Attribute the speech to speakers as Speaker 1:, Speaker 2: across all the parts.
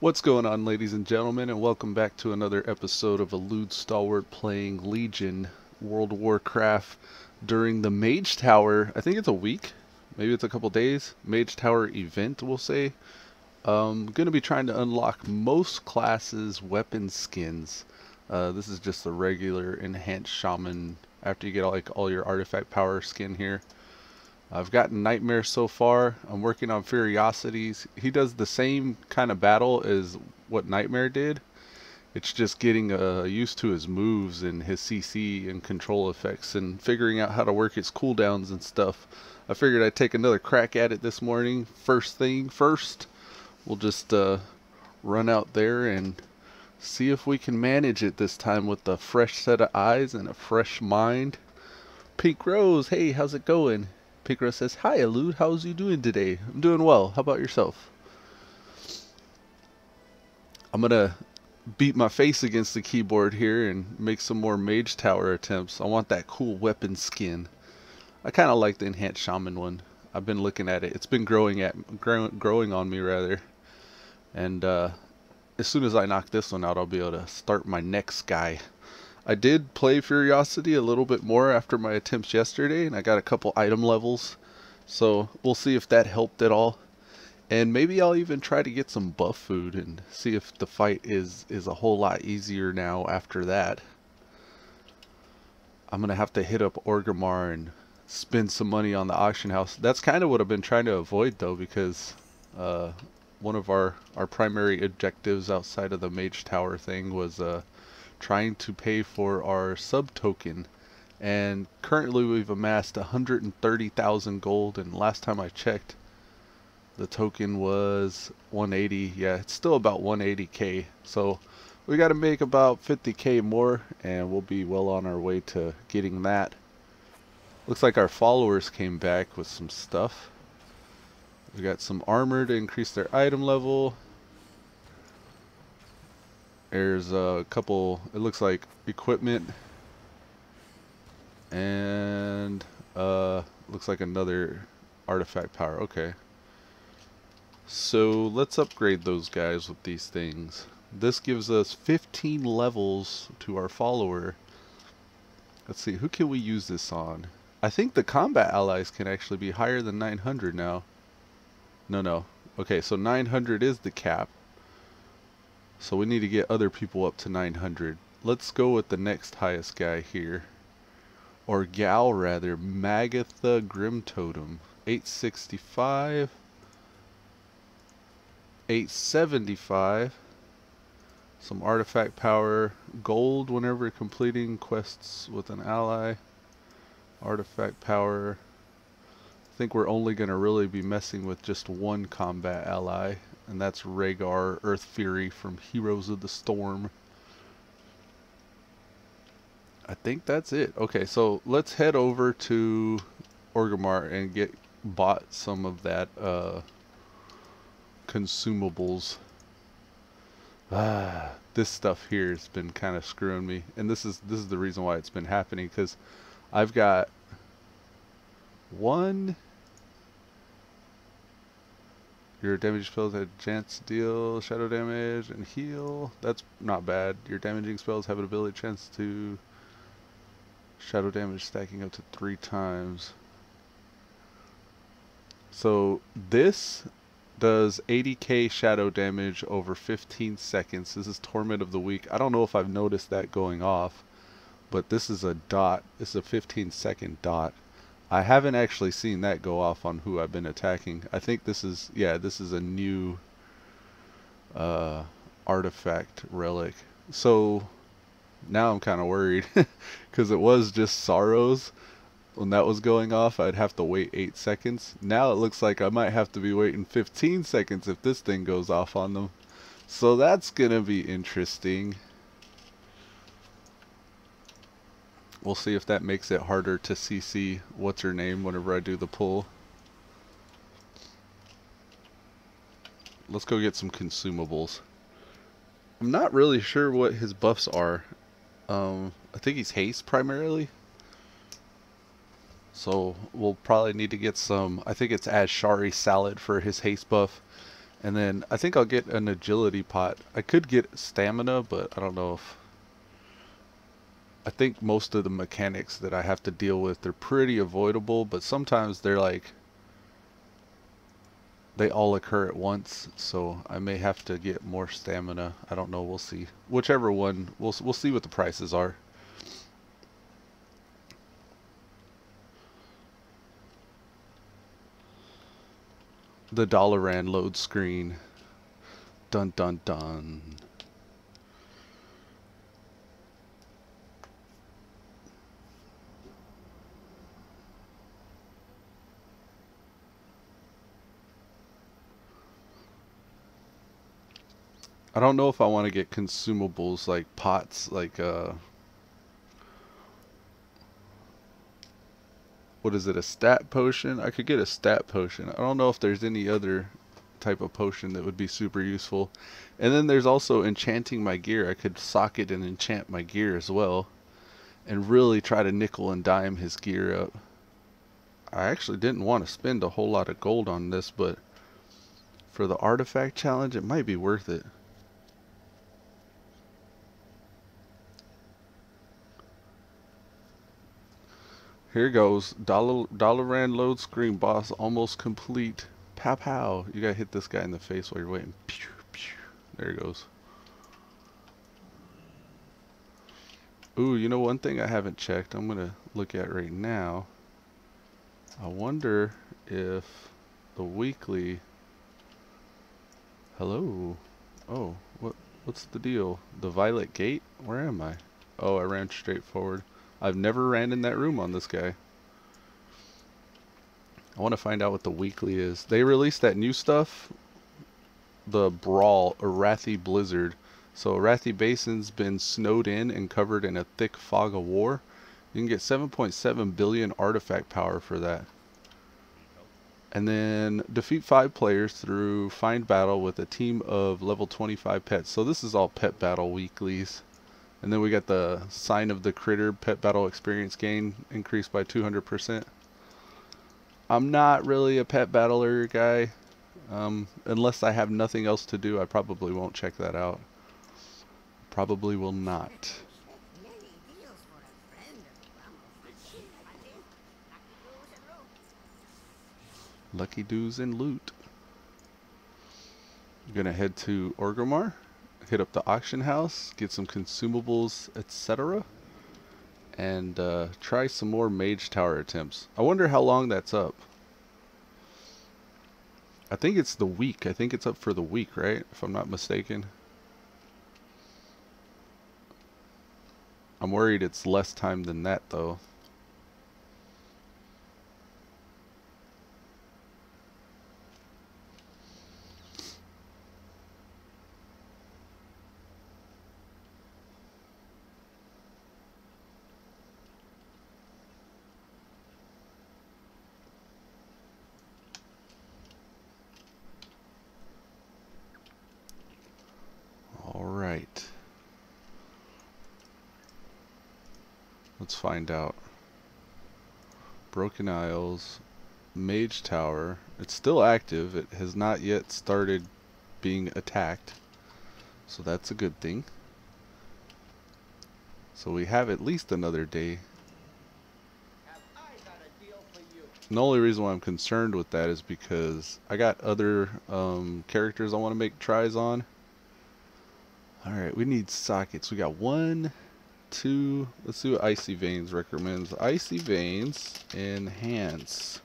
Speaker 1: What's going on, ladies and gentlemen, and welcome back to another episode of Elude Stalwart playing Legion World of Warcraft during the Mage Tower. I think it's a week, maybe it's a couple days. Mage Tower event, we'll say. Going to be trying to unlock most classes' weapon skins. This is just the regular enhanced shaman after you get all your artifact power skin here. I've gotten Nightmyre so far. I'm working on Furiocities. He does the same kind of battle as what Nightmyre did. It's just getting used to his moves and his CC and control effects and figuring out how to work his cooldowns and stuff. I figured I'd take another crack at it this morning. First thing first, we'll just run out there and see if we can manage it this time with a fresh set of eyes and a fresh mind. Pink Rose, hey, how's it going? Pink Rose says, hi Elude, how's you doing today? I'm doing well. How about yourself? I'm gonna beat my face against the keyboard here and make some more Mage Tower attempts. I want that cool weapon skin. I kind of like the enhanced shaman one. I've been looking at it. It's been growing on me rather. And as soon as I knock this one out, I'll be able to start my next guy. I did play Furiocity a little bit more after my attempts yesterday, and I got a couple item levels, so we'll see if that helped at all. And maybe I'll even try to get some buff food and see if the fight is a whole lot easier now after that. I'm gonna have to hit up Orgrimmar and spend some money on the auction house. That's kind of what I've been trying to avoid though, because one of our primary objectives outside of the Mage Tower thing was trying to pay for our sub token, and currently we've amassed 130,000 gold, and last time I checked the token was 180. Yeah, it's still about 180k, so we got to make about 50k more and we'll be well on our way to getting that. Looks like our followers came back with some stuff. We got some armor to increase their item level. There's a couple, it looks like equipment, and looks like another artifact power. Okay, so let's upgrade those guys with these things. This gives us 15 levels to our follower. Let's see, who can we use this on? I think the combat allies can actually be higher than 900 now. No. Okay, so 900 is the cap. So we need to get other people up to 900. Let's go with the next highest guy here. Or gal rather, Magatha Grimtotem. 865. 875. Some artifact power. Gold whenever completing quests with an ally. Artifact power. I think we're only going to really be messing with just one combat ally, and that's Rhaegar, Earth Fury from Heroes of the Storm. I think that's it. Okay, so let's head over to Orgrimmar and get bought some of that consumables. This stuff here has been kind of screwing me, and this is the reason why it's been happening, because I've got one. Your damage spells have a chance to deal shadow damage and heal. That's not bad. Your damaging spells have an ability chance to shadow damage stacking up to 3 times. So this does 80k shadow damage over 15 seconds. This is Torment of the Week. I don't know if I've noticed that going off, but this is a dot. This is a 15-second dot. I haven't actually seen that go off on who I've been attacking. I think this is, yeah, this is a new artifact relic. So now I'm kind of worried because it was just Sorrows. When that was going off, I'd have to wait 8 seconds. Now it looks like I might have to be waiting 15 seconds if this thing goes off on them. So that's gonna be interesting. We'll see if that makes it harder to CC what's her name whenever I do the pull. Let's go get some consumables. I'm not really sure what his buffs are. I think he's haste primarily. So we'll probably need to get some, I think it's Ashari Salad for his haste buff. And then I think I'll get an agility pot. I could get stamina, but I don't know if... I think most of the mechanics that I have to deal with, they're pretty avoidable, but sometimes they're like... they all occur at once, so I may have to get more stamina. I don't know, we'll see. Whichever one, we'll see what the prices are. The Dalaran load screen. Dun dun dun. I don't know if I want to get consumables like pots, like what is it, a stat potion? I could get a stat potion. I don't know if there's any other type of potion that would be super useful. And then there's also enchanting my gear. I could socket and enchant my gear as well and really try to nickel and dime his gear up. I actually didn't want to spend a whole lot of gold on this, but for the artifact challenge, it might be worth it. Here goes. Dalaran load screen boss almost complete. Pow pow. You gotta hit this guy in the face while you're waiting. Pew, pew. There it goes. Ooh, you know one thing I haven't checked, I'm gonna look at right now. I wonder if the weekly... Hello? Oh, what's the deal? The Violet Gate? Where am I? Oh, I ran straight forward. I've never ran in that room on this guy. I want to find out what the weekly is. They released that new stuff, the Brawl, Arathi Blizzard. So Arathi Basin's been snowed in and covered in a thick fog of war. You can get 7.7 billion artifact power for that. And then defeat 5 players through find battle with a team of level 25 pets. So this is all pet battle weeklies. And then we got the Sign of the Critter pet battle experience gain increased by 200%. I'm not really a pet battler guy. Unless I have nothing else to do, I probably won't check that out. Probably will not. Lucky doos and loot. I'm gonna head to Orgrimmar, hit up the auction house, get some consumables, etc. And try some more Mage Tower attempts. I wonder how long that's up. I think it's the week. I think it's up for the week, right? If I'm not mistaken. I'm worried it's less time than that, though. Alright. Let's find out. Broken Isles, Mage Tower. It's still active. It has not yet started being attacked. So that's a good thing. So we have at least another day. And the only reason why I'm concerned with that is because I got other characters I want to make tries on. Alright, we need sockets. We got 1, 2, let's see what Icy Veins recommends. Icy Veins Enhance.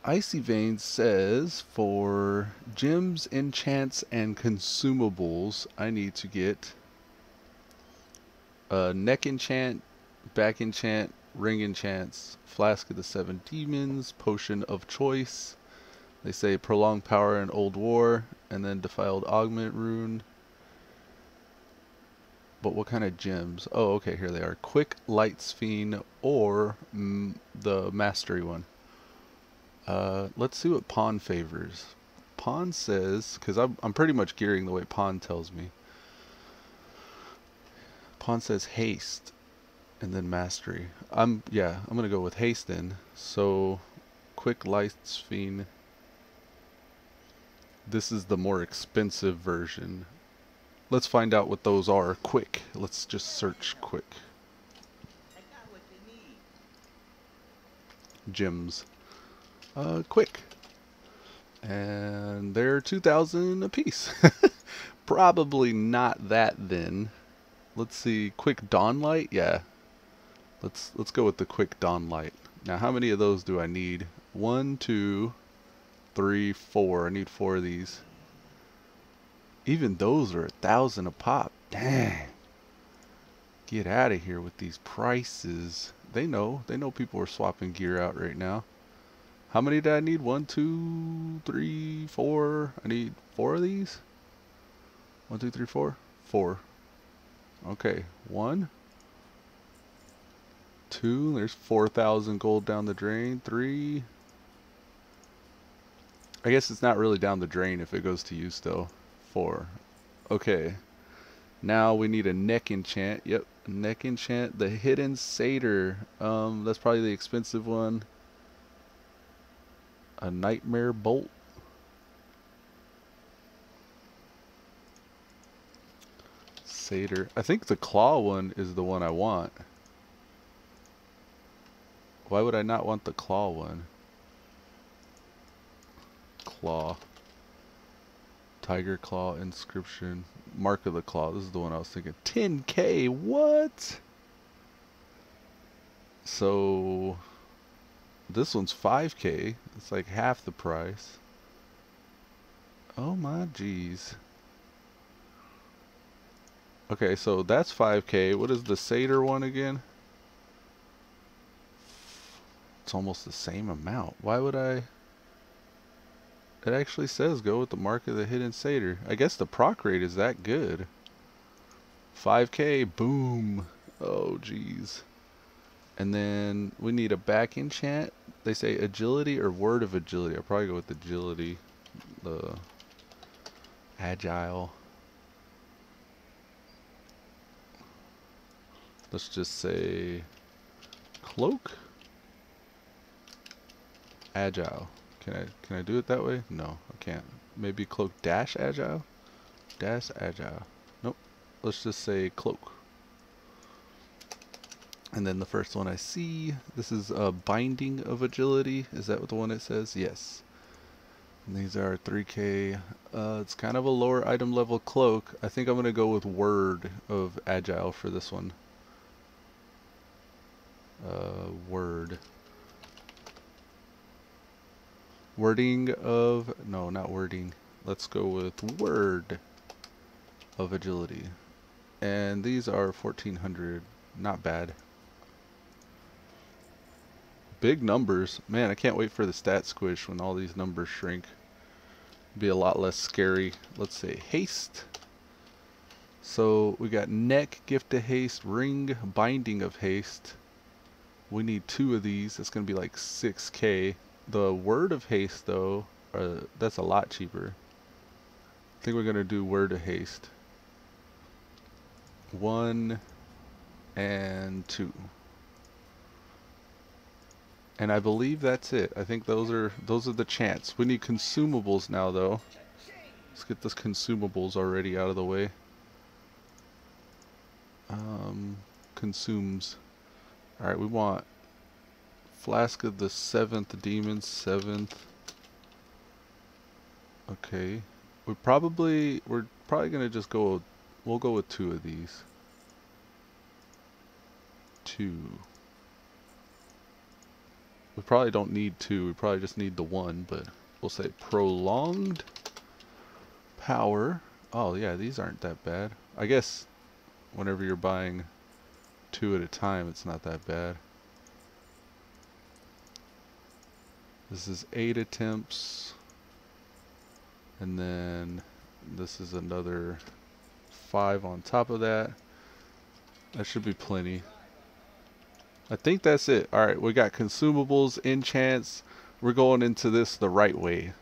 Speaker 1: Icy Veins says for gems, enchants, and consumables, I need to get neck enchant, back enchant, ring enchants, Flask of the 7 Demons, Potion of Choice. They say prolonged power in Old War, and then defiled augment rune. But what kind of gems? Oh, okay, here they are. Quick Light Fiend or the Mastery one. Let's see what Pawn favors. Pawn says, because I'm pretty much gearing the way Pawn tells me. Pawn says haste and then mastery. I'm gonna go with haste then. So Quick Light Fiend This is the more expensive version. Let's find out what those are quick. Let's just search quick. Gems. Quick. And they're 2,000 a piece. Probably not that then. Let's see, quick dawn light? Yeah. Let's go with the quick dawn light. Now how many of those do I need? 1, 2, 3, 4. I need 4 of these. Even those are 1,000 a pop. Dang. Get out of here with these prices. They know people are swapping gear out right now. How many do I need? 1, 2, 3, 4. I need 4 of these. 1, 2, 3, 4. 4. Okay. 1, 2. There's 4,000 gold down the drain. 3. I guess it's not really down the drain if it goes to you still. 4. Okay. Now we need a neck enchant. Yep, neck enchant. The hidden satyr. That's probably the expensive one. A nightmare bolt. Satyr. I think the claw one is the one I want. Why would I not want the claw one? Claw. Tiger claw inscription. Mark of the claw. This is the one I was thinking. 10k. What? So this one's 5k. It's like half the price. Oh my geez. Okay, so that's 5k. What is the satyr one again? It's almost the same amount. Why would I? It actually says go with the mark of the hidden satyr. I guess the proc rate is that good. 5k, boom. Oh geez. And then we need a back enchant. They say agility or word of agility. I'll probably go with agility. The agile. Let's just say cloak. Agile. Can I do it that way? No, I can't. Maybe cloak dash agile? Dash agile. Nope. Let's just say cloak. And then the first one I see, this is a binding of agility. Is that what the one it says? Yes. And these are 3k. It's kind of a lower item level cloak. I think I'm going to go with word of agile for this one. Word. Wording of, no, not wording. Let's go with word of agility. And these are 1,400. Not bad. Big numbers. Man, I can't wait for the stat squish when all these numbers shrink. Be a lot less scary. Let's say haste. So we got neck, gift of haste, ring, binding of haste. We need 2 of these. It's going to be like 6k. The word of haste though, that's a lot cheaper. I think we're going to do word of haste. 1 and 2. And I believe that's it. I think those are the chants. We need consumables now though. Let's get this consumables already out of the way. Consumes. Alright, we want Flask of the 7th Demon, 7th. Okay. We're probably gonna just go, we'll go with 2 of these. 2. We probably don't need 2, we probably just need the 1, but we'll say prolonged power. Oh yeah, these aren't that bad. I guess whenever you're buying 2 at a time, it's not that bad. This is 8 attempts. And then this is another 5 on top of that. That should be plenty. I think that's it. Alright, we got consumables, enchants. We're going into this the right way.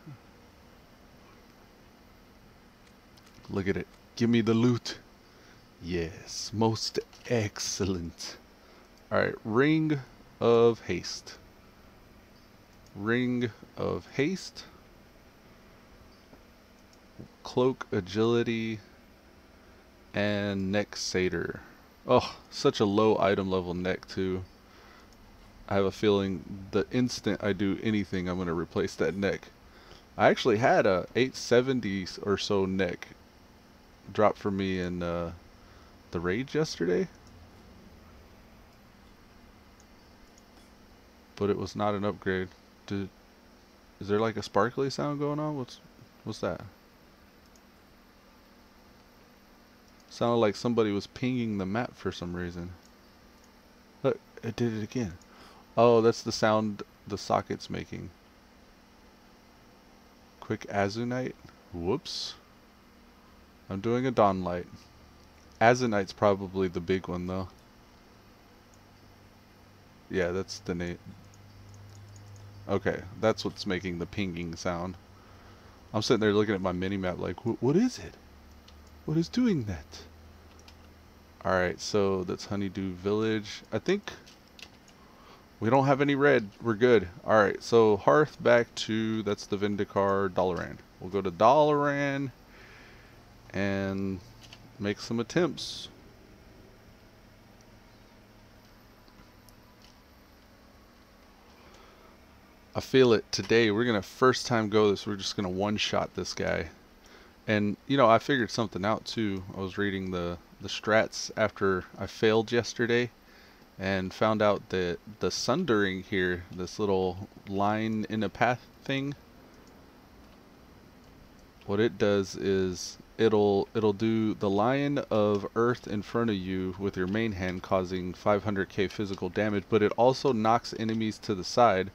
Speaker 1: Look at it. Give me the loot. Yes, most excellent. Alright, ring of haste. Ring of haste. Cloak, agility, and neck satyr. Oh, such a low item level neck too. I have a feeling the instant I do anything, I'm going to replace that neck. I actually had a 870 or so neck drop for me in the raid yesterday, but it was not an upgrade. Is there like a sparkly sound going on? What's that? Sounded like somebody was pinging the map for some reason. Look, it did it again. Oh, that's the sound the socket's making. Quick Azunite. Whoops. I'm doing a Dawn Light. Azunite's probably the big one though. Yeah, that's the name. Okay, that's what's making the pinging sound. I'm sitting there looking at my mini-map like, what is it? What is doing that? Alright, so that's Honeydew Village. I think we don't have any red. We're good. Alright, so Hearth back to, that's the Vindicar, Dalaran. We'll go to Dalaran and make some attempts. I feel it today. We're going to first time go this. We're just going to one-shot this guy. And, you know, I figured something out too. I was reading the strats after I failed yesterday and found out that the sundering here, this little line in a path thing, what it does is it'll do the line of earth in front of you with your main hand, causing 500k physical damage, but it also knocks enemies to the side.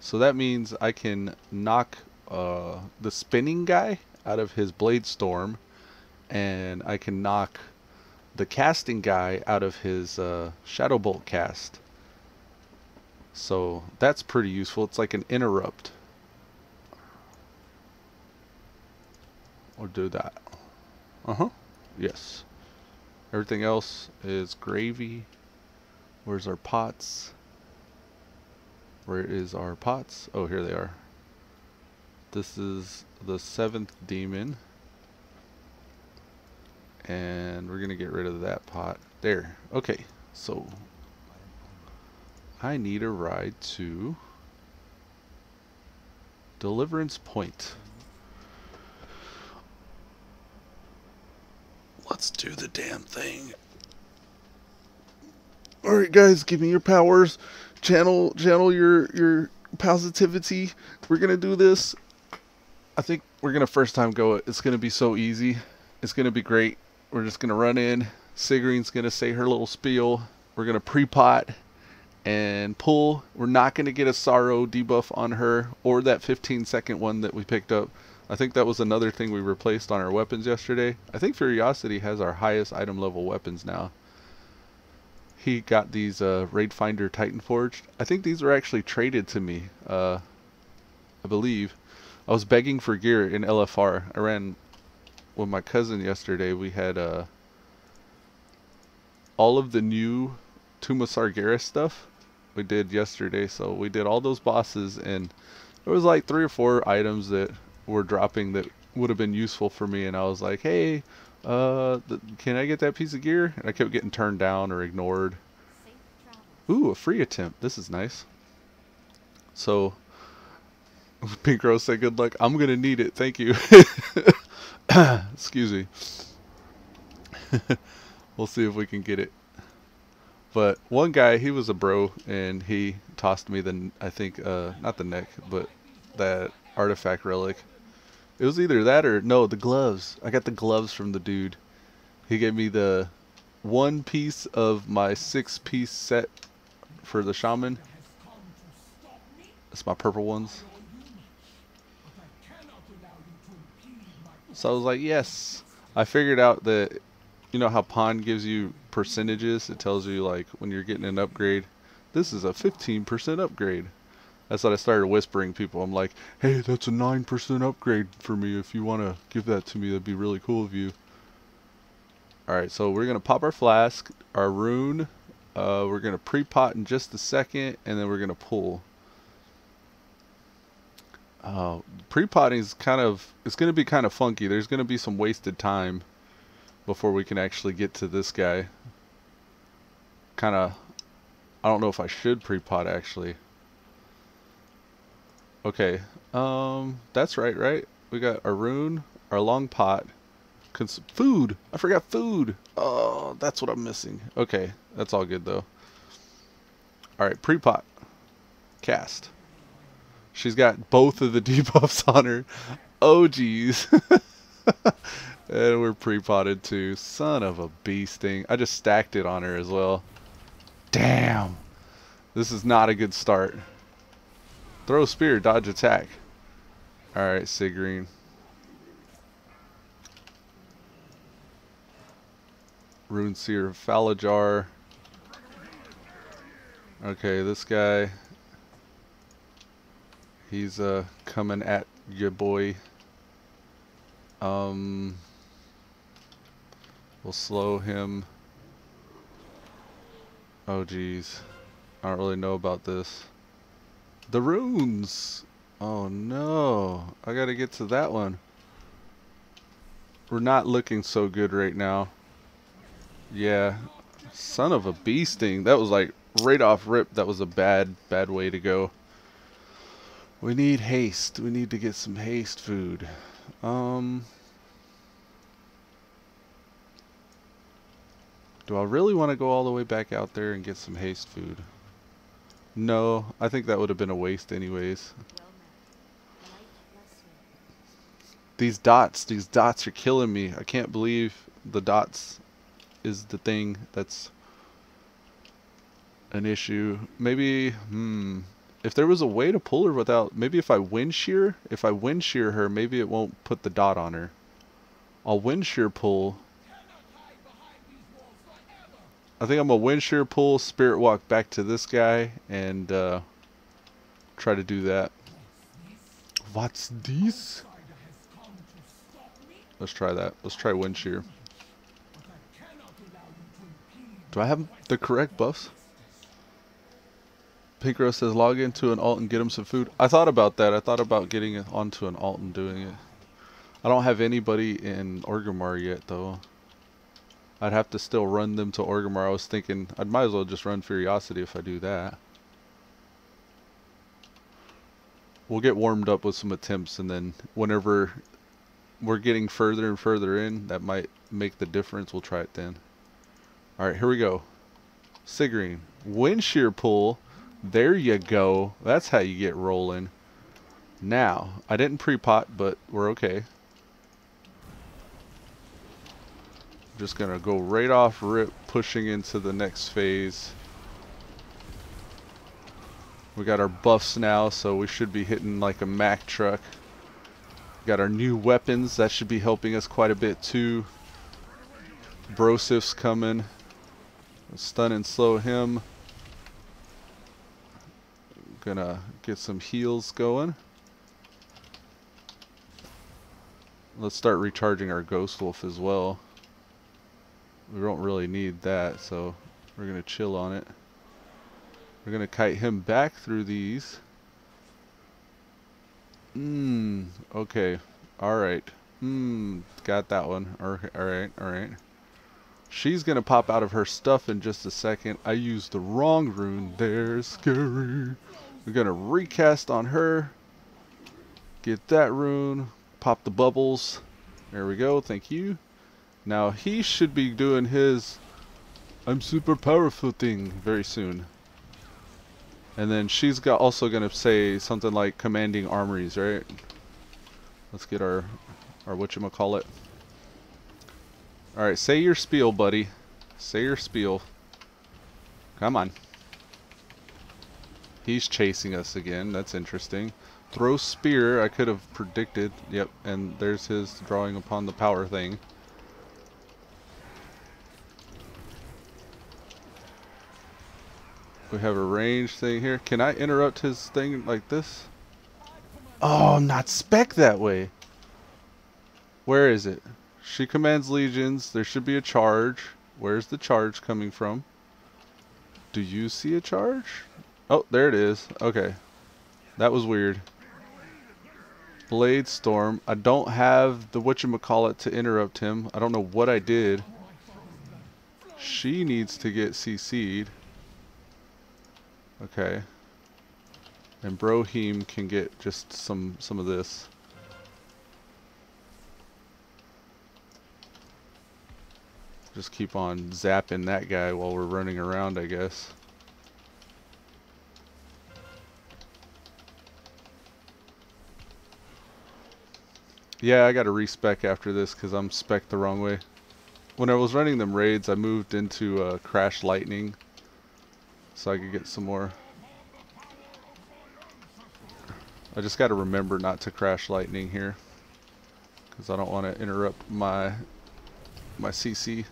Speaker 1: So that means I can knock the spinning guy out of his blade storm, and I can knock the casting guy out of his shadow bolt cast. So that's pretty useful. It's like an interrupt. Or do that. Yes. Everything else is gravy. Where's our pots? Where is our pots? Oh, here they are. This is the 7th demon. And we're going to get rid of that pot. There. Okay. So I need a ride to Deliverance Point. Let's do the damn thing. Alright guys, give me your powers. Channel your positivity. We're going to do this. I think we're going to first time go it. It's going to be so easy. It's going to be great. We're just going to run in. Sigrine's going to say her little spiel. We're going to pre-pot and pull. We're not going to get a sorrow debuff on her or that 15-second one that we picked up. I think that was another thing we replaced on our weapons yesterday. I think Furiocity has our highest item level weapons now. He got these Raid Finder Titan Forged. I think these were actually traded to me, I believe. I was begging for gear in LFR. I ran with my cousin yesterday. We had all of the new Tomb of Sargeras stuff we did yesterday. So we did all those bosses, and there was like 3 or 4 items that were dropping that would have been useful for me. And I was like, hey, can I get that piece of gear? And I kept getting turned down or ignored. Ooh, a free attempt. This is nice. So Pink Rose said good luck. I'm gonna need it, thank you. Excuse me. We'll see if we can get it. But one guy, he was a bro, and he tossed me the, I think, not the neck, but that artifact relic. It was either that or, no, the gloves. I got the gloves from the dude. He gave me the 1 piece of my 6-piece set for the shaman. That's my purple ones. So I was like, yes. I figured out that, you know how Pawn gives you percentages? It tells you like when you're getting an upgrade. This is a 15% upgrade. That's what I started whispering people. I'm like, hey, that's a 9% upgrade for me. If you want to give that to me, that'd be really cool of you. Alright, so we're going to pop our flask, our rune. We're going to pre-pot in just a second, and then we're going to pull. Pre-potting is kind of, it's going to be kind of funky. There's going to be some wasted time before we can actually get to this guy. Kind of, I don't know if I should pre-pot actually. Okay, that's right? We got our rune, our long pot, food. I forgot food. Oh, that's what I'm missing. Okay, that's all good though. All right, pre-pot, cast. She's got both of the debuffs on her. Oh, geez. And we're pre-potted too. Son of a bee sting. I just stacked it on her as well. Damn. This is not a good start. Throw spear, dodge attack. Alright, Sigreen. Rune Seer, Falajar. Okay, this guy. He's coming at your boy. We'll slow him. Oh geez. I don't really know about this. The runes! Oh no. I gotta get to that one. We're not looking so good right now. Yeah. Son of a bee sting. That was like right off rip. That was a bad way to go. We need haste. We need to get some haste food. Do I really want to go all the way back out there and get some haste food? No, I think that would have been a waste anyways. These dots are killing me. I can't believe the dots is the thing that's an issue. Maybe, if there was a way to pull her without, maybe if I wind shear her, maybe it won't put the dot on her. I'll wind shear pull. I think I'm gonna wind shear pull, spirit walk back to this guy, and try to do that. What's this? Let's try that. Let's try wind shear. Do I have the correct buffs? Pinkro says log into an alt and get him some food. I thought about that. I thought about getting it onto an alt and doing it. I don't have anybody in Orgrimmar yet though. I'd have to still run them to Orgrimmar. I was thinking I might as well just run Furiocity if I do that. We'll get warmed up with some attempts, and then whenever we're getting further and further in, that might make the difference. We'll try it then. Alright, here we go. Sigreen. Wind shear pull. There you go. That's how you get rolling. Now, I didn't pre-pot, but we're okay. Just gonna go right off rip, pushing into the next phase. We got our buffs now, so we should be hitting like a Mack truck. Got our new weapons, that should be helping us quite a bit too. Brosif's coming. Stun and slow him. Gonna get some heals going. Let's start recharging our Ghost Wolf as well. We don't really need that, so we're gonna chill on it. We're gonna kite him back through these. Okay. Alright. Got that one. Alright. She's gonna pop out of her stuff in just a second. I used the wrong rune there. Scary. We're gonna recast on her. Get that rune. Pop the bubbles. There we go. Thank you. Now he should be doing his I'm super powerful thing very soon. And then she's also gonna say something like commanding armories, right? Let's get our whatchamacallit. Alright, say your spiel, buddy. Say your spiel. Come on. He's chasing us again. That's interesting. Throw spear. I could have predicted. Yep, and there's his drawing upon the power thing. We have a range thing here. Can I interrupt his thing like this? Oh, not spec that way. Where is it? She commands legions. There should be a charge. Where's the charge coming from? Do you see a charge? Oh, there it is. Okay. That was weird. Blade Storm. I don't have the whatchamacallit to interrupt him. I don't know what I did. She needs to get CC'd. Okay. And Broheem can get just some of this. Just keep on zapping that guy while we're running around, I guess. Yeah, I gotta respec after this because I'm spec'd the wrong way. When I was running them raids, I moved into Crash Lightning so I could get some more. I just gotta remember not to Crash Lightning here because I don't want to interrupt my CC.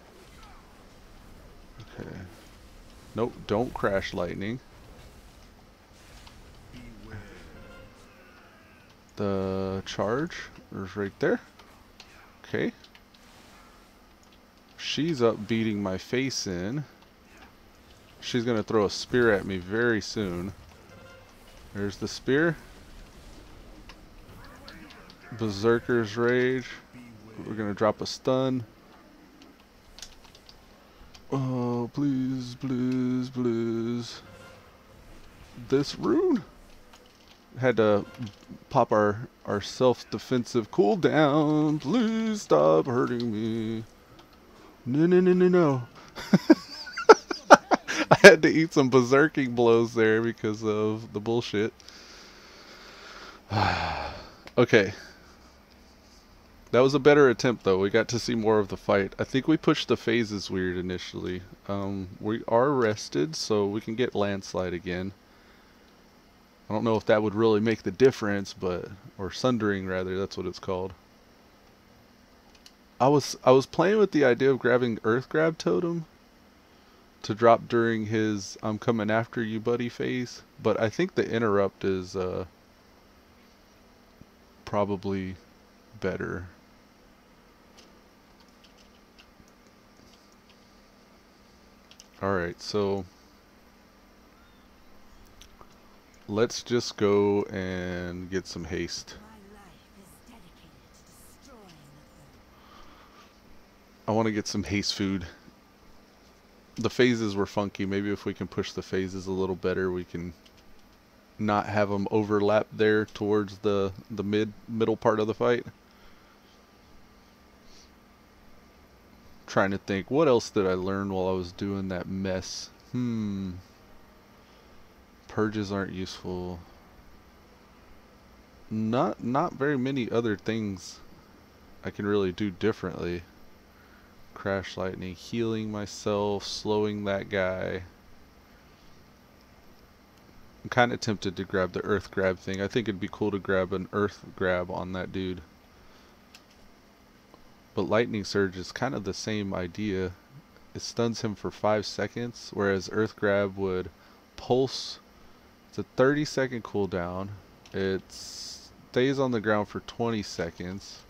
Speaker 1: Okay. Nope, don't Crash Lightning. The charge is right there. Okay. She's up beating my face in. She's gonna throw a spear at me very soon. There's the spear. Berserker's Rage. We're gonna drop a stun. Oh, please, please, please. This rune. Had to pop our self-defensive cooldown. Please stop hurting me. No, no, no, no, no. I had to eat some berserking blows there because of the bullshit. Okay. That was a better attempt, though. We got to see more of the fight. I think we pushed the phases weird initially. We are rested, so we can get landslide again. I don't know if that would really make the difference, but... or sundering, rather. That's what it's called. I was playing with the idea of grabbing Earth Grab Totem to drop during his I'm coming after you buddy phase, but I think the interrupt is probably better. Alright, so let's just go and get some haste. I want to get some haste food. The phases were funky. Maybe if we can push the phases a little better, we can not have them overlap there towards the middle part of the fight. Trying to think, what else did I learn while I was doing that mess? Purges aren't useful. Not very many other things I can really do differently. Crash Lightning, healing myself, slowing that guy. I'm kind of tempted to grab the Earth Grab thing. I think it'd be cool to grab an Earth Grab on that dude. But Lightning Surge is kind of the same idea. It stuns him for 5 seconds, whereas Earth Grab would pulse. It's a 30-second cooldown. It stays on the ground for 20 seconds.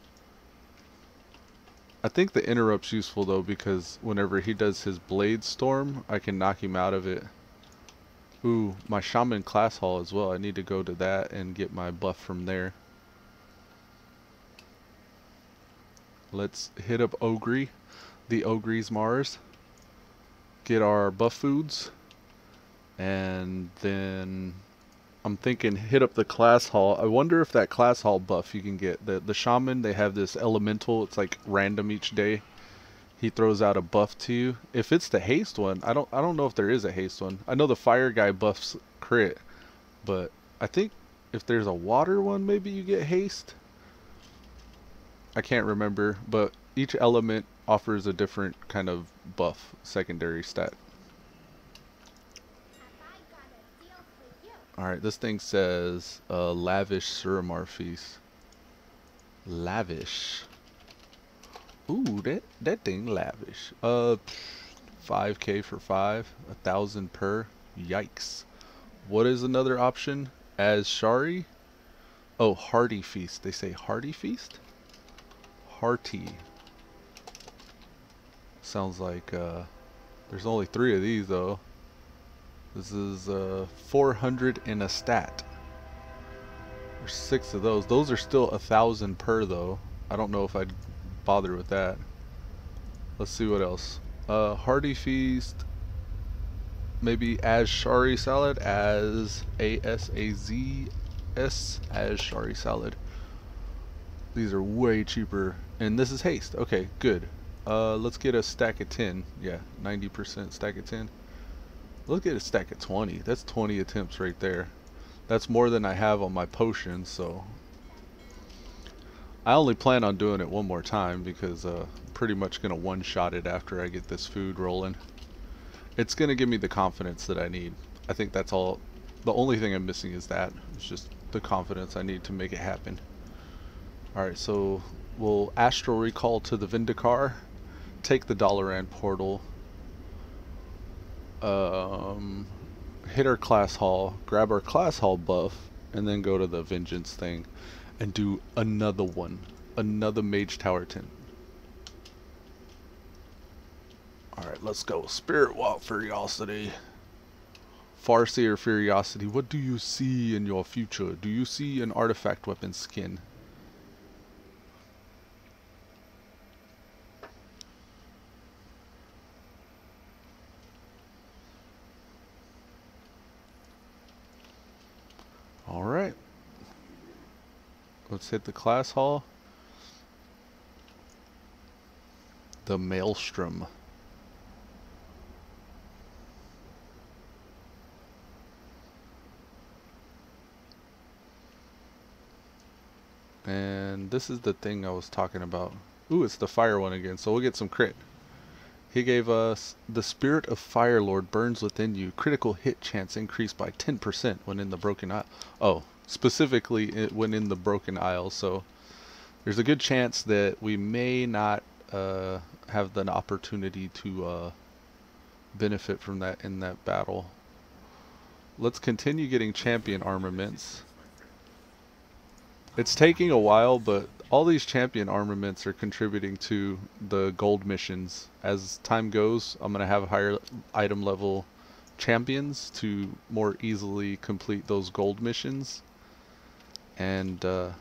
Speaker 1: I think the interrupt's useful though, because whenever he does his Blade Storm, I can knock him out of it. Ooh, my Shaman Class Hall as well. I need to go to that and get my buff from there. Let's hit up Ogre, the Ogre's Mars. Get our buff foods. And then I'm thinking hit up the Class Hall. I wonder if that Class Hall buff you can get. The Shaman, they have this elemental. It's like random each day. He throws out a buff to you. If it's the haste one, I don't know if there is a haste one. I know the fire guy buffs crit, but I think if there's a water one, maybe you get haste. I can't remember, but each element offers a different kind of buff, secondary stat. Alright, this thing says lavish Suramar feast. Lavish. Ooh, that thing lavish. 5k for 5, 1,000 per. Yikes. What is another option? As Shari? Oh, Hearty Feast. They say Hearty Feast? Hearty. Sounds like there's only 3 of these though. This is 400 in a stat. There's 6 of those. Those are still 1,000 per though. I don't know if I'd bother with that. Let's see what else. Hearty Feast. Maybe as Shari Salad. As ASAZS. As Shari Salad. These are way cheaper. And this is haste. Okay, good. Let's get a stack of 10. Yeah, 90% stack of 10. Let's get a stack of 20. That's 20 attempts right there. That's more than I have on my potions, so I only plan on doing it one more time because I'm pretty much going to one-shot it after I get this food rolling. It's going to give me the confidence that I need. I think that's all. The only thing I'm missing is that. It's just the confidence I need to make it happen. Alright, so we'll Astral Recall to the Vindicar, take the Dalaran portal, hit our class hall, grab our class hall buff, and then go to the vengeance thing and do another one, another Mage Tower tint. Alright, let's go. Spirit Walk Furiocity. Farseer Furiosity, what do you see in your future? Do you see an artifact weapon skin? Alright. Let's hit the class hall. The Maelstrom. And this is the thing I was talking about. Ooh, it's the fire one again, so we'll get some crit. He gave us the Spirit of Fire Lord burns within you. Critical hit chance increased by 10% when in the Broken Isle. Oh, specifically when in the Broken Isle. So there's a good chance that we may not have the opportunity to benefit from that in that battle. Let's continue getting champion armaments. It's taking a while, but all these champion armaments are contributing to the gold missions. As time goes, I'm going to have higher item level champions to more easily complete those gold missions. And I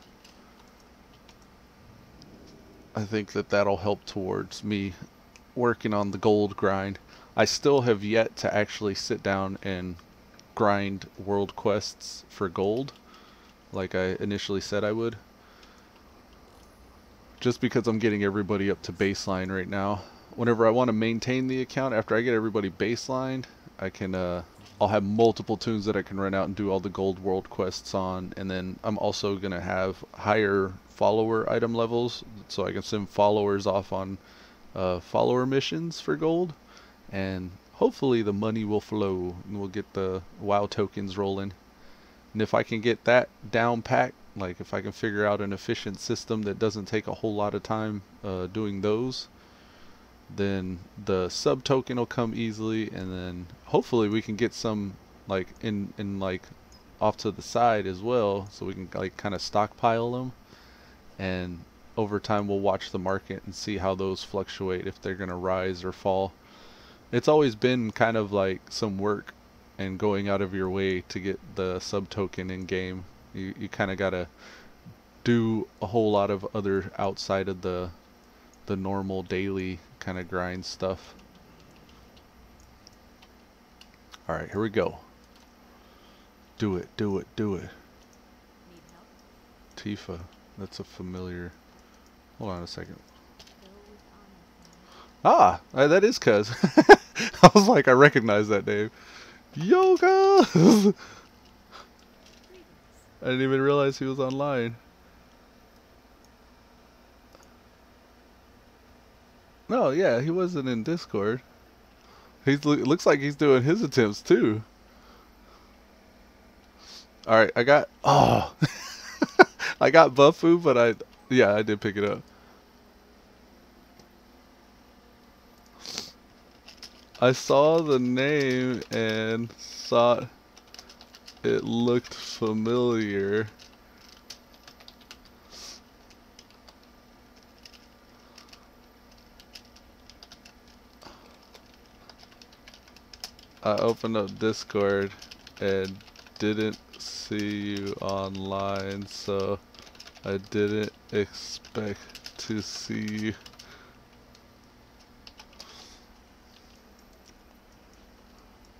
Speaker 1: think that that'll help towards me working on the gold grind. I still have yet to actually sit down and grind world quests for gold like I initially said I would. Just because I'm getting everybody up to baseline right now. Whenever I want to maintain the account, after I get everybody baselined, I can I'll have multiple toons that I can run out and do all the gold world quests on, and then I'm also gonna have higher follower item levels, so I can send followers off on follower missions for gold, and hopefully the money will flow and we'll get the WoW tokens rolling. And if I can get that down packed, like if I can figure out an efficient system that doesn't take a whole lot of time doing those, then the sub token will come easily, and then hopefully we can get some like in like off to the side as well, so we can like kind of stockpile them, and over time we'll watch the market and see how those fluctuate, if they're gonna rise or fall. It's always been kind of like some work and going out of your way to get the sub token in game. You kind of gotta do a whole lot of other outside of the normal daily kind of grind stuff. Alright, here we go. Do it, do it, do it. Tifa, that's a familiar. Hold on a second. Ah, that is Cuz. I was like, I recognize that name. Yoga! I didn't even realize he was online. No, yeah, he wasn't in Discord. Looks like he's doing his attempts too. Alright, I got... Oh! I got Buffu, but yeah, I did pick it up. I saw the name and thought it looked familiar. I opened up Discord and didn't see you online, so I didn't expect to see you.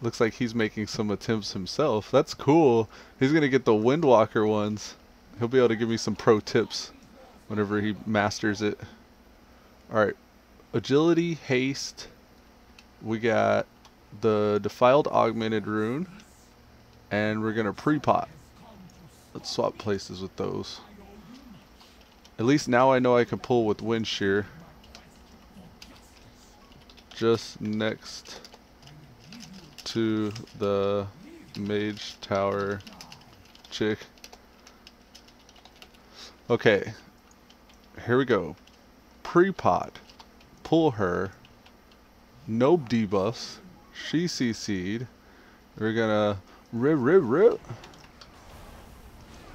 Speaker 1: Looks like he's making some attempts himself. That's cool. He's gonna get the Windwalker ones. He'll be able to give me some pro tips whenever he masters it. Alright. Agility, haste. We got the Defiled Augmented Rune. And we're gonna pre-pot. Let's swap places with those. At least now I know I can pull with Wind Shear. Just next to the Mage Tower chick. Okay. Here we go. Pre-pot. Pull her. No debuffs. She CC'd. We're gonna rip.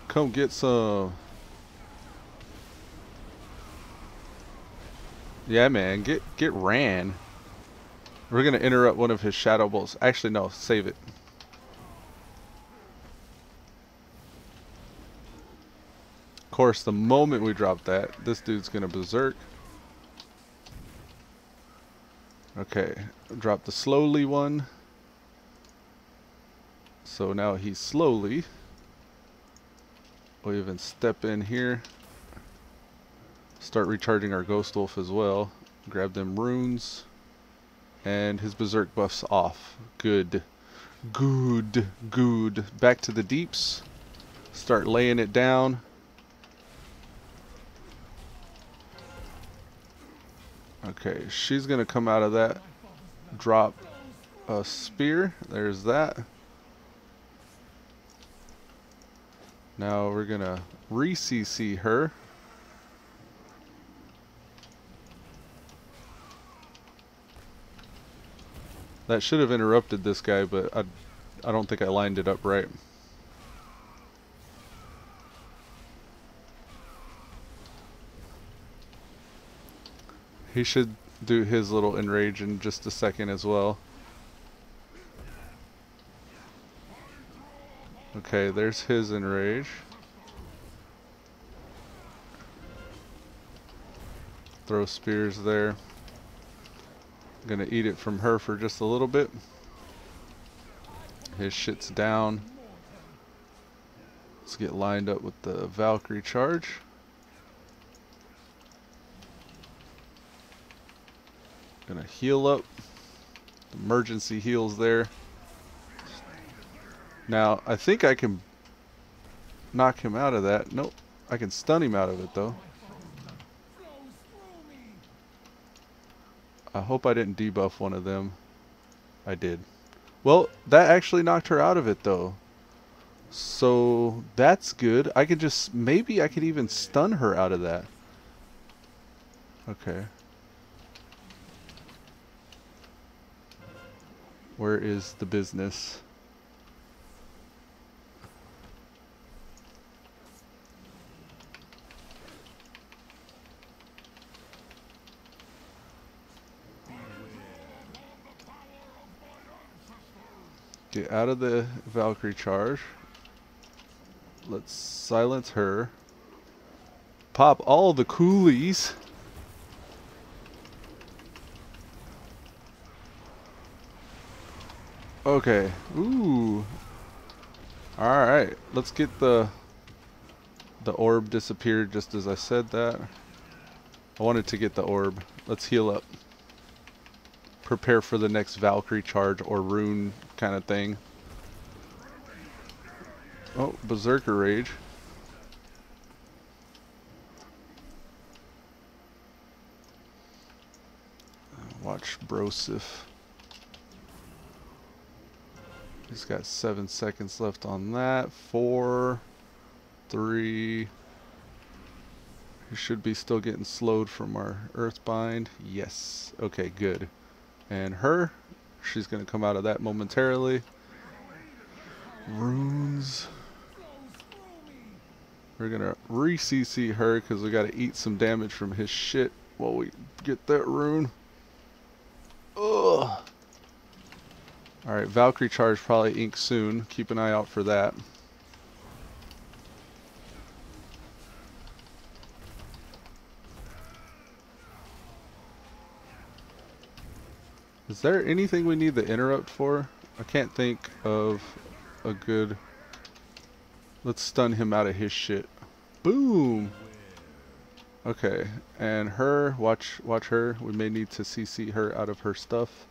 Speaker 1: Come get some. Yeah, man, get ran. We're gonna interrupt one of his shadow bolts. Actually, no, save it. Of course, the moment we drop that, this dude's gonna berserk. Okay, drop the slowly one. So now he's slowly. We'll even step in here. Start recharging our Ghost Wolf as well. Grab them runes. And his berserk buff's off. Good. Back to the deeps. Start laying it down. Okay, she's gonna come out of that. Drop a spear. There's that. Now we're gonna re-CC her. That should have interrupted this guy, but I don't think I lined it up right. He should do his little enrage in just a second as well. Okay, there's his enrage. Throw spears there. Gonna eat it from her for just a little bit. His shit's down. Let's get lined up with the Valkyrie charge. Gonna heal up. Emergency heals there. Now, I think I can knock him out of that. Nope. I can stun him out of it though. I hope I didn't debuff one of them. I did. Well, that actually knocked her out of it though. So that's good. I could just, maybe I could even stun her out of that. Okay. Where is the business? Get out of the Valkyrie charge. Let's silence her. Pop all the coolies. Okay. Ooh. Alright. Let's get the orb disappeared just as I said that. I wanted to get the orb. Let's heal up. Prepare for the next Valkyrie charge or rune kind of thing. Oh, Berserker Rage. Watch Brosif. He's got 7 seconds left on that. 4, 3. He should be still getting slowed from our Earthbind. Yes. Okay, good. And her, she's going to come out of that momentarily. Runes. We're going to re-CC her because we got to eat some damage from his shit while we get that rune. Ugh. Alright, Valkyrie charge probably ink soon. Keep an eye out for that. Is there anything we need the interrupt for? I can't think of a good... Let's stun him out of his shit. Boom! Okay, and her, watch her. We may need to CC her out of her stuff.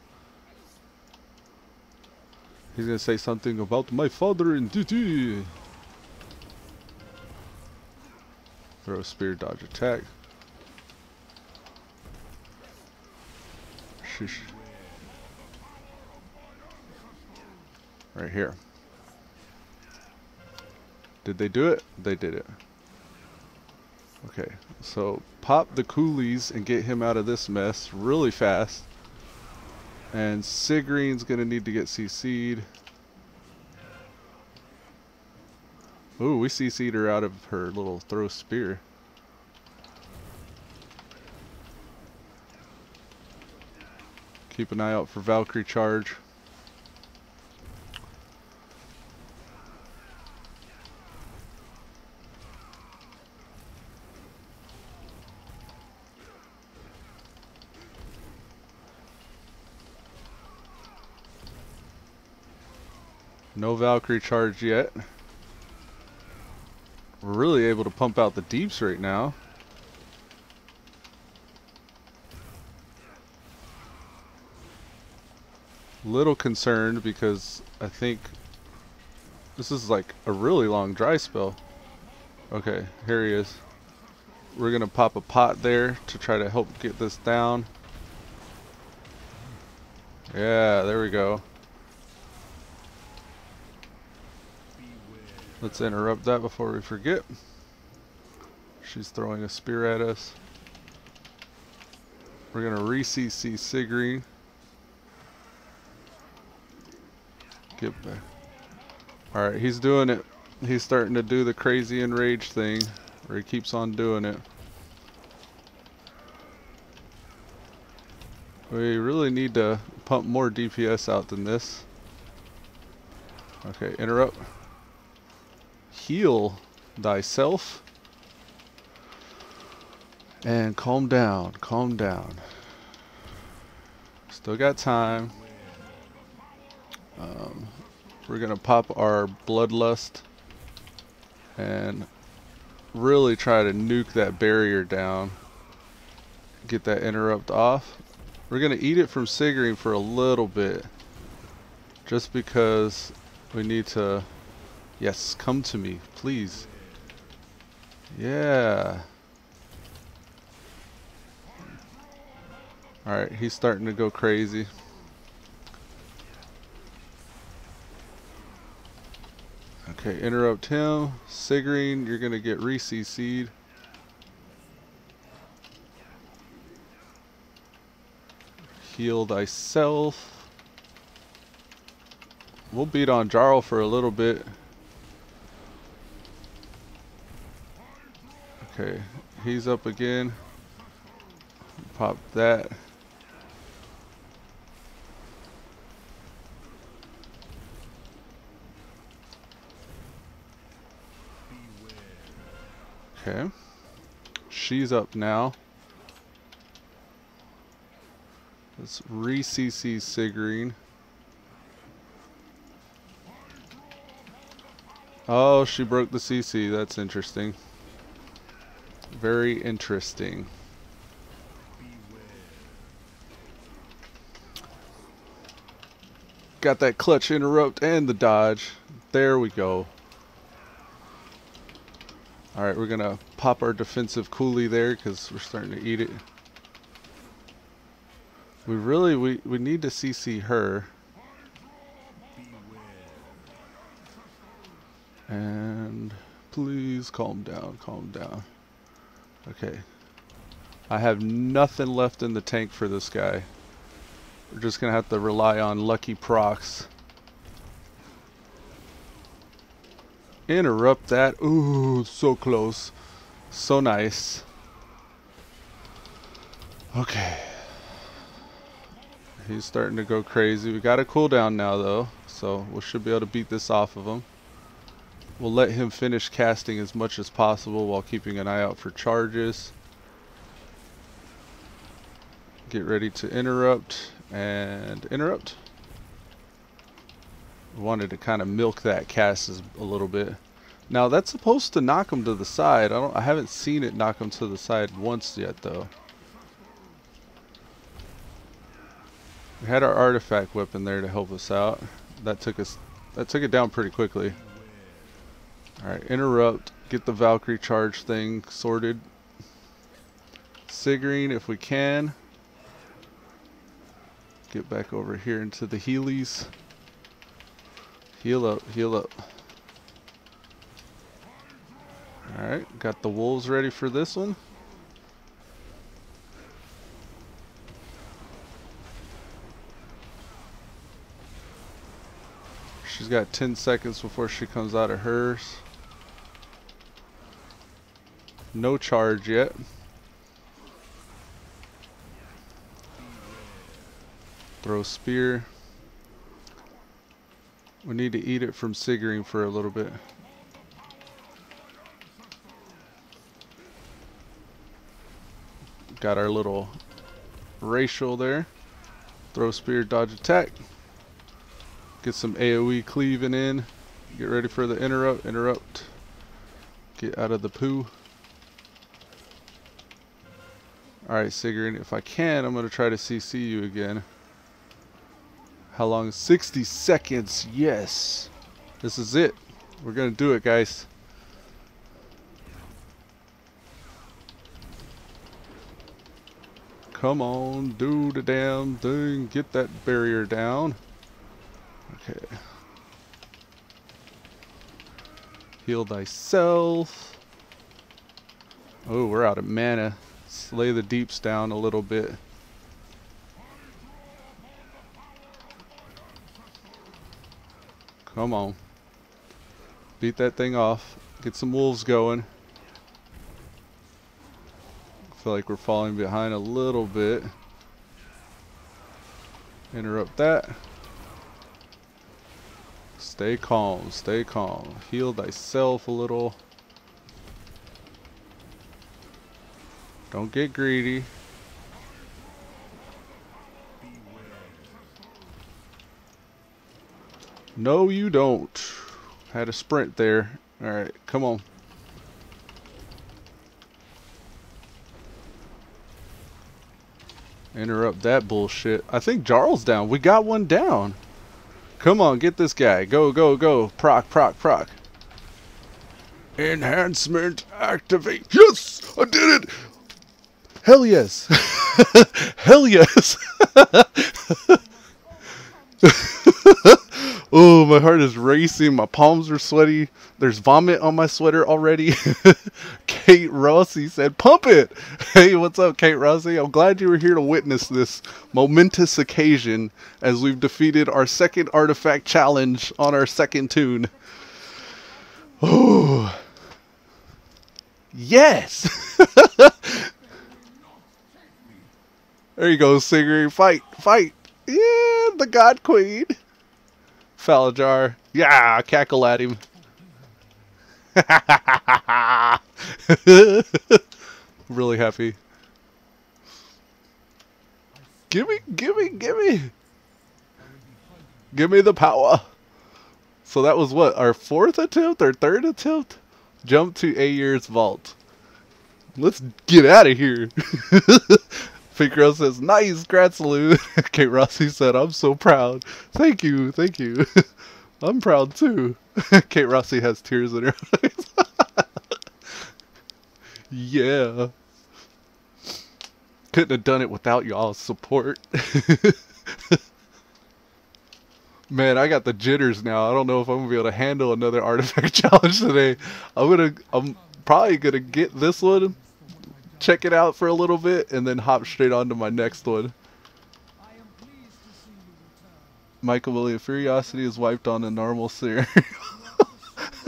Speaker 1: He's gonna say something about my father and duty. Throw a spear, dodge attack. Sheesh. Right here. Did they do it? They did it. Okay, so pop the coolies and get him out of this mess really fast. And Sigrine's gonna need to get CC'd. Ooh, we CC'd her out of her little throw spear. Keep an eye out for Valkyrie charge. No Valkyrie charge yet. We're really able to pump out the deeps right now. Little concerned because I think this is like a really long dry spell. Okay, here he is. We're gonna pop a pot there to try to help get this down. Yeah, there we go. Let's interrupt that before we forget. She's throwing a spear at us. We're gonna re-CC Sigrine. Get back. Alright, he's doing it. He's starting to do the crazy enraged thing, where he keeps on doing it. We really need to pump more DPS out than this. Okay, interrupt. Heal thyself. And calm down, calm down. Still got time. We're gonna pop our Bloodlust and really try to nuke that barrier down. Get that interrupt off. We're gonna eat it from Sigrine for a little bit, just because we need to. Yes, come to me, please. Yeah. Alright, he's starting to go crazy. Okay, interrupt him. Sigrine, you're gonna get re-CC'd. Heal thyself. We'll beat on Jarl for a little bit. Okay, he's up again. Pop that. Okay, she's up now. Let's re-CC Sigrine. Oh, she broke the CC. That's interesting. Very interesting. Got that clutch interrupt and the dodge. There we go. Alright, we're gonna pop our defensive coolie there because we're starting to eat it. We need to CC her. And please calm down, calm down. Okay. I have nothing left in the tank for this guy. We're just gonna have to rely on lucky procs. Interrupt that. Ooh, so close. So nice. Okay. He's starting to go crazy. We got a cooldown now though, so we should be able to beat this off of him. We'll let him finish casting as much as possible while keeping an eye out for charges. Get ready to interrupt And interrupt. Wanted to kind of milk that cast a little bit. Now that's supposed to knock him to the side. I haven't seen it knock him to the side once yet though. We had our artifact weapon there to help us out. That took it down pretty quickly. Alright, interrupt. Get the Valkyrie charge thing sorted. Sigrine if we can. Get back over here into the Heelys. Heal up, heal up. Alright, got the wolves ready for this one. She's got 10 seconds before she comes out of hers. No charge yet. Throw spear. We need to eat it from Sigrine for a little bit. Got our little racial there. Throw spear, dodge attack. Get some AoE cleaving in. Get ready for the interrupt. Interrupt. Get out of the poo. Alright, Sigrine, if I can, I'm going to try to CC you again. How long? 60 seconds. Yes. This is it. We're going to do it, guys. Come on, do the damn thing. Get that barrier down. Okay. Heal thyself. Oh, we're out of mana. Slay the deeps down a little bit. Come on. Beat that thing off. Get some wolves going. I feel like we're falling behind a little bit. Interrupt that. Stay calm, stay calm. Heal thyself a little. Don't get greedy. No, you don't. Had a sprint there. Alright, come on. Interrupt that bullshit. I think Jarl's down. We got one down. Come on, get this guy. Go, go, go. Proc, proc, proc. Enhancement activate. Yes! I did it! Hell yes! Hell yes! Oh, my heart is racing. My palms are sweaty. There's vomit on my sweater already. Kate Rossi said, pump it! Hey, what's up, Kate Rossi? I'm glad you were here to witness this momentous occasion as we've defeated our second artifact challenge on our second toon. Oh, yes! There you go, Sigrine. Fight, fight! Yeah, the God Queen. Falajar. Yeah, cackle at him. Really happy. Gimme, gimme, gimme. Give me the power. So that was what? Our fourth attempt or third attempt? Jump to Ayer's vault. Let's get out of here. Epicpro says, nice, congrats, Elude. Kate Rossi said, I'm so proud. Thank you, thank you. I'm proud too. Kate Rossi has tears in her eyes. Yeah. Couldn't have done it without y'all's support. Man, I got the jitters now. I don't know if I'm gonna be able to handle another artifact challenge today. I'm probably gonna get this one, check it out for a little bit, and then hop straight on to my next one. Michael William, Furiocity is wiped on a normal scenario.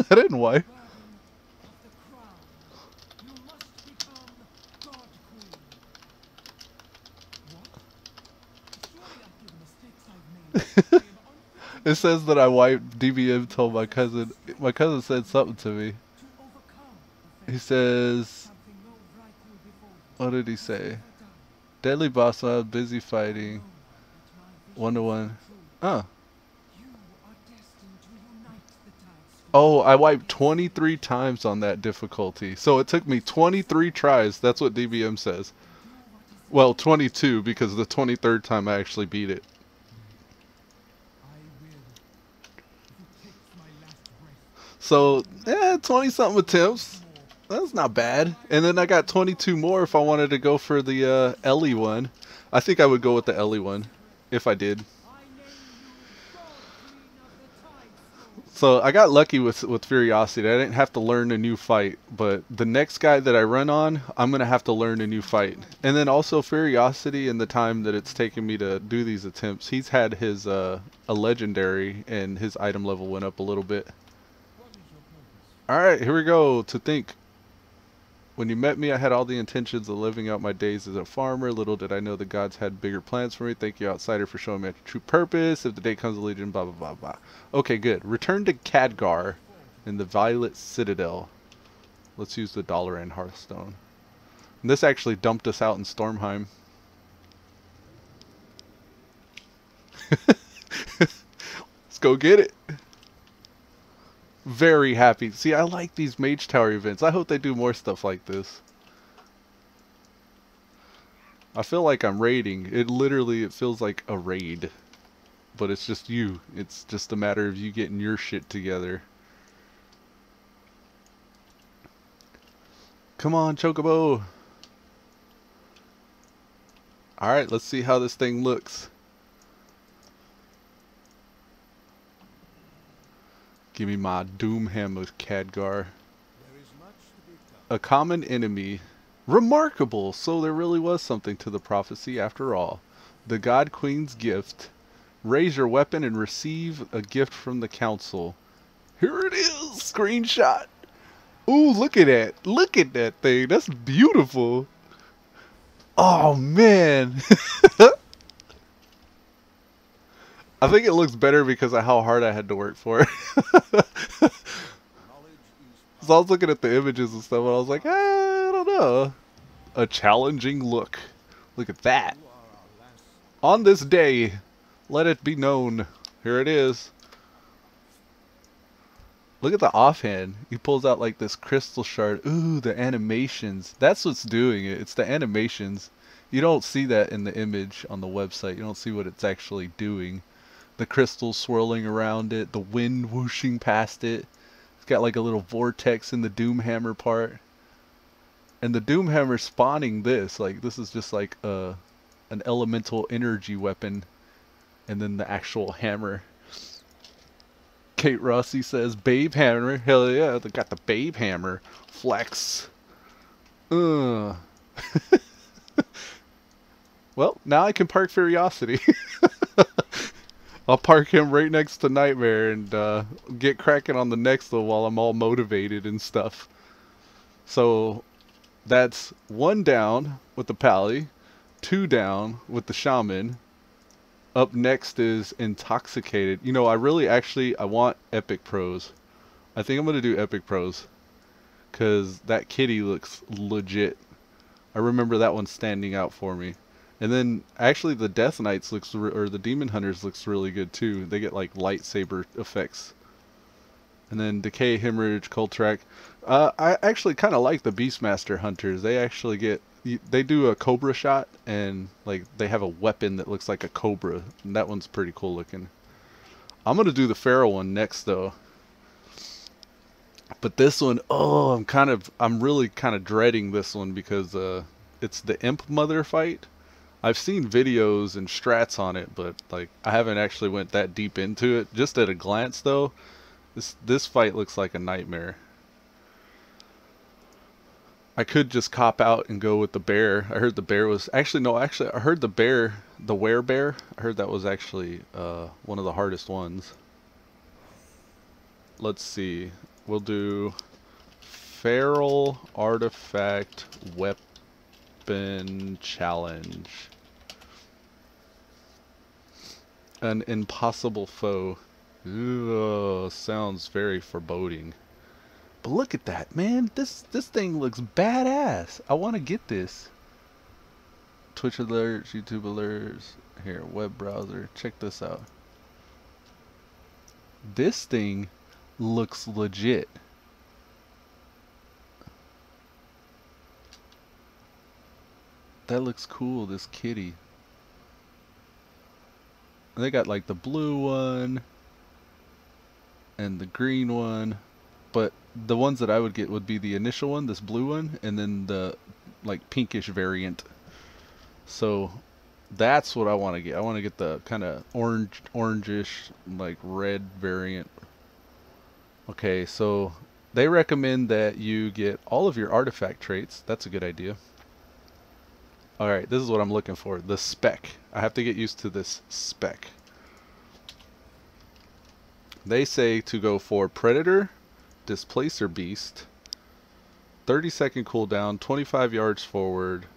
Speaker 1: I didn't wipe. It says that I wiped. DBM told my cousin. My cousin said something to me. He says, what did he say? Deadly boss, I'm busy fighting. 1-to-1. Oh. Oh, I wiped 23 times on that difficulty. So it took me 23 tries. That's what DBM says. Well, 22 because the 23rd time I actually beat it. So, 20-something attempts. That's not bad. And then I got 22 more if I wanted to go for the Ellie one. I think I would go with the Ellie one if I did. So I got lucky with Furiocity. I didn't have to learn a new fight, but the next guy that I run on, I'm going to have to learn a new fight. And then also Furiocity, in the time that it's taken me to do these attempts, he's had his a legendary and his item level went up a little bit. Alright, here we go. To think. When you met me, I had all the intentions of living out my days as a farmer. Little did I know the gods had bigger plans for me. Thank you, outsider, for showing me my true purpose. If the day comes, the Legion, blah, blah, blah, blah. Okay, good. Return to Khadgar in the Violet Citadel. Let's use the Dalaran Hearthstone. And this actually dumped us out in Stormheim. Let's go get it. Very happy. See, I like these Mage Tower events. I hope they do more stuff like this. I feel like I'm raiding. It feels like a raid. But it's just you. It's just a matter of you getting your shit together. Come on, Chocobo. Alright, let's see how this thing looks. Give me my Doomhammer, Khadgar. A common enemy. Remarkable! So there really was something to the prophecy after all. The God Queen's gift. Raise your weapon and receive a gift from the council. Here it is! Screenshot! Ooh, look at that! Look at that thing! That's beautiful! Oh, man! I think it looks better because of how hard I had to work for it. So I was looking at the images and stuff and I was like, I don't know. A challenging look. Look at that. On this day, let it be known. Here it is. Look at the offhand. He pulls out like this crystal shard. Ooh, the animations. That's what's doing it. It's the animations. You don't see that in the image on the website. You don't see what it's actually doing. The crystals swirling around it. The wind whooshing past it. It's got like a little vortex in the Doomhammer part. And the Doomhammer spawning this. Like, this is just like an elemental energy weapon. And then the actual hammer. Kate Rossi says, Babe Hammer. Hell yeah, they got the Babe Hammer. Flex. Well, now I can park Furiocity. I'll park him right next to Nightmare and get cracking on the next one while I'm all motivated and stuff. So that's 1 down with the Pally, 2 down with the Shaman. Up next is Intoxicated. You know, I want Epicpros. I think I'm going to do Epicpros. Because that kitty looks legit. I remember that one standing out for me. And then, actually, the Death Knights or the Demon Hunters looks really good too. They get like lightsaber effects. And then Decay, Hemorrhage, Coltrack. I actually kind of like the Beastmaster Hunters. They actually they do a Cobra shot, and like they have a weapon that looks like a Cobra. And that one's pretty cool looking. I'm gonna do the Feral one next though. But this one, oh, I'm really kind of dreading this one because it's the Imp Mother fight. I've seen videos and strats on it, but like I haven't actually went that deep into it. Just at a glance though, this fight looks like a nightmare. I could just cop out and go with the bear. I heard the bear was I heard the bear, the werebear. I heard that was actually one of the hardest ones. Let's see. We'll do Feral Artifact Weapon Challenge. An impossible foe. Ooh, sounds very foreboding. But look at that, man. This thing looks badass. I want to get this. Twitch alerts, YouTube alerts. Here, web browser. Check this out. This thing looks legit. That looks cool, this kitty. They got like the blue one and the green one, but the ones that I would get would be the initial one, this blue one, and then the like pinkish variant. So that's what I want to get. I want to get the kind of orangish, like red variant. Okay, so they recommend that you get all of your artifact traits. That's a good idea. Alright, this is what I'm looking for. The spec. I have to get used to this spec. They say to go for Predator, Displacer Beast, 30-second cooldown, 25 yards forward,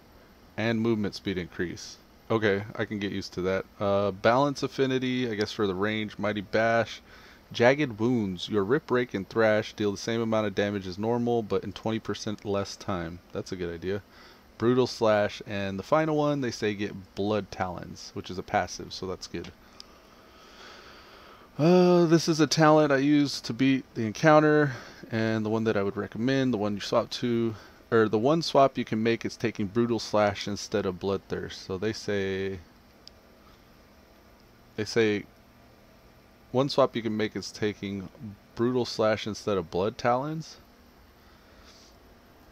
Speaker 1: and movement speed increase. Okay, I can get used to that. Balance affinity, I guess for the range. Mighty Bash. Jagged Wounds. Your Rip, Rake, and Thrash deal the same amount of damage as normal, but in 20% less time. That's a good idea. Brutal Slash, and the final one, they say get Blood Talons, which is a passive, so that's good. This is a talent I use to beat the encounter, and the one that I would recommend, the one you swap to, or the one swap you can make is taking Brutal Slash instead of Bloodthirst. So they say one swap you can make is taking Brutal Slash instead of Blood Talons.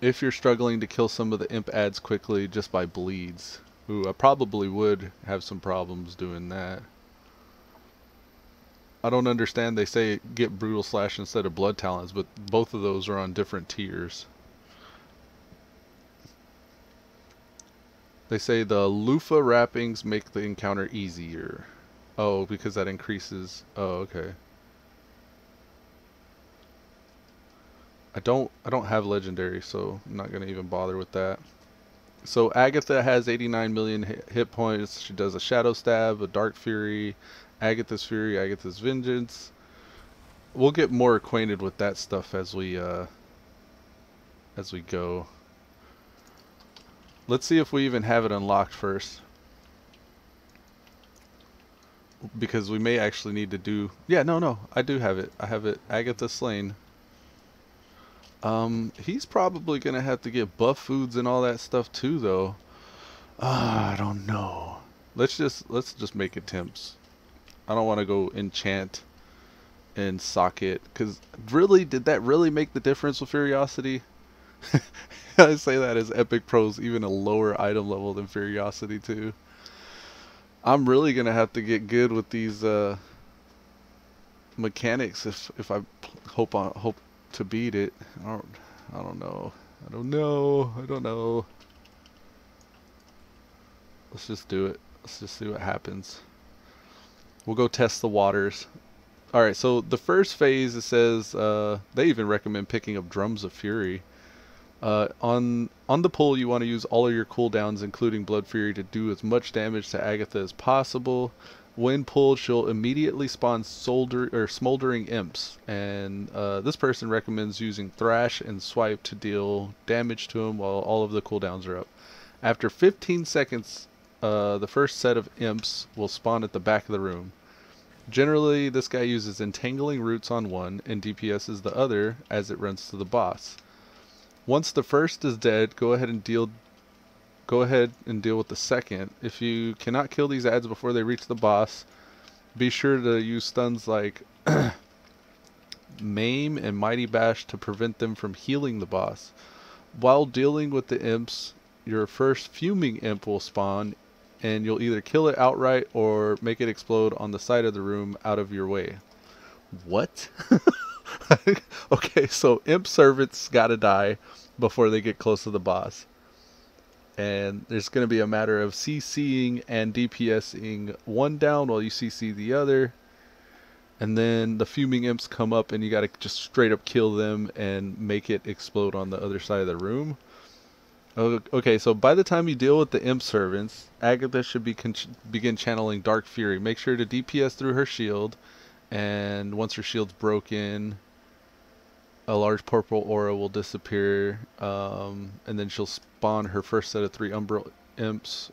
Speaker 1: If you're struggling to kill some of the imp ads quickly just by bleeds. Ooh, I probably would have some problems doing that. I don't understand, they say get Brutal Slash instead of Blood Talons, but both of those are on different tiers. They say the loofah wrappings make the encounter easier. Oh, because that increases. Oh, okay. I don't have legendary, so I'm not gonna even bother with that. So Agatha has 89 million hit points. She does a Shadow Stab, a Dark Fury, Agatha's Fury, Agatha's Vengeance. We'll get more acquainted with that stuff as we go. Let's see if we even have it unlocked first, because we may actually need to do. Yeah, no, I do have it. I have it. Agatha Slain. He's probably gonna have to get buff foods and all that stuff too, though. I don't know. Let's just make attempts. I don't want to go enchant and socket, because really, did that really make the difference with Furiocity? I say that as Epicpro's even a lower item level than Furiocity too. I'm really gonna have to get good with these mechanics if I hope to beat it. I don't know. Let's just do it. Let's just see what happens. We'll go test the waters. Alright, so the first phase, it says, they even recommend picking up Drums of Fury. On the pull, you want to use all of your cooldowns, including Blood Fury, to do as much damage to Agatha as possible. When pulled, she'll immediately spawn smoldering imps, and this person recommends using Thrash and Swipe to deal damage to them while all of the cooldowns are up. After 15 seconds, the first set of imps will spawn at the back of the room. Generally, this guy uses Entangling Roots on one and DPSs the other as it runs to the boss. Once the first is dead, go ahead and deal with the second. If you cannot kill these ads before they reach the boss, be sure to use stuns like Maim and Mighty Bash to prevent them from healing the boss. While dealing with the imps, your first fuming imp will spawn, and you'll either kill it outright or make it explode on the side of the room out of your way. What? Okay, so imp servants gotta die before they get close to the boss. And there's going to be a matter of CCing and DPSing one down while you CC the other. And then the fuming imps come up and you got to just straight up kill them and make it explode on the other side of the room. Okay, so by the time you deal with the imp servants, Agatha should begin channeling Dark Fury. Make sure to DPS through her shield. And once her shield's broken, a large purple aura will disappear, and then she'll spawn her first set of 3 Umbral imps.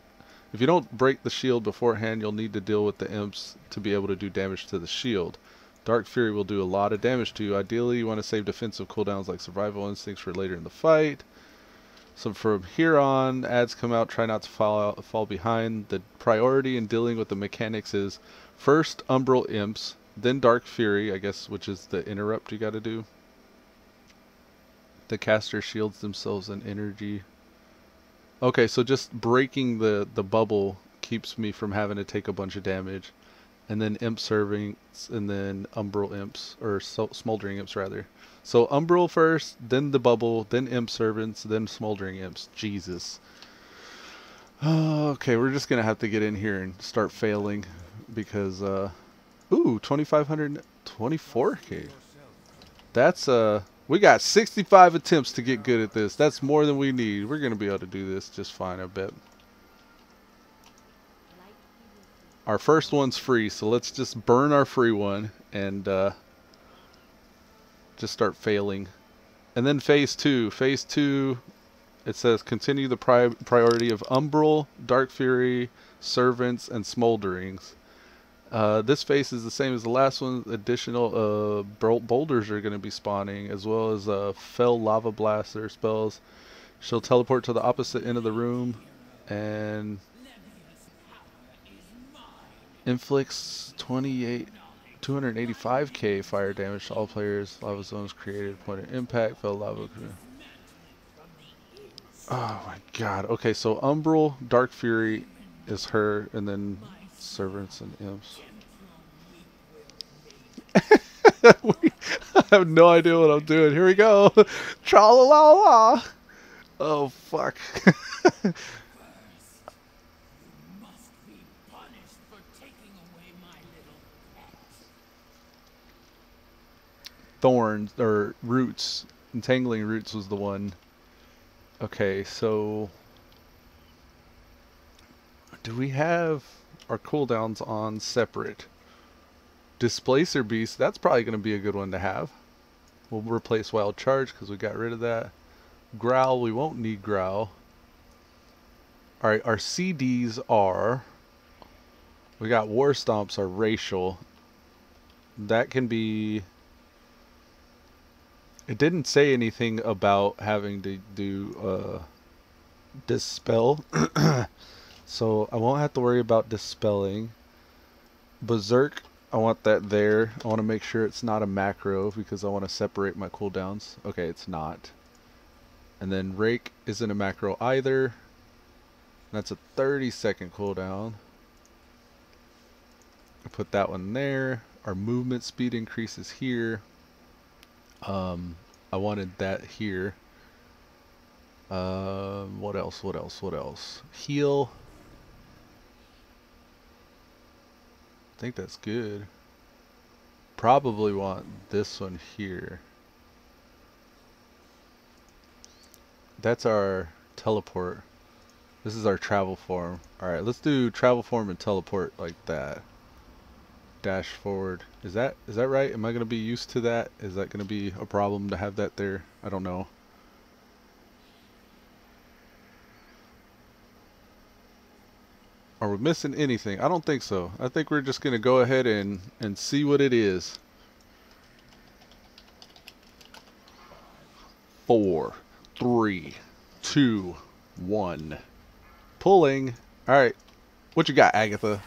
Speaker 1: If you don't break the shield beforehand, you'll need to deal with the imps to be able to do damage to the shield. Dark Fury will do a lot of damage to you. Ideally, you want to save defensive cooldowns like Survival Instincts for later in the fight. So from here on, ads come out, try not to fall behind. The priority in dealing with the mechanics is first Umbral Imps, then Dark Fury, I guess, which is the interrupt you got to do. The caster shields themselves in energy. Okay, so just breaking the bubble keeps me from having to take a bunch of damage. And then Imp Servants, and then Umbral Imps, or Smoldering Imps rather. So Umbral first, then the bubble, then Imp Servants, then Smoldering Imps. Jesus. Okay, we're just going to have to get in here and start failing. Because, ooh, 2,500, 24k. That's, we got 65 attempts to get good at this. That's more than we need. We're going to be able to do this just fine, I bet. Our first one's free, so let's just burn our free one and just start failing. And then phase 2. Phase 2, it says continue the priority of Umbral, Dark Fury, Servants, and Smolderings. This phase is the same as the last one. Additional boulders are going to be spawning, as well as Fell Lava Blaster spells. She'll teleport to the opposite end of the room and inflicts 285k fire damage to all players. Lava zones created. Point of impact. Fell lava. Oh my god. Okay, so Umbral, Dark Fury is her, and then Servants and Imps. I have no idea what I'm doing. Here we go. Tra-la-la-la. Oh, fuck. Thorns, or roots. Entangling roots was the one. Okay, so do we have our cooldowns on separate? Displacer Beast, that's probably going to be a good one to have. We'll replace Wild Charge because we got rid of that. Growl, we won't need Growl. Alright, our CDs are... We got War Stomps are racial. That can be... It didn't say anything about having to do Dispel. So I won't have to worry about Dispelling. Berserk, I want that there. I want to make sure it's not a macro because I want to separate my cooldowns. Okay, it's not. And then Rake isn't a macro either. That's a 30-second cooldown. I put that one there. Our movement speed increases here. I wanted that here. What else? What else? What else? Heal. I think that's good. Probably want this one here. That's our teleport. This is our travel form. Alright, let's do travel form and teleport like that. Dash forward. Is that right? Am I going to be used to that? Is that going to be a problem to have that there? I don't know. Are we missing anything? I don't think so. I think we're just going to go ahead and see what it is. 4, 3, 2, 1. Pulling. Alright. What you got, Agatha?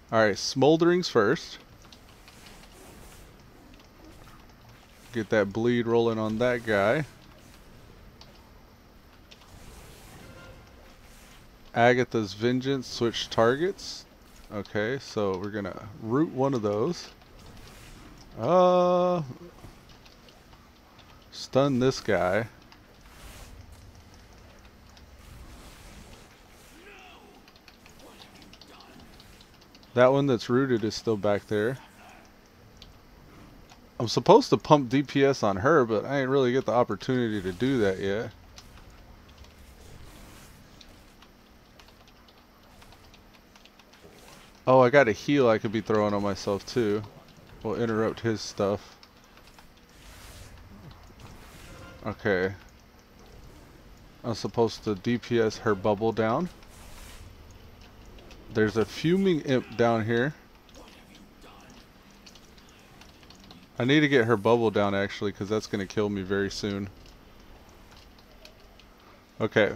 Speaker 1: Alright, Smolderings first. Get that bleed rolling on that guy. Agatha's Vengeance, switch targets. Okay, so we're gonna root one of those. Stun this guy. That one that's rooted is still back there. I'm supposed to pump DPS on her, but I ain't really get the opportunity to do that yet. Oh, I got a heal I could be throwing on myself too. We'll interrupt his stuff. Okay. I'm supposed to DPS her bubble down. There's a fuming imp down here. I need to get her bubble down actually, because that's going to kill me very soon. Okay.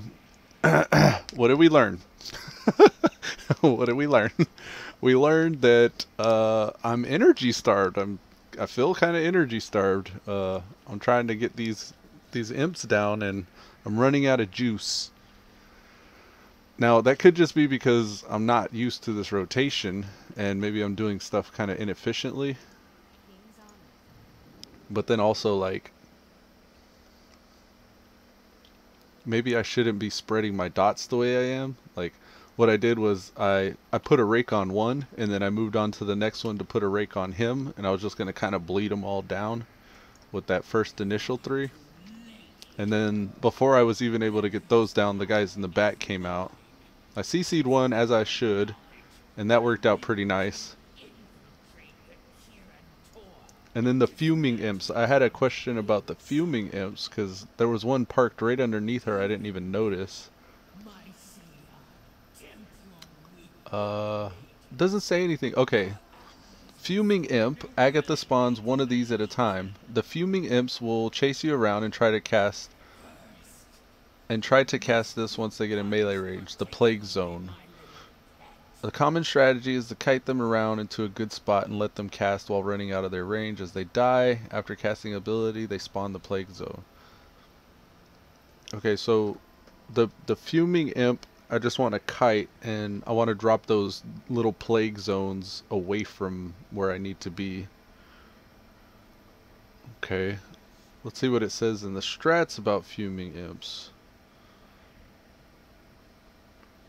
Speaker 1: What did we learn? What did we learn? We learned that I'm energy starved. I feel kind of energy starved. I'm trying to get these imps down, and I'm running out of juice. Now that could just be because I'm not used to this rotation, and maybe I'm doing stuff kind of inefficiently. But then also, like, maybe I shouldn't be spreading my dots the way I am. Like, what I did was I put a rake on one, and then I moved on to the next one to put a rake on him, and I was just going to kind of bleed them all down with that first initial 3. And then before I was even able to get those down, the guys in the back came out. I CC'd one as I should, and that worked out pretty nice. And then the fuming imps. I had a question about the fuming imps, because there was one parked right underneath her I didn't even notice. Doesn't say anything. Okay. Fuming imp. Agatha spawns one of these at a time. The fuming imps will chase you around and try to cast this once they get in melee range. The plague zone. The common strategy is to kite them around into a good spot and let them cast while running out of their range. As they die, after casting ability, they spawn the plague zone. Okay, so the fuming imp, I just want to kite, and I want to drop those little plague zones away from where I need to be. Okay, let's see what it says in the strats about fuming imps.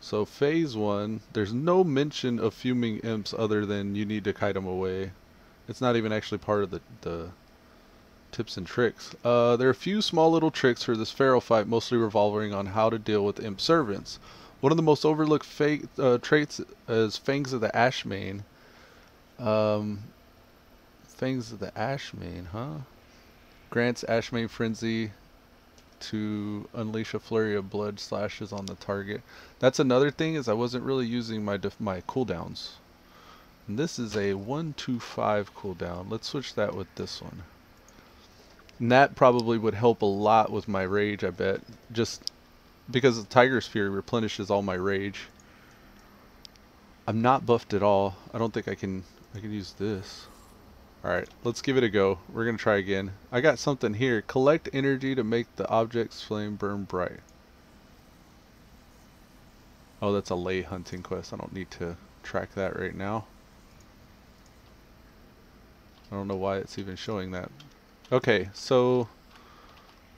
Speaker 1: So phase 1, there's no mention of fuming imps other than you need to kite them away. It's not even actually part of the tips and tricks. There are a few small little tricks for this feral fight, mostly revolving on how to deal with imp servants. One of the most overlooked traits is Fangs of the Ashmane. Fangs of the Ashmane, huh? Grants Ashmane Frenzy to unleash a flurry of blood slashes on the target. That's another thing, is I wasn't really using my cooldowns. And this is a 1-2-5 cooldown. Let's switch that with this one. And that probably would help a lot with my rage, I bet. Just because the Tiger's Fury replenishes all my rage. I'm not buffed at all. I don't think I can use this. Alright, let's give it a go. We're going to try again. I got something here. Collect energy to make the object's flame burn bright. Oh, that's a lay hunting quest. I don't need to track that right now. I don't know why it's even showing that. Okay, so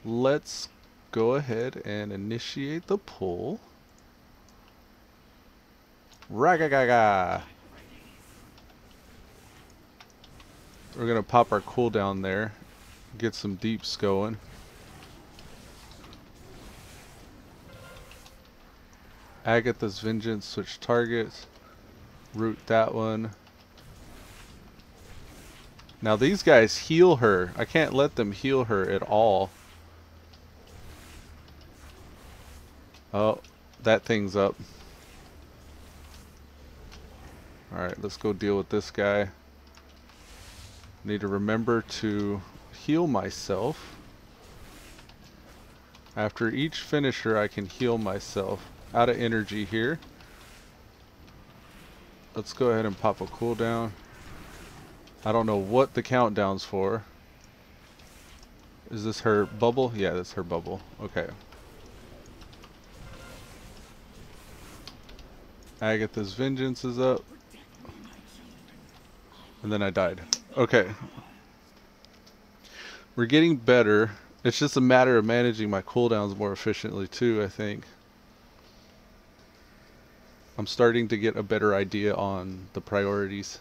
Speaker 1: let's go ahead and initiate the pull. Ragagaga! We're going to pop our cooldown there. Get some deeps going. Agatha's Vengeance, switch targets. Root that one. Now these guys heal her. I can't let them heal her at all. Oh, that thing's up. Alright, let's go deal with this guy. Need to remember to heal myself. After each finisher, I can heal myself. Out of energy here. Let's go ahead and pop a cooldown. I don't know what the countdown's for. Is this her bubble? Yeah, that's her bubble. Okay. Agatha's Vengeance is up. And then I died. Okay. We're getting better. It's just a matter of managing my cooldowns more efficiently too, I think. I'm starting to get a better idea on the priorities.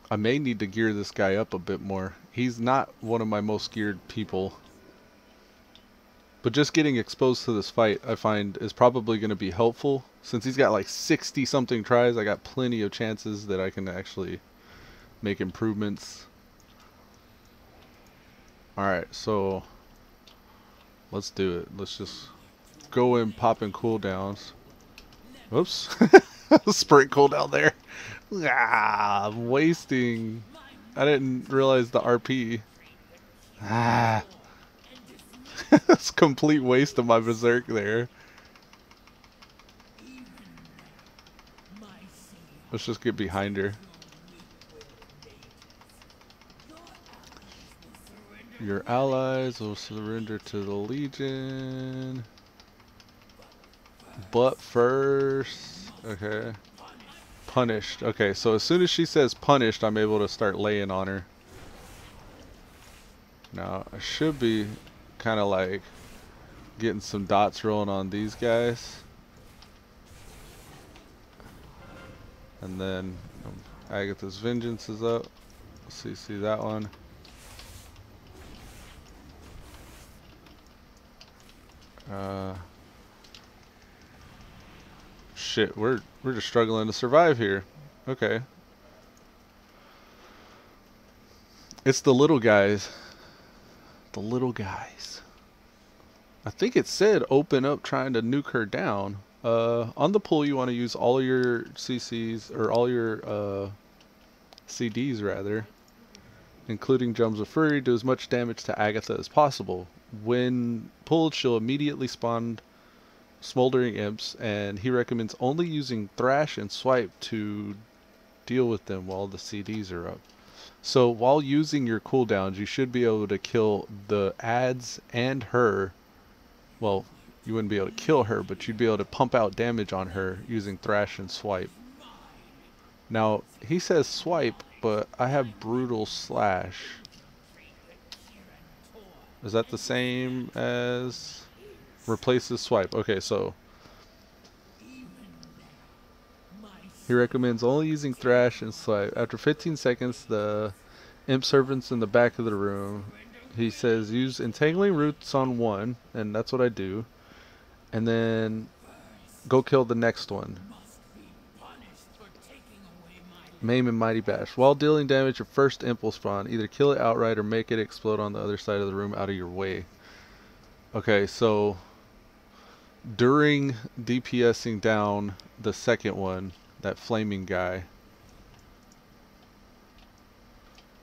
Speaker 1: I may need to gear this guy up a bit more. He's not one of my most geared people. But just getting exposed to this fight, I find, is probably going to be helpful. Since he's got like 60 something tries, I got plenty of chances that I can actually make improvements. Alright, so let's do it. Let's just go in popping cooldowns. Whoops. Sprint cooldown there. Ah, I'm wasting. I didn't realize the RP. Ah. That's complete waste of my berserk there. Let's just get behind her. Your allies will surrender to the Legion. But first, okay. Punished. Okay, so as soon as she says punished, I'm able to start laying on her. Now, I should be kind of like getting some dots rolling on these guys. And then Agatha's Vengeance is up. See that one. Shit, we're just struggling to survive here. Okay. It's the little guys. The little guys. I think it said open up trying to nuke her down. On the pull, you want to use all your CCs, or all your CDs rather, including Drums of Fury. Do as much damage to Agatha as possible. When pulled, she'll immediately spawn Smoldering Imps, and he recommends only using Thrash and Swipe to deal with them while the CDs are up. So while using your cooldowns, you should be able to kill the ads and her. Well, you wouldn't be able to kill her, but you'd be able to pump out damage on her using Thrash and Swipe. Now, he says Swipe, but I have Brutal Slash. Is that the same as replaces Swipe? Okay, so he recommends only using Thrash and Swipe. After 15 seconds, the Imp Servant's in the back of the room. He says use Entangling Roots on one, and that's what I do. And then go kill the next one. Maim and Mighty Bash. While dealing damage, your first imp will spawn. Either kill it outright or make it explode on the other side of the room out of your way. Okay, so during DPSing down the second one, that flaming guy.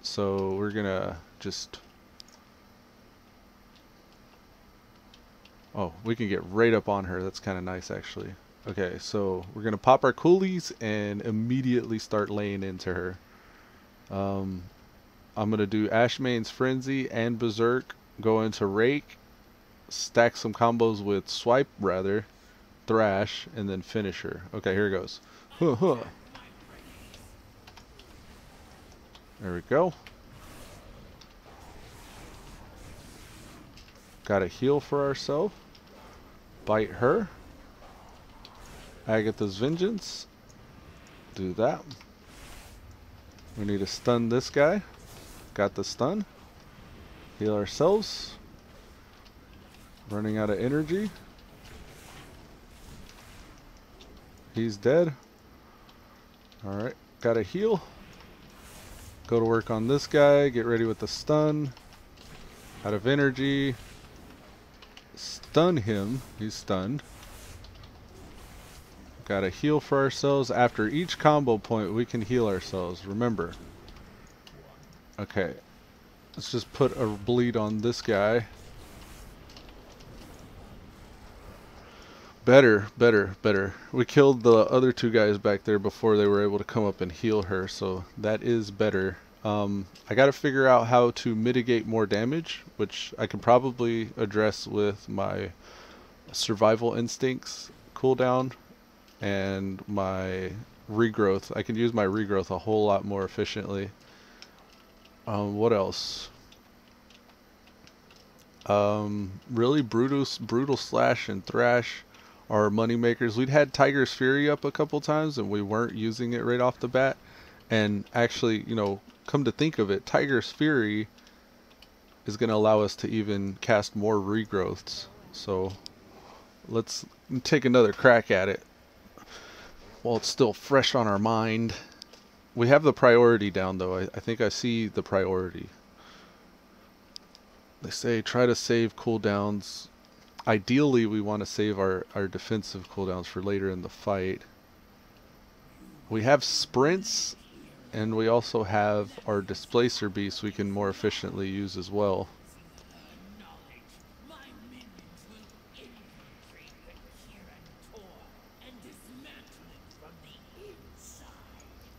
Speaker 1: So we're gonna just... Oh, we can get right up on her. That's kind of nice, actually. Okay, so we're going to pop our coolies and immediately start laying into her. I'm going to do Ashmane's Frenzy and Berserk, go into Rake, stack some combos with Swipe, rather, Thrash, and then finish her. Okay, here it goes. Huh, huh. There we go. Got to heal for ourselves. Bite her. Agatha's Vengeance. Do that. We need to stun this guy. Got the stun. Heal ourselves. Running out of energy. He's dead. Alright, gotta heal. Go to work on this guy. Get ready with the stun. Out of energy. Stun him. He's stunned. Gotta heal for ourselves. After each combo point, we can heal ourselves. Remember. Okay. Let's just put a bleed on this guy. Better, better, better. We killed the other two guys back there before they were able to come up and heal her, so that is better. I gotta figure out how to mitigate more damage, which I can probably address with my survival instincts cooldown and my regrowth. I can use my regrowth a whole lot more efficiently. What else? Really brutal slash and thrash are money makers. We'd had Tiger's Fury up a couple times and we weren't using it right off the bat. And actually, you know, come to think of it, Tiger's Fury is going to allow us to even cast more regrowths. So let's take another crack at it while it's still fresh on our mind. We have the priority down though. I think I see the priority. They say try to save cooldowns Ideally, we want to save our defensive cooldowns for later in the fight. We have sprints, and we also have our displacer beasts we can more efficiently use as well.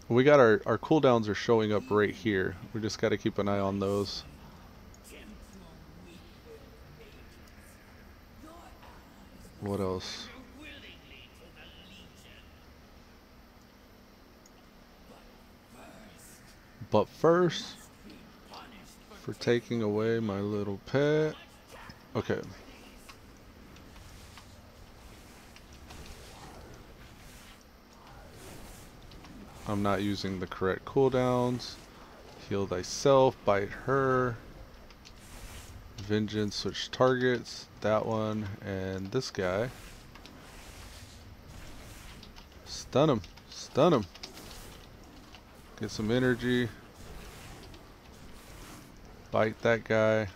Speaker 1: We got our cooldowns are showing up right here. We just got to keep an eye on those. What else? But first, for taking away my little pet. Okay. I'm not using the correct cooldowns. Heal thyself, bite her. Vengeance, switch targets. That one and this guy. Stun him. Stun him. Get some energy. Bite that guy.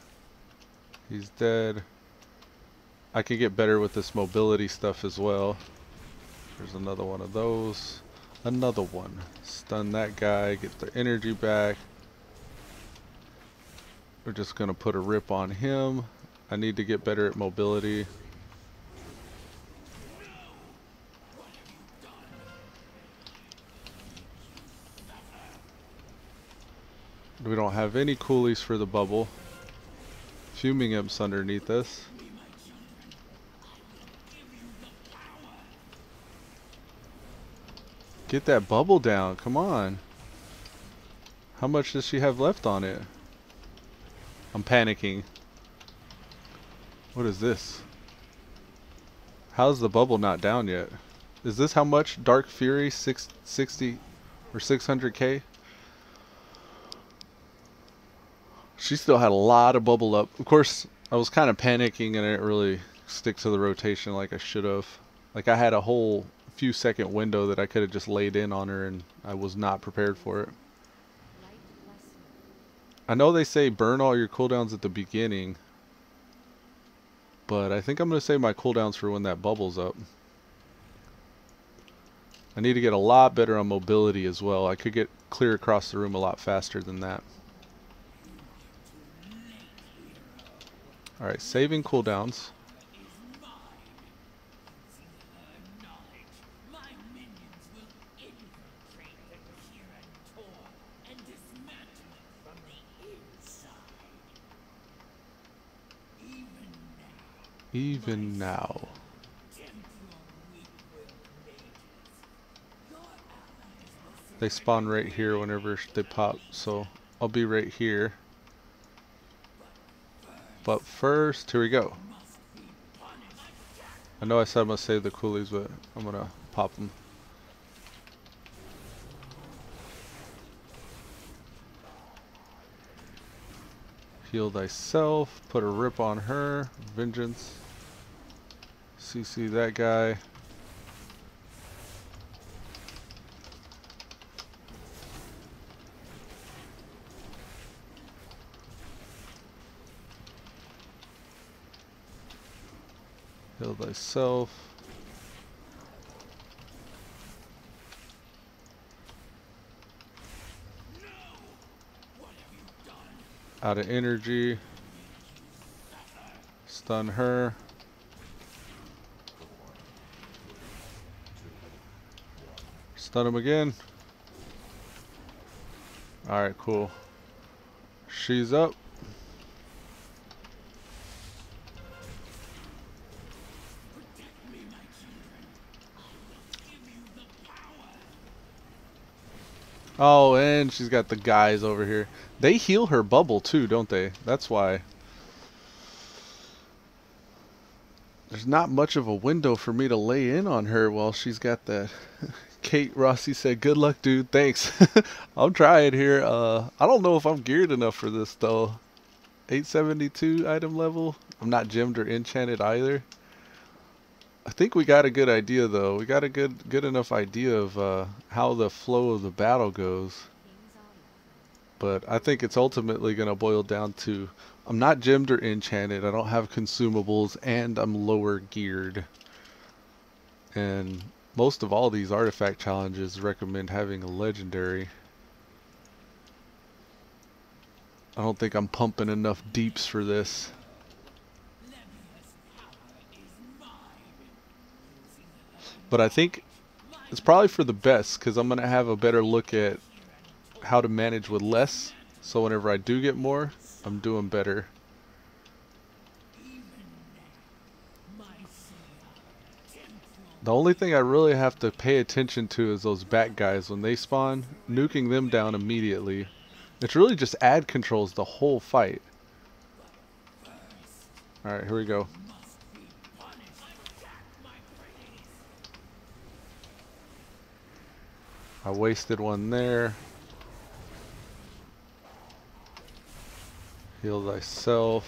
Speaker 1: He's dead. I can get better with this mobility stuff as well. There's another one of those. Another one. Stun that guy. Get the energy back. We're just going to put a rip on him. I need to get better at mobility. We don't have any coolies for the bubble. Fuming imps underneath us. Get that bubble down, come on. How much does she have left on it? I'm panicking. What is this? How's the bubble not down yet? Is this how much? Dark Fury 660 or 600k? She still had a lot of bubble up. Of course, I was kind of panicking and I didn't really stick to the rotation like I should have. Like I had a whole few second window that I could have just laid in on her and I was not prepared for it. I know they say burn all your cooldowns at the beginning, but I think I'm going to save my cooldowns for when that bubble's up. I need to get a lot better on mobility as well. I could get clear across the room a lot faster than that. Alright, saving cooldowns. Even now. They spawn right here whenever they pop, so I'll be right here. But first, here we go. I know I said I'm going to save the coolies, but I'm going to pop them. Heal thyself. Put a rip on her. Vengeance. CC that guy. Heal thyself. Out of energy. Stun her. Stun him again. Alright, cool. She's up. Oh, and she's got the guys over here. They heal her bubble too, don't they? That's why. There's not much of a window for me to lay in on her while she's got that. Kate Rossi said, good luck, dude. Thanks. I'll try it here. I don't know if I'm geared enough for this, though. 872 item level. I'm not gemmed or enchanted either. I think we got a good idea, though. We got a good enough idea of how the flow of the battle goes. But I think it's ultimately going to boil down to I'm not gemmed or enchanted, I don't have consumables, and I'm lower geared. And most of all these artifact challenges recommend having a legendary. I don't think I'm pumping enough deeps for this. But I think it's probably for the best, because I'm going to have a better look at how to manage with less. So whenever I do get more, I'm doing better. The only thing I really have to pay attention to is those bat guys when they spawn, nuking them down immediately. It's really just ad controls the whole fight. Alright, here we go. I wasted one there. Heal thyself.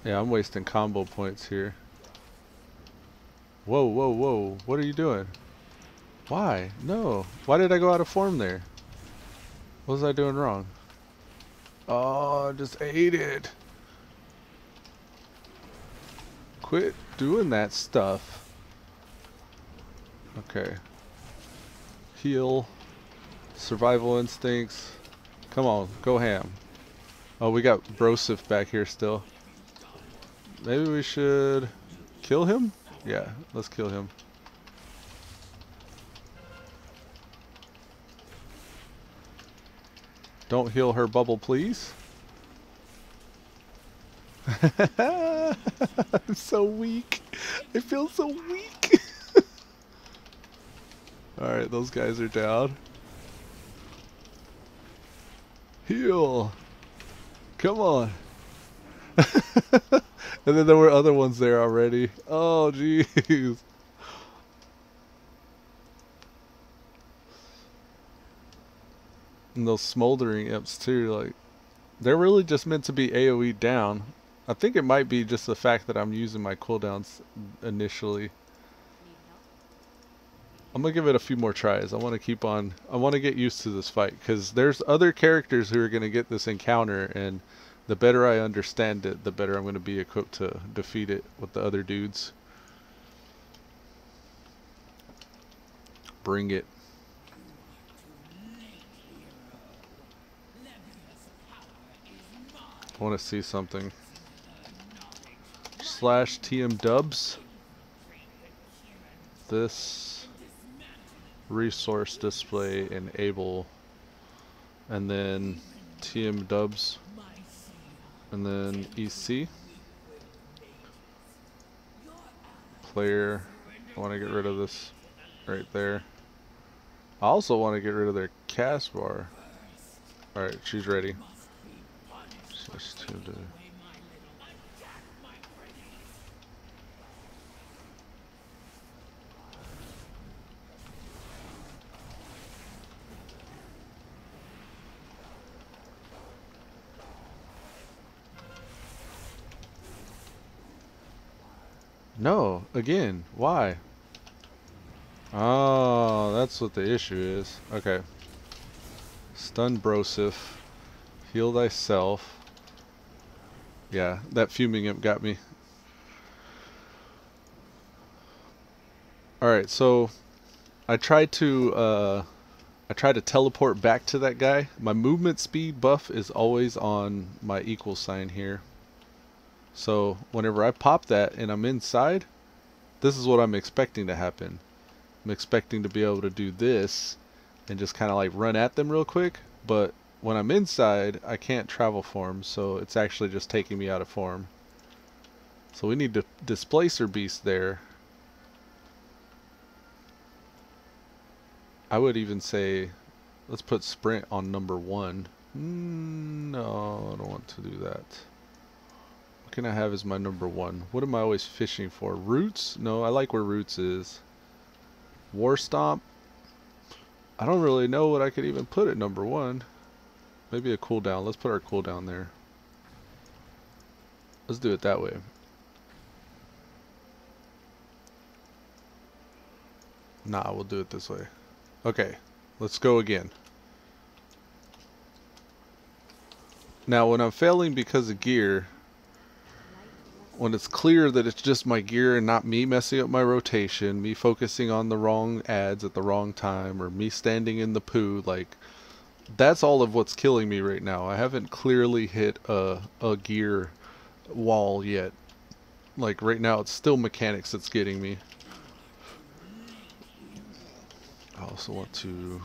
Speaker 1: Yeah, I'm wasting combo points here. Whoa, whoa, whoa. What are you doing? Why? No. Why did I go out of form there? What was I doing wrong? Oh, I just ate it. Quit doing that stuff. Okay. Heal. Survival instincts. Come on, go ham. Oh, we got Brosif back here still. Maybe we should kill him? Yeah, let's kill him. Don't heal her bubble, please. I'm so weak. I feel so weak. Alright, those guys are down. Heal. Come on. And then there were other ones there already. Oh, jeez. And those smoldering imps too, like, they're really just meant to be AoE down. I think it might be just the fact that I'm using my cooldowns initially. I'm gonna give it a few more tries. I want to keep on. I want to get used to this fight because there's other characters who are gonna get this encounter, and the better I understand it, the better I'm gonna be equipped to defeat it with the other dudes. Bring it. I want to see something. Slash TM dubs. This resource display enable, and then TM dubs, and then EC player. I want to get rid of this right there. I also want to get rid of their cast bar. Alright, she's ready. No, again, why? Oh, that's what the issue is. Okay. Stun Brosif. Heal thyself. Yeah, that fuming imp got me. Alright, so I tried to teleport back to that guy. My movement speed buff is always on my equal sign here. So whenever I pop that and I'm inside, this is what I'm expecting to happen. I'm expecting to be able to do this and just kind of like run at them real quick, but when I'm inside, I can't travel form, so it's actually just taking me out of form. So we need to Displacer Beast there. I would even say, let's put Sprint on number 1. No, I don't want to do that. What can I have as my number 1? What am I always fishing for? Roots? No, I like where Roots is. War Stomp? I don't really know what I could even put at number 1. Maybe a cooldown. Let's put our cooldown there. Let's do it that way. Nah, we'll do it this way. Okay, let's go again. Now, when I'm failing because of gear, when it's clear that it's just my gear and not me messing up my rotation, me focusing on the wrong ads at the wrong time, or me standing in the poo, like, that's all of what's killing me right now. I haven't clearly hit a gear wall yet. Like, right now, it's still mechanics that's getting me. I also want to...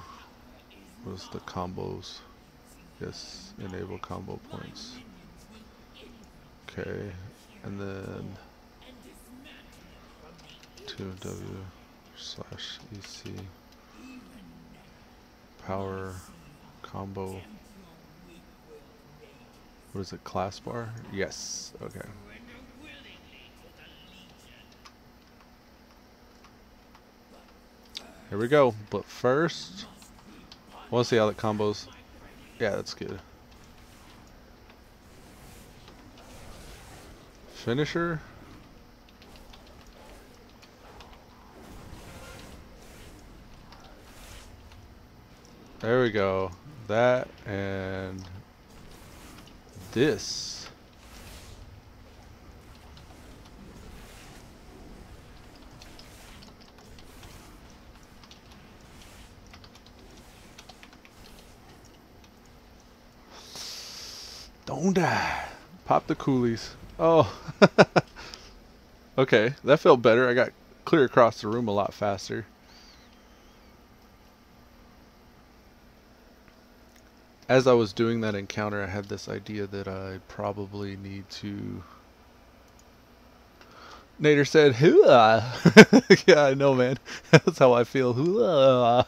Speaker 1: What's the combos? Yes, enable combo points. Okay, and then 2W/EC power combo. What is it, class bar? Yes, okay. Here we go, but first, I want to see how that combos. Yeah, that's good. Finisher. There we go. That and this. Don't die. Pop the coolies. Oh. Okay, that felt better. I got clear across the room a lot faster. As I was doing that encounter, I had this idea that I probably need to... Nader said, hooah! Yeah, I know, man. That's how I feel. Hooah!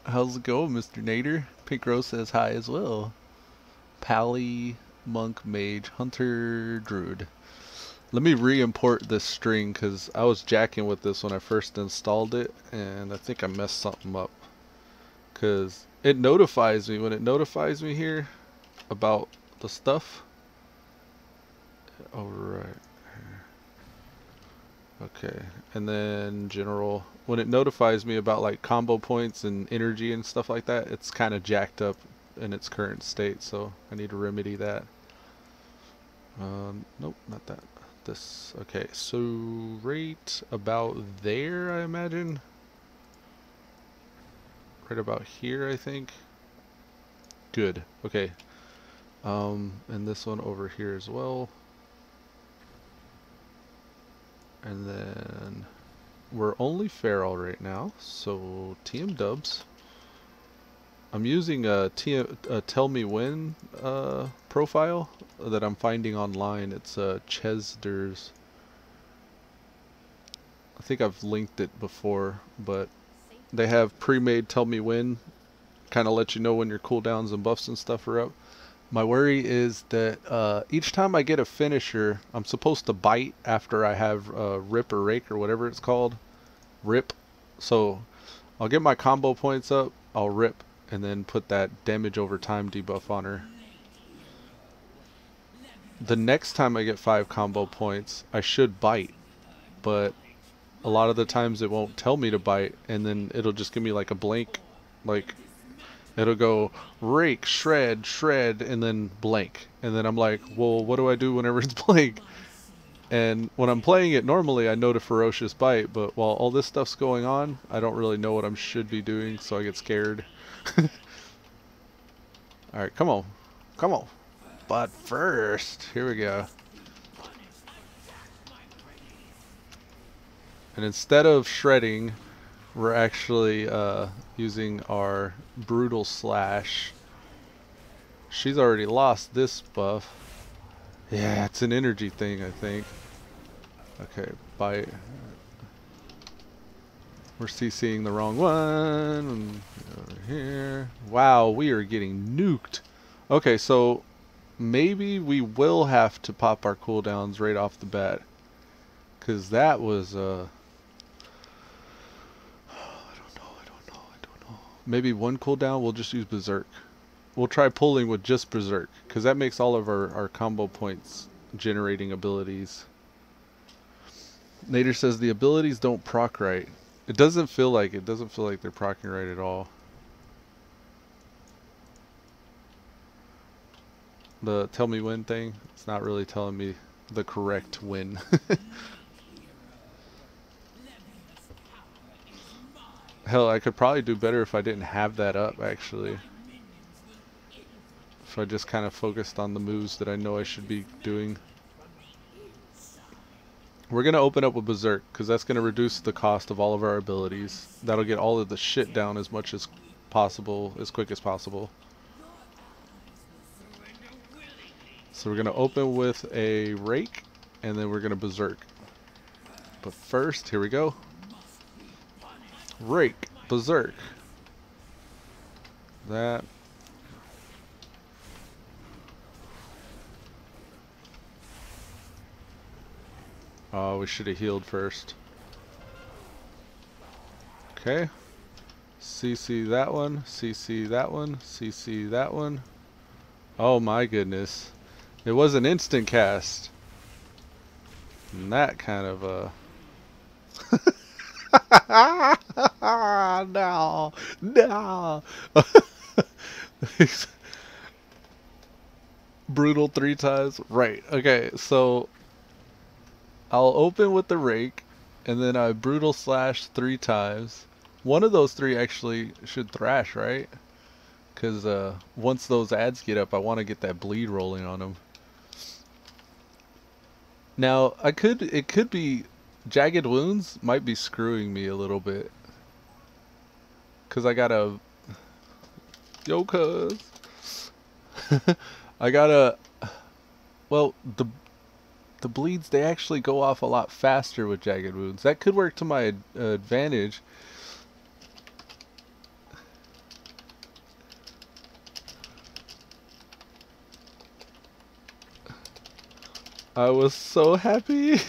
Speaker 1: How's it going, Mr. Nader? Pink Rose says hi as well. Pally, Monk, Mage, Hunter, Druid. Let me re-import this string because I was jacking with this when I first installed it, and I think I messed something up. Because it notifies me, when it notifies me here about the stuff. Oh, right. Okay, and then general. When it notifies me about like combo points and energy and stuff like that, it's kind of jacked up in its current state, so I need to remedy that. Nope, not that. This. Okay, so right about there, I imagine. Right about here, I think. Good. Okay. And this one over here as well. And then we're only feral right now, so TM dubs. I'm using a Tell Me When profile that I'm finding online. It's Chesder's. I think I've linked it before, but they have pre-made Tell Me When, kind of let you know when your cooldowns and buffs and stuff are up. My worry is that each time I get a finisher, I'm supposed to bite after I have Rip or Rake or whatever it's called. Rip. So I'll get my combo points up, I'll rip, and then put that damage over time debuff on her. The next time I get 5 combo points, I should bite, but a lot of the times it won't tell me to bite, and then it'll just give me like a blank, like it'll go rake, shred, shred, and then blank. And then I'm like, well, what do I do whenever it's blank? And when I'm playing it normally, I know to ferocious bite, but while all this stuff's going on, I don't really know what I should be doing, so I get scared. Alright, come on. Come on. But first, here we go. And instead of shredding, we're actually using our Brutal Slash. She's already lost this buff. Yeah, it's an energy thing, I think. Okay, bite. We're CCing the wrong one. Over here. Wow, we are getting nuked. Okay, so maybe we will have to pop our cooldowns right off the bat. Because that was... I don't know. Maybe one cooldown, we'll just use Berserk. We'll try pulling with just Berserk, because that makes all of our combo points generating abilities. Nader says the abilities don't proc right. It doesn't feel like it. Doesn't feel like they're proccing right at all. The tell me when thing, it's not really telling me the correct when. Hell, I could probably do better if I didn't have that up, actually. If I just kind of focused on the moves that I know I should be doing. We're going to open up with Berserk, because that's going to reduce the cost of all of our abilities. That'll get all of the shit down as much as possible, as quick as possible. So we're going to open with a Rake, and then we're going to Berserk. But first, here we go. Rake, Berserk. That. Oh, we should have healed first. Okay. CC that one, CC that one, CC that one. Oh my goodness. It was an instant cast. And that kind of no. No. Brutal 3 times. Right. Okay, so I'll open with the Rake, and then I Brutal Slash 3 times. One of those 3 actually should thrash, right? Because once those ads get up, I want to get that bleed rolling on them. Now, it could be Jagged Wounds might be screwing me a little bit. Because I got a... Yo, cuz. I got a... Well, the bleeds, they actually go off a lot faster with Jagged Wounds. That could work to my advantage. I was so happy.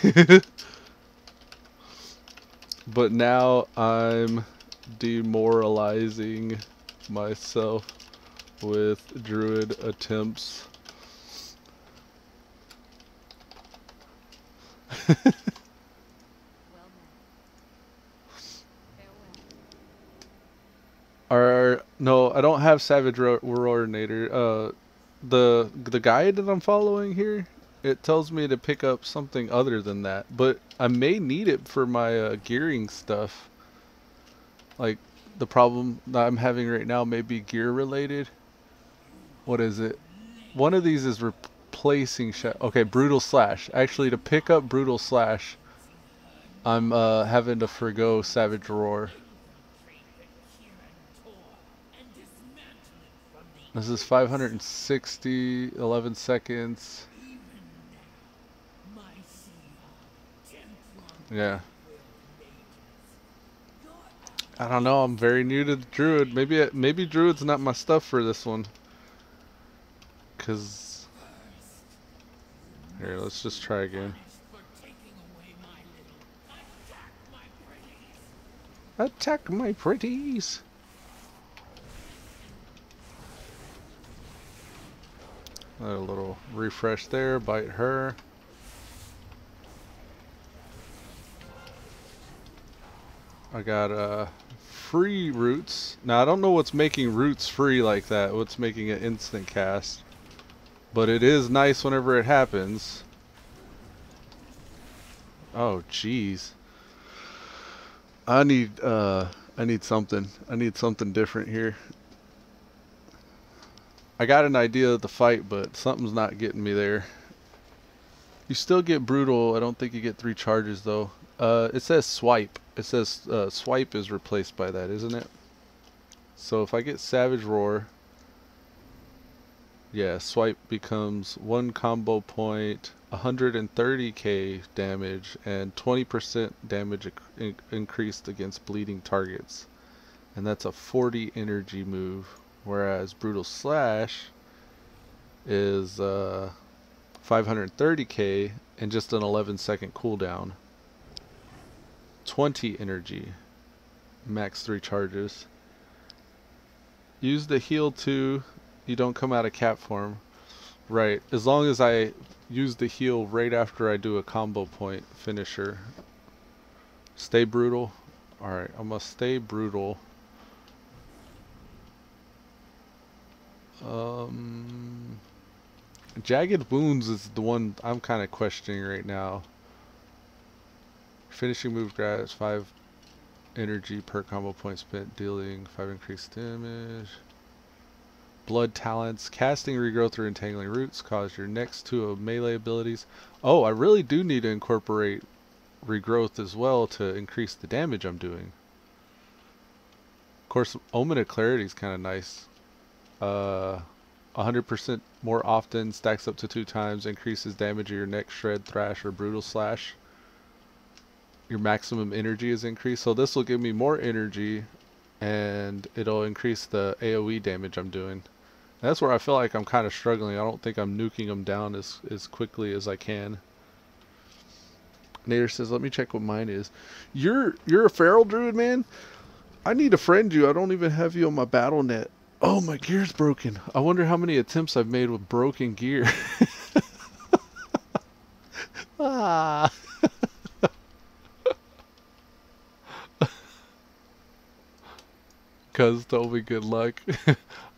Speaker 1: But now I'm demoralizing myself with druid attempts. No, I don't have Savage Roarinator. The guide that I'm following here, it tells me to pick up something other than that, but I may need it for my gearing stuff. Like, the problem that I'm having right now may be gear related. What is it? One of these is replacing okay, Brutal Slash. Actually, to pick up Brutal Slash, I'm having to forgo Savage Roar. This is 560, 11 seconds. Yeah. I don't know, I'm very new to the Druid. Maybe Druid's not my stuff for this one. Cause... Here, let's just try again. Attack my pretties! A little refresh there, bite her. I got free roots. Now I don't know what's making roots free like that, what's making it instant cast. But it is nice whenever it happens. Oh jeez. I need something. I need something different here. I got an idea of the fight, but something's not getting me there. You still get brutal. I don't think you get 3 charges though. It says swipe. It says swipe is replaced by that, isn't it? So if I get Savage Roar, yeah, swipe becomes 1 combo point, 130k damage, and 20% damage increased against bleeding targets. And that's a 40 energy move. Whereas Brutal Slash is 530k and just an 11-second cooldown. 20 energy. Max 3 charges. Use the heal 2. You don't come out of cap form. Right. As long as I use the heal right after I do a combo point finisher. Stay brutal. Alright, I'm gonna stay brutal. Jagged Wounds is the one I'm kind of questioning right now. Finishing move grabs 5 energy per combo point spent, dealing 5 increased damage. Blood Talents. Casting regrowth or entangling roots cause your next 2 of melee abilities. Oh, I really do need to incorporate regrowth as well to increase the damage I'm doing. Of course, Omen of Clarity is kind of nice. 100% more often, stacks up to 2 times, increases damage of your next shred, thrash, or brutal slash. Your maximum energy is increased, so this will give me more energy, and it'll increase the AoE damage I'm doing. And that's where I feel like I'm kind of struggling. I don't think I'm nuking them down as quickly as I can. Nader says, let me check what mine is. You're a feral druid, man? I need to friend you. I don't even have you on my battle net. Oh, my gear's broken. I wonder how many attempts I've made with broken gear. Ah. Cuz told me good luck.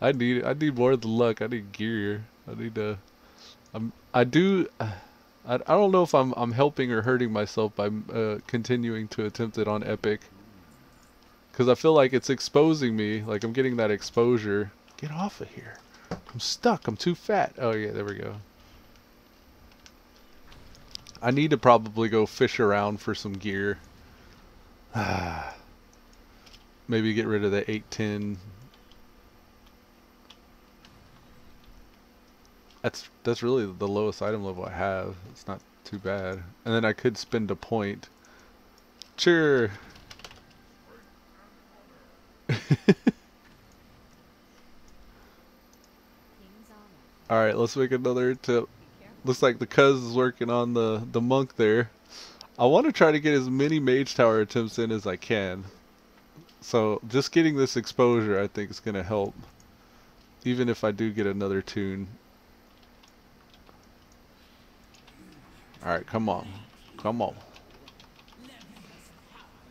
Speaker 1: I need more than luck. I need gear. I need to I don't know if I'm helping or hurting myself by continuing to attempt it on Epic. Cuz I feel like it's exposing me, like I'm getting that exposure. Get off of here. I'm stuck. I'm too fat. Oh yeah, there we go. I need to probably go fish around for some gear. Maybe get rid of the 810. That's really the lowest item level I have. It's not too bad. And then I could spend a point. Sure. Alright, let's make another tip. Looks like the cuz is working on the monk there. I want to try to get as many Mage Tower attempts in as I can. So just getting this exposure I think is going to help. Even if I do get another toon. Alright, come on. Come on.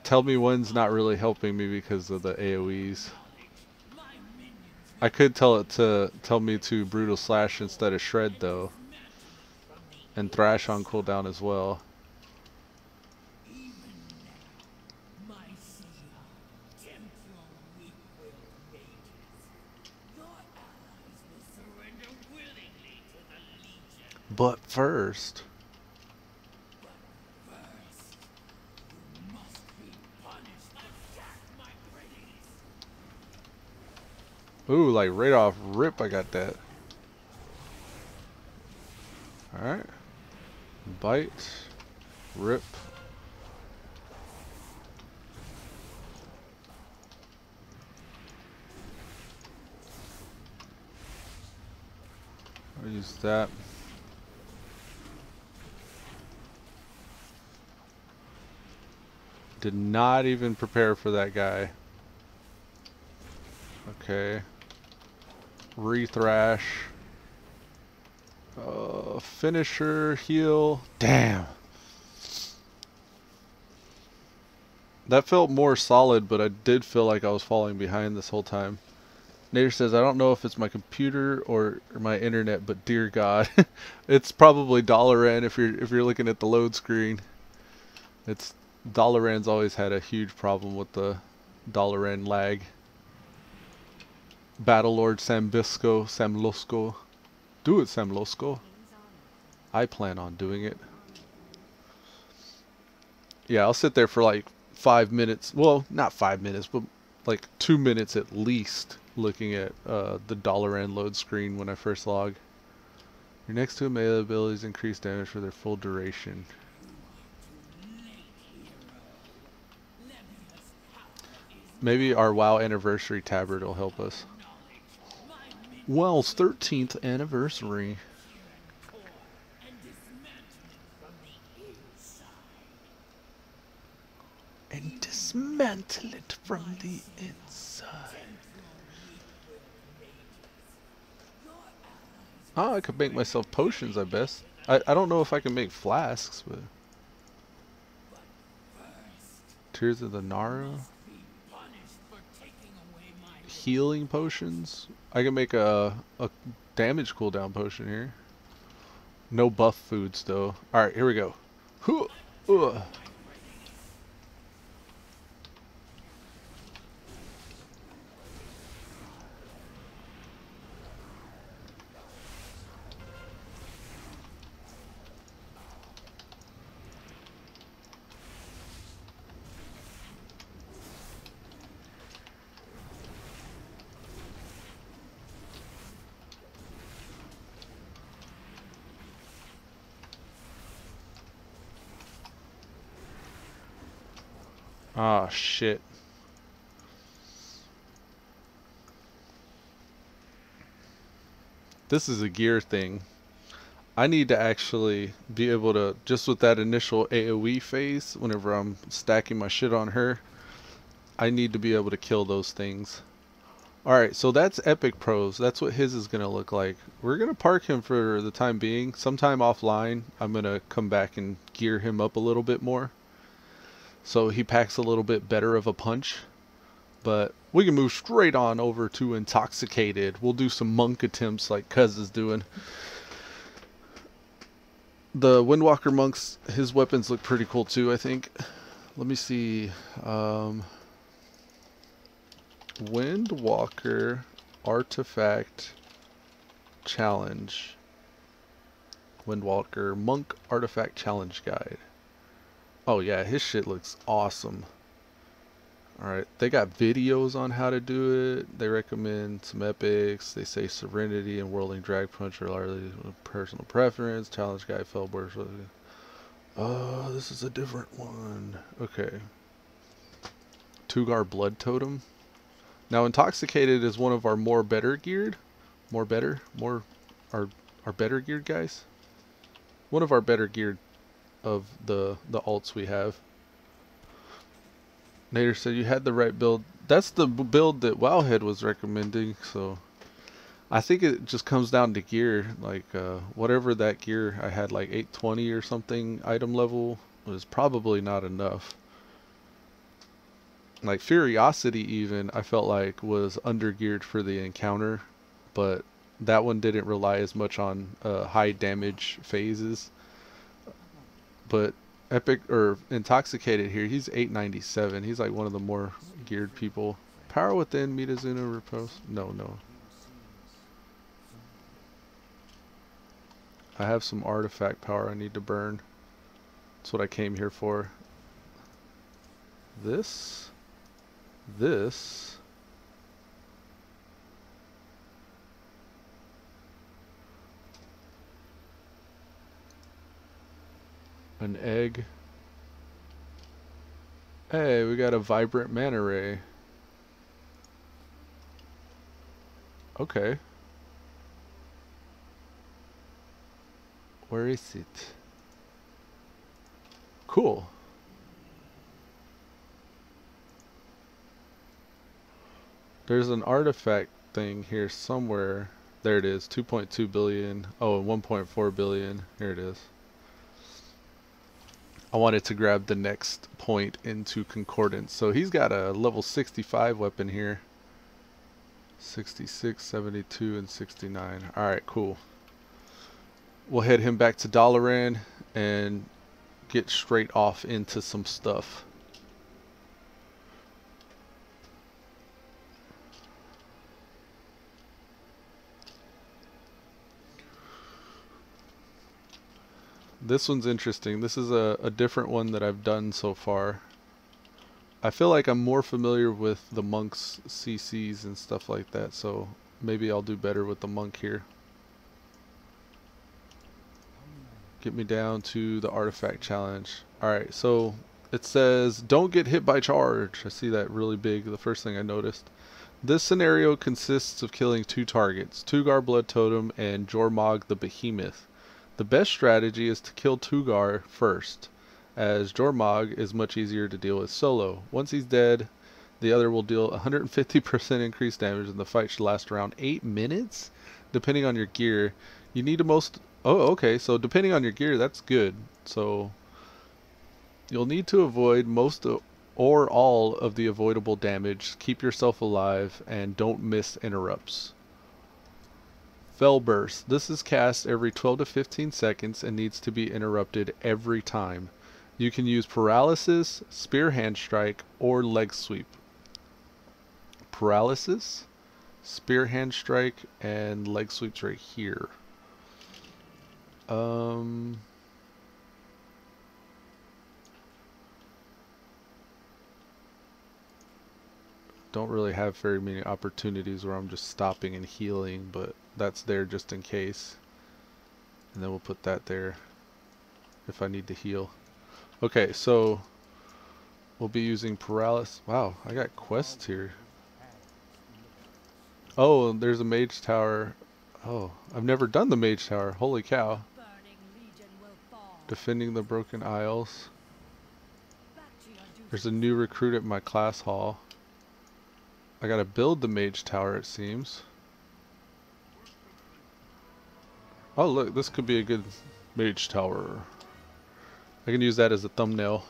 Speaker 1: Tell me one's not really helping me because of the AoEs. I could tell it to tell me to Brutal Slash instead of Shred though. And Thrash on cooldown as well. But first... Ooh, like right off rip I got that. Alright. Bite. Rip. I'll use that. Did not even prepare for that guy. Okay. Rethrash. Finisher, heal. Damn. That felt more solid, but I did feel like I was falling behind this whole time. Nader says, I don't know if it's my computer or my internet, but dear God. It's probably Dalaran if you're looking at the load screen. It's Dalaran's always had a huge problem with the Dalaran lag. Battlelord Samlosco. Do it, Samlosco. I plan on doing it. Yeah, I'll sit there for like 5 minutes. Well, not 5 minutes, but like 2 minutes at least looking at the Dalaran load screen when I first log. Your next 2 melee abilities increase damage for their full duration. Maybe our WoW anniversary tabard will help us. WoW's 13th anniversary. And dismantle it from the inside. Oh, I could make myself potions, I guess. I don't know if I can make flasks, but... Tears of the Nara. Healing potions. I can make a damage cooldown potion here. No buff foods though. Alright, here we go. Ah, shit. This is a gear thing. I need to actually be able to, just with that initial AoE phase, whenever I'm stacking my shit on her, I need to be able to kill those things. Alright, so that's Epicpro's. That's what his is going to look like. We're going to park him for the time being. Sometime offline, I'm going to come back and gear him up a little bit more, so he packs a little bit better of a punch. But we can move straight on over to Intoxicated. We'll do some monk attempts like Cuz is doing. The Windwalker monks, his weapons look pretty cool too, I think. Let me see. Windwalker Artifact Challenge. Windwalker Monk Artifact Challenge Guide. Oh yeah, his shit looks awesome. Alright, they got videos on how to do it. They recommend some epics. They say Serenity and Whirling Drag Punch are largely personal preference. Challenge Guide, Fellburst. Oh, this is a different one. Okay. Tugar Blood Totem. Now, Intoxicated is one of our more better geared. Our better geared guys. One of our better geared of the alts we have. Nader said you had the right build. That's the build that Wowhead was recommending, so I think it just comes down to gear. Like whatever that gear I had, like 820 or something item level, was probably not enough. Like Furiocity even, I felt like was under geared for the encounter, but that one didn't rely as much on high damage phases. But Epic or Intoxicated here, he's 897. He's like one of the more geared people. Power Within, Mitazuna, Repose. No. I have some artifact power I need to burn. That's what I came here for. This. An egg. Hey, we got a vibrant mana ray. Okay. Where is it? Cool. There's an artifact thing here somewhere. There it is, 2.2 billion. Oh, and 1.4 billion. Here it is. I wanted to grab the next point into Concordance. So he's got a level 65 weapon here. 66, 72, and 69. Alright, cool. We'll head him back to Dalaran and get straight off into some stuff. This one's interesting. This is a different one that I've done so far. I feel like I'm more familiar with the monk's CCs and stuff like that, so maybe I'll do better with the monk here. Get me down to the artifact challenge. Alright, so it says don't get hit by charge. I see that really big, the first thing I noticed. This scenario consists of killing two targets, Tugar Blood Totem and Jormog the Behemoth. The best strategy is to kill Tugar first, as Jormog is much easier to deal with solo. Once he's dead, the other will deal 150% increased damage, and the fight should last around 8 minutes, depending on your gear. You need the most... Oh, okay, so depending on your gear, that's good. So, you'll need to avoid most or all of the avoidable damage. Keep yourself alive and don't miss interrupts. Fell Burst. This is cast every 12 to 15 seconds and needs to be interrupted every time. You can use Paralysis, Spear Hand Strike, or Leg Sweep. Paralysis, Spear Hand Strike, and Leg Sweep's right here. Don't really have very many opportunities where I'm just stopping and healing, but that's there just in case. And then we'll put that there if I need to heal. Okay, so we'll be using Paralysis. Wow, I got quests here. Oh, there's a Mage Tower. Oh, I've never done the Mage Tower. Holy cow. Defending the Broken Isles. There's a new recruit at my class hall. I gotta build the Mage Tower, it seems. Oh look, this could be a good Mage Tower. I can use that as a thumbnail.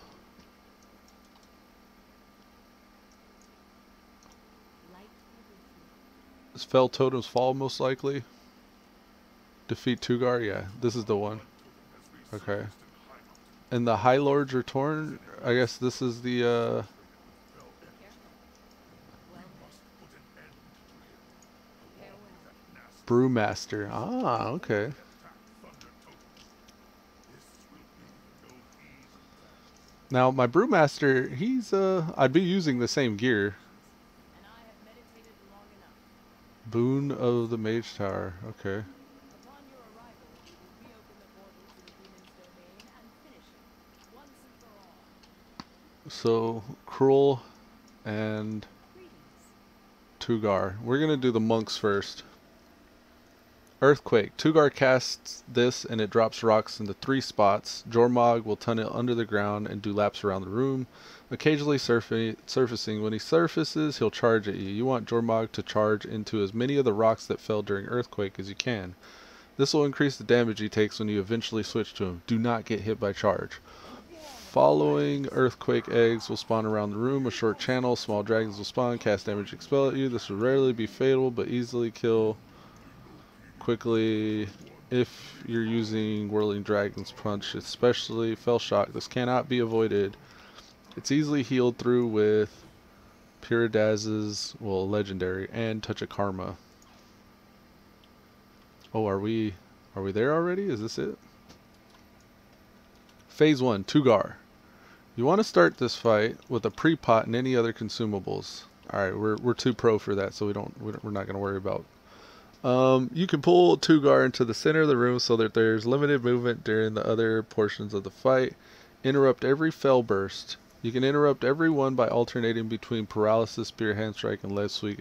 Speaker 1: Does Fell Totems fall most likely? Defeat Tugar? Yeah, this is the one. Okay. And the High Lords are torn? I guess this is the Brewmaster. Ah, okay. Now my Brewmaster, he's I'd be using the same gear. Boon of the Mage Tower. Okay. So Cruel and Tugar. We're gonna do the monks first. Earthquake. Tugar casts this and it drops rocks into 3 spots. Jormog will tunnel under the ground and do laps around the room, occasionally surfacing. When he surfaces, he'll charge at you. You want Jormog to charge into as many of the rocks that fell during Earthquake as you can. This will increase the damage he takes when you eventually switch to him. Do not get hit by charge. Following Earthquake, eggs will spawn around the room. A short channel, small dragons will spawn, cast damage, expel at you. This will rarely be fatal, but easily kill quickly if you're using Whirling Dragon's Punch, especially Fell Shock. This cannot be avoided. It's easily healed through with Pyridaz's, well, legendary, and Touch of Karma. Oh, are we there already? Is this it? Phase 1, Tugar. You want to start this fight with a pre-pot and any other consumables. Alright, we're too pro for that, so we're not going to worry about. You can pull Tugar into the center of the room so that there's limited movement during the other portions of the fight. Interrupt every Fell Burst. You can interrupt every one by alternating between Paralysis, Spear Hand Strike, and Leg Sweep.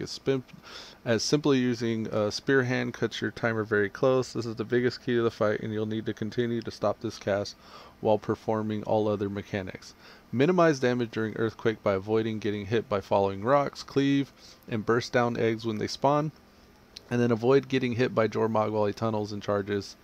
Speaker 1: As simply using Spear Hand cuts your timer very close. This is the biggest key to the fight, and you'll need to continue to stop this cast while performing all other mechanics. Minimize damage during Earthquake by avoiding getting hit by falling rocks. Cleave and burst down eggs when they spawn. And then avoid getting hit by Jormog while he tunnels and charges.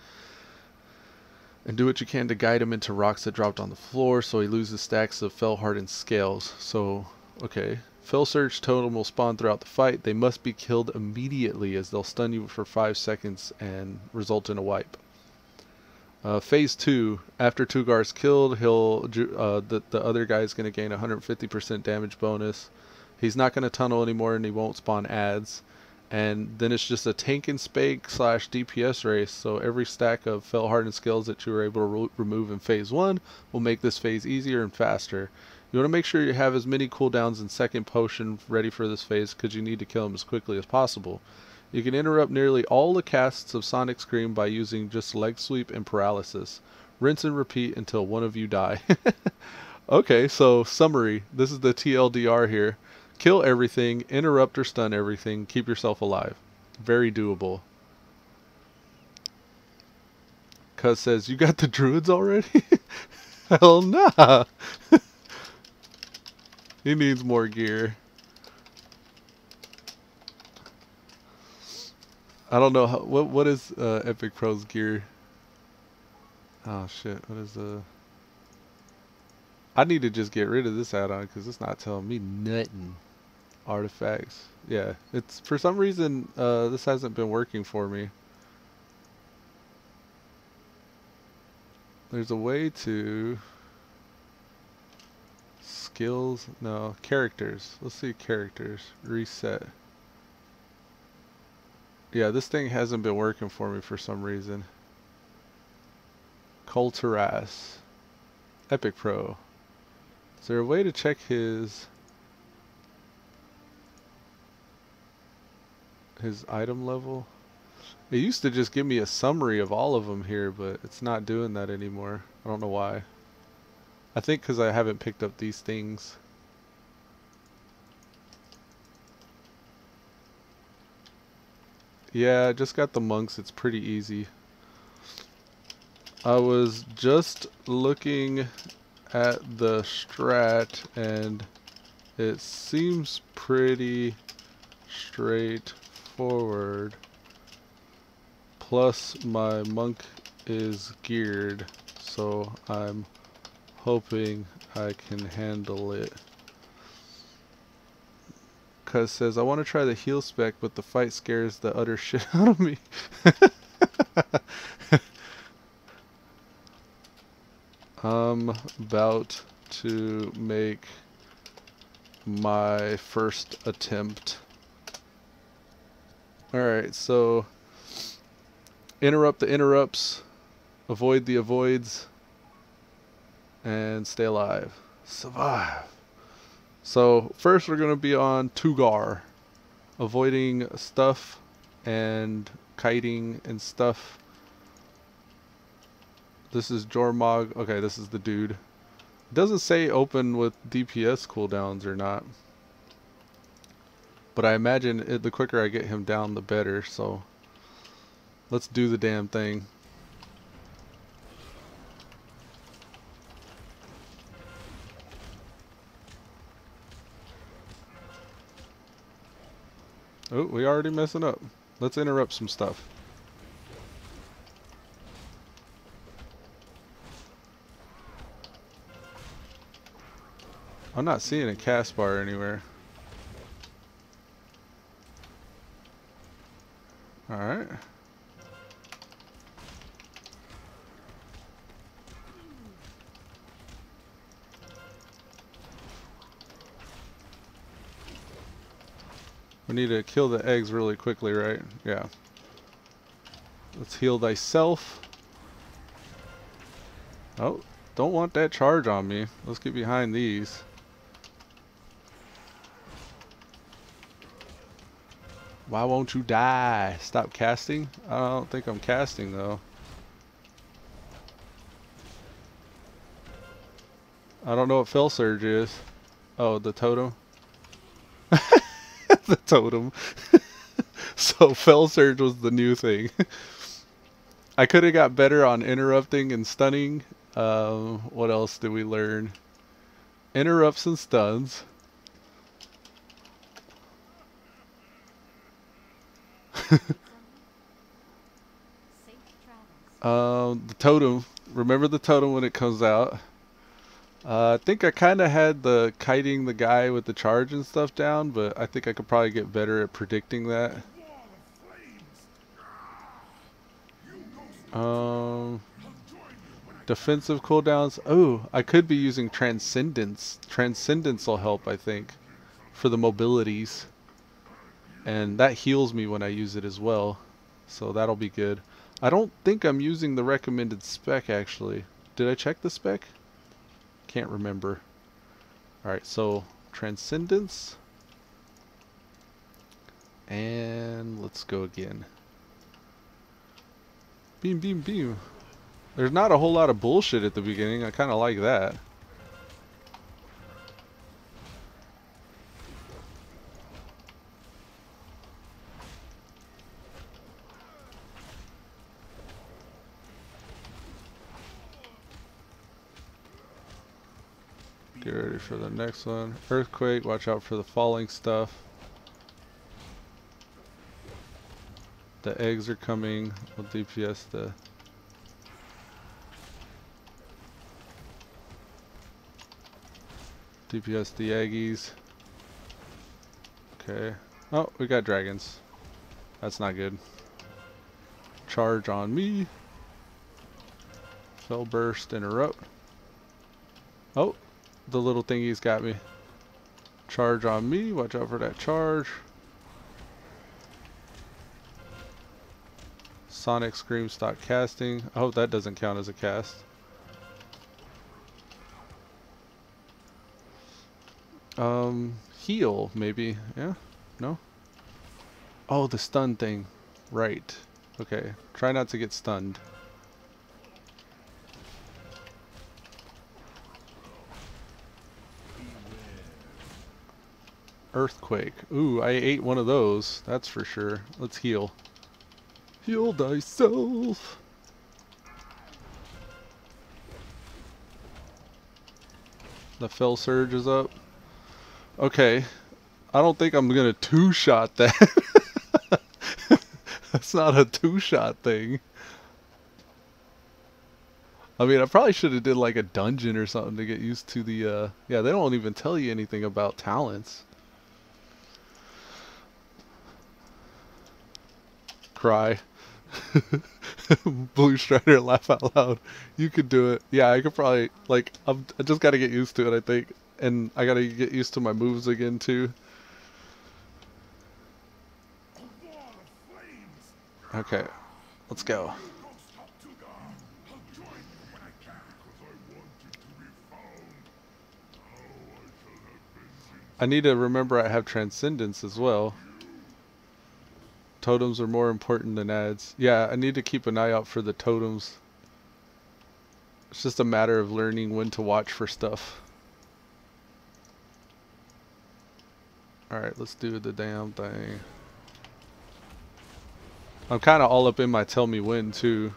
Speaker 1: And do what you can to guide him into rocks that dropped on the floor so he loses stacks of Fell Hardened Scales. So, okay. Fell Surge Totem will spawn throughout the fight. They must be killed immediately as they'll stun you for 5 seconds and result in a wipe. Phase 2, after Tugar's killed, the other guy's going to gain 150% damage bonus. He's not going to tunnel anymore and he won't spawn adds. And then it's just a tank and spake / DPS race, so every stack of Fell Hardened Scales that you were able to remove in phase 1 will make this phase easier and faster. You want to make sure you have as many cooldowns and second potion ready for this phase because you need to kill him as quickly as possible. You can interrupt nearly all the casts of Sonic Scream by using just Leg Sweep and Paralysis. Rinse and repeat until one of you die. Okay, so summary. This is the TLDR here. Kill everything, interrupt or stun everything, keep yourself alive. Very doable. Cuz says, you got the druids already? Hell nah. He needs more gear. I don't know how, what is Epicpro's gear? Oh shit, what is I need to just get rid of this add-on because it's not telling me nothing. Artifacts. Yeah, it's for some reason this hasn't been working for me. There's a way to skills. No, characters. Let's see characters. Reset. Yeah, this thing hasn't been working for me for some reason. Colteras. Epicpro. Is there a way to check his item level? It used to just give me a summary of all of them here, but it's not doing that anymore. I don't know why. I think because I haven't picked up these things. Yeah, I just got the monks. It's pretty easy. I was just looking at the strat and it seems pretty straightforward. Plus my monk is geared, so I'm hoping I can handle it. Cuz says I want to try the heal spec, but the fight scares the utter shit out of me. I'm about to make my first attempt. Alright, so interrupt the interrupts, avoid the avoids, and stay alive. Survive. So first we're going to be on Tugar, avoiding stuff and kiting and stuff. This is Jormog. Okay, this is the dude. It doesn't say open with DPS cooldowns or not. But I imagine the quicker I get him down, the better. So let's do the damn thing. Oh, we already messing up. Let's interrupt some stuff. I'm not seeing a cast bar anywhere. Alright. We need to kill the eggs really quickly, right? Yeah. Let's heal thyself. Oh, don't want that charge on me. Let's get behind these. Why won't you die? Stop casting? I don't think I'm casting though. I don't know what Fell Surge is. Oh, the totem. The totem. So Fell Surge was the new thing. I could have got better on interrupting and stunning. What else did we learn? Interrupts and stuns. The totem. Remember the totem when it comes out. I think I kind of had the kiting the guy with the charge and stuff down, but I think I could probably get better at predicting that. Defensive cooldowns. Oh, I could be using Transcendence. Transcendence will help, I think, for the mobilities. And that heals me when I use it as well. So that'll be good. I don't think I'm using the recommended spec, actually. Did I check the spec? Can't remember. Alright, so Transcendence. And let's go again. Beam, beam, beam. There's not a whole lot of bullshit at the beginning. I kind of like that. Get ready for the next one. Earthquake, watch out for the falling stuff. The eggs are coming. We'll DPS the... DPS the Aggies. Okay. Oh, we got dragons. That's not good. Charge on me. Fell burst, interrupt. Oh, the little thingy's got me. Charge on me. Watch out for that charge. Sonic Scream, stop casting. I hope that doesn't count as a cast. Heal, maybe. Yeah? No? Oh, the stun thing. Right. Okay. Try not to get stunned. Earthquake. Ooh, I ate one of those. That's for sure. Let's heal. Heal thyself. The Fell Surge is up. Okay. I don't think I'm gonna two-shot that. That's not a two-shot thing. I mean, I probably should have did like a dungeon or something to get used to the, yeah, they don't even tell you anything about talents. Cry. Blue Strider, laugh out loud. You could do it. Yeah, I could probably, like, I just gotta get used to it, I think. And I gotta get used to my moves again, too. Okay, let's go. I need to remember I have Transcendence as well. Totems are more important than ads. Yeah, I need to keep an eye out for the totems. It's just a matter of learning when to watch for stuff. Alright, let's do the damn thing. I'm kind of all up in my tell me when, too.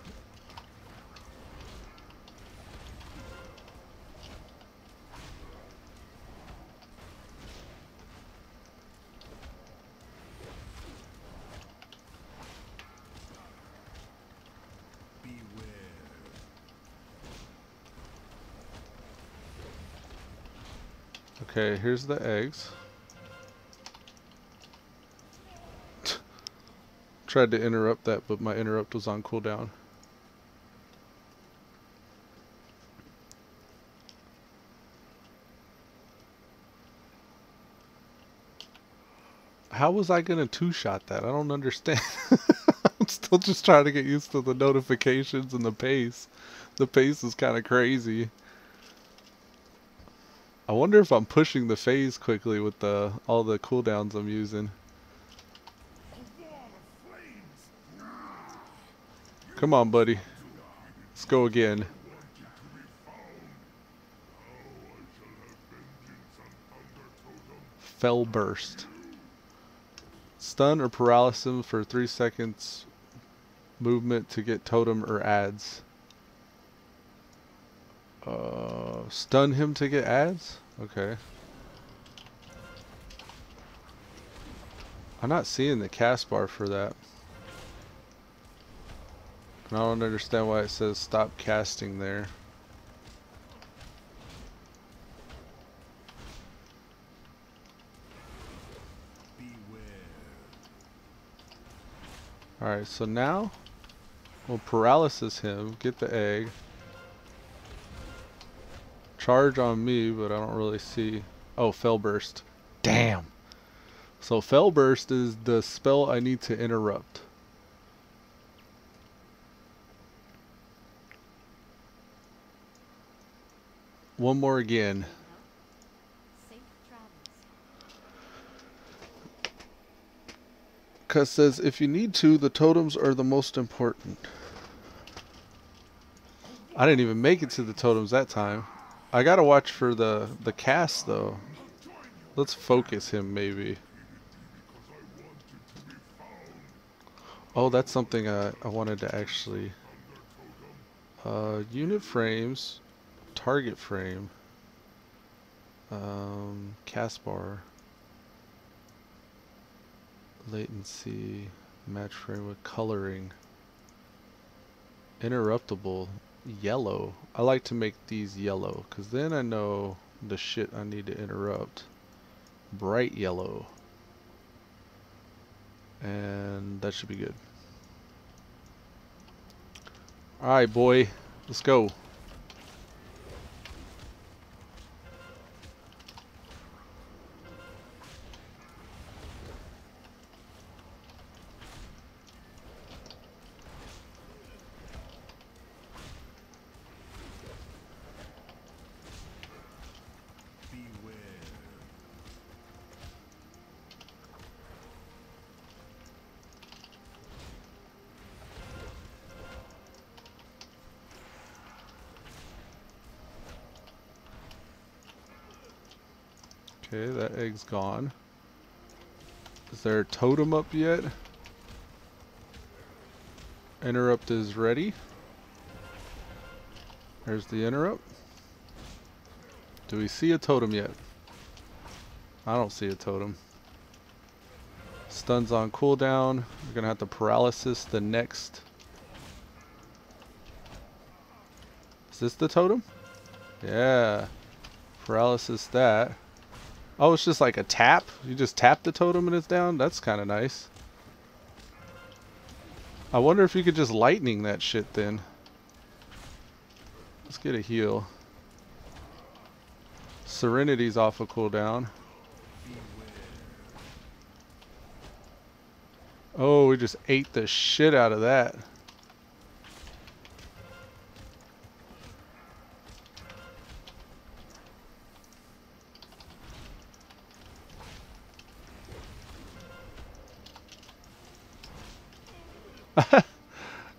Speaker 1: Okay, here's the eggs. Tried to interrupt that, but my interrupt was on cooldown. How was I gonna two-shot that? I don't understand. I'm still just trying to get used to the notifications and the pace. The pace is kind of crazy. I wonder if I'm pushing the phase quickly with all the cooldowns I'm using. Come on, buddy. Let's go again. Fell burst. Stun or paralysis for 3 seconds. Movement to get totem or ads. Stun him to get ads? Okay. I'm not seeing the cast bar for that. And I don't understand why it says stop casting there. Alright, so now we'll paralysis him, get the egg. Charge on me, but I don't really see. Oh, Fell Burst. Damn. So Fell Burst is the spell I need to interrupt. One more again. Cause says if you need to, the totems are the most important. I didn't even make it to the totems that time. I gotta watch for the cast though. Let's focus him maybe. Oh, that's something I wanted to actually. Unit frames, target frame, cast bar, latency, match frame with coloring, interruptible, yellow. I like to make these yellow because then I know the shit I need to interrupt. Bright yellow. And that should be good. Alright, boy. Let's go. Okay, that egg's gone. Is there a totem up yet? Interrupt is ready. There's the interrupt. Do we see a totem yet? I don't see a totem. Stun's on cooldown. We're gonna have to paralysis the next. Is this the totem? Yeah. Paralysis that. Oh, it's just like a tap? You just tap the totem and it's down? That's kind of nice. I wonder if you could just lightning that shit then. Let's get a heal. Serenity's off a cooldown. Oh, we just ate the shit out of that.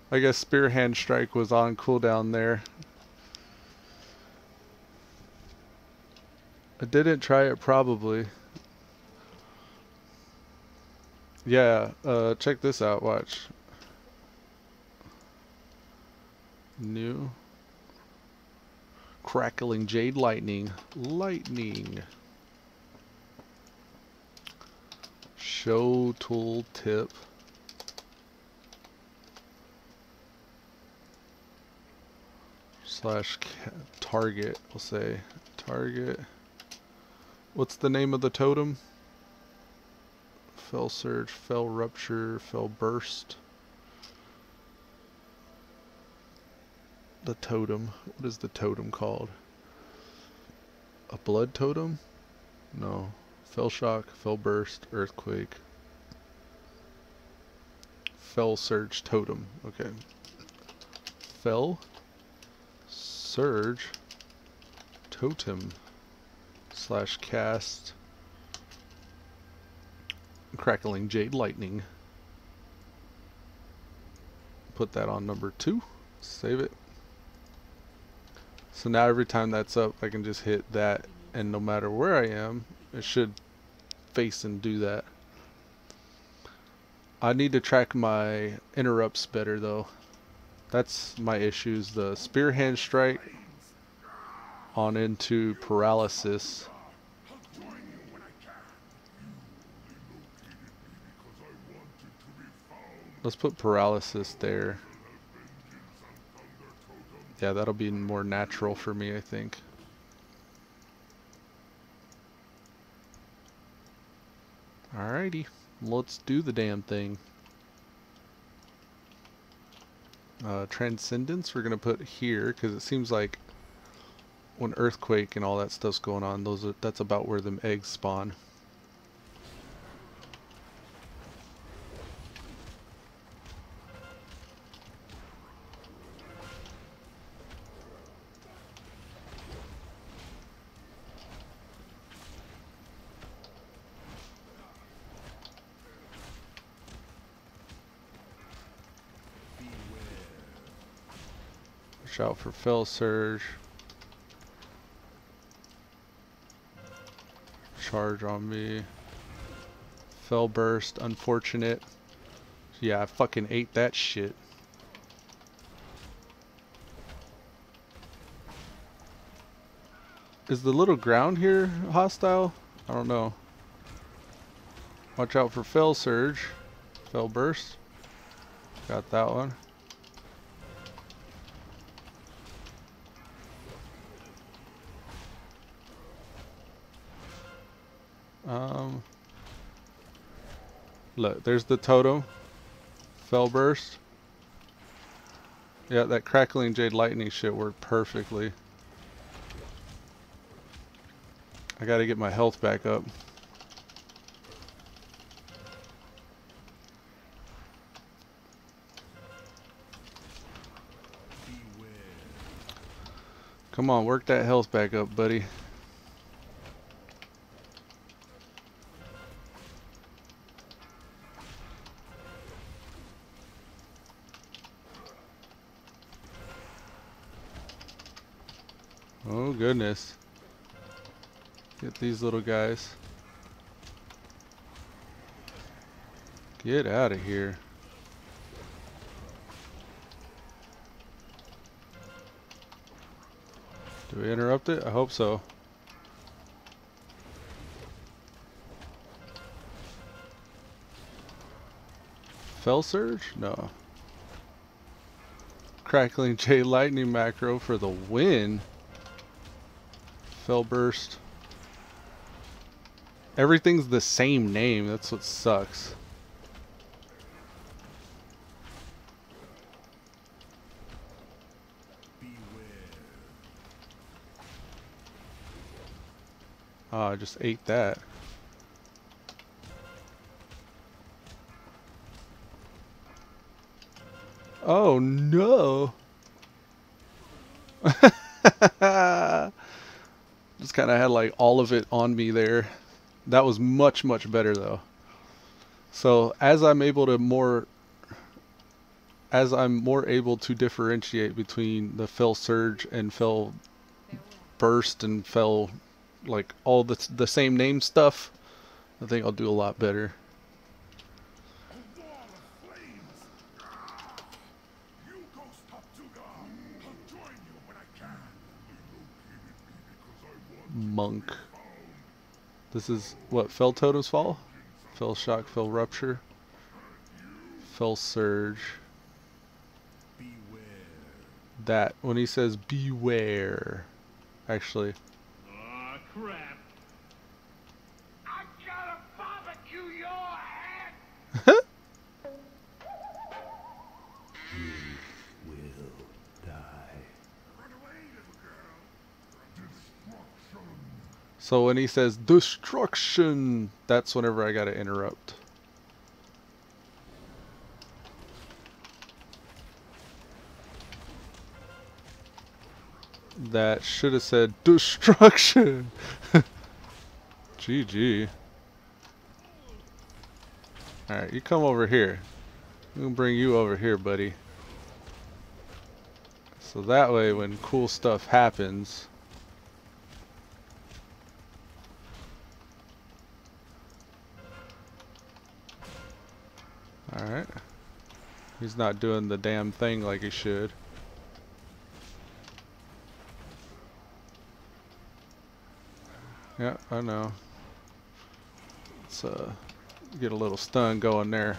Speaker 1: I guess Spear Hand Strike was on cooldown there. I didn't try it probably. Yeah, check this out, watch. New. Crackling Jade Lightning. Lightning. Show tool tip. Slash target, we'll say. Target. What's the name of the totem? Fell Surge, Fell Rupture, Fell Burst. The totem. What is the totem called? A blood totem? No. Fell Shock, Fell Burst, Earthquake. Fell Surge Totem. Okay. Fell Surge Totem slash cast Crackling Jade Lightning. Put that on number 2. Save it. So now every time that's up, I can just hit that, and no matter where I am, it should face and do that. I need to track my interrupts better though. That's my issues. The Spear Hand Strike on into paralysis. Let's put paralysis there. Yeah, that'll be more natural for me, I think. Alrighty, let's do the damn thing. Transcendence we're gonna put here because it seems like when earthquake and all that stuff's going on, that's about where them eggs spawn. Watch out for Fell Surge. Charge on me. Fell Burst, unfortunate. Yeah, I fucking ate that shit. Is the little ground here hostile? I don't know. Watch out for Fell Surge. Fell Burst. Got that one. Um, Look, there's the totem. Fell burst. Yeah, that crackling jade lightning shit worked perfectly. I gotta get my health back up. Come on, work that health back up, buddy. Oh goodness. Get these little guys. Get out of here. Do we interrupt it? I hope so. Fell surge? No. Crackling J lightning macro for the win. Fell burst. Everything's the same name. That's what sucks. Oh, I just ate that. Oh no. Just kind of had like all of it on me there. That was much, much better though. So as I'm more able to differentiate between the fell surge and fell burst and fell, like all the same name stuff, I think I'll do a lot better. Monk. This is what? Fell totems fall? Fell shock, fell rupture, fell surge. That, when he says beware, actually.
Speaker 2: Aw, crap. I gotta barbecue your head!
Speaker 3: You will die.
Speaker 2: Run away, little girl. Destruction.
Speaker 1: So when he says destruction, that's whenever I gotta interrupt. That should have said destruction. GG. Alright, you come over here. I'm gonna bring you over here, buddy. So that way when cool stuff happens, alright. He's not doing the damn thing like he should. Yeah, I know. Let's get a little stun going there.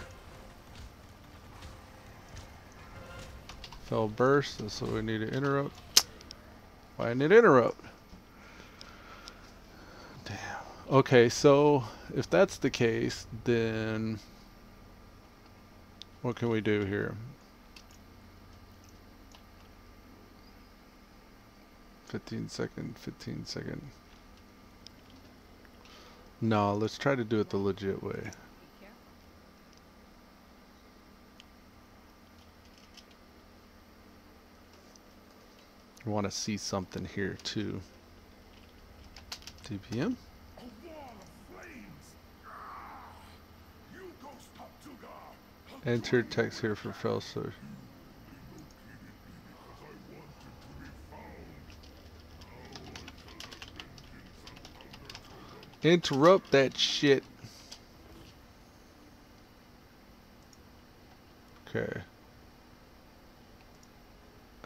Speaker 1: Fell burst, that's what we need to interrupt. Why I need to interrupt? Damn. Okay, so if that's the case, then what can we do here? 15 second. No, let's try to do it the legit way. I want to see something here too. DPM? Enter text here for fell surge. Interrupt that shit. Okay.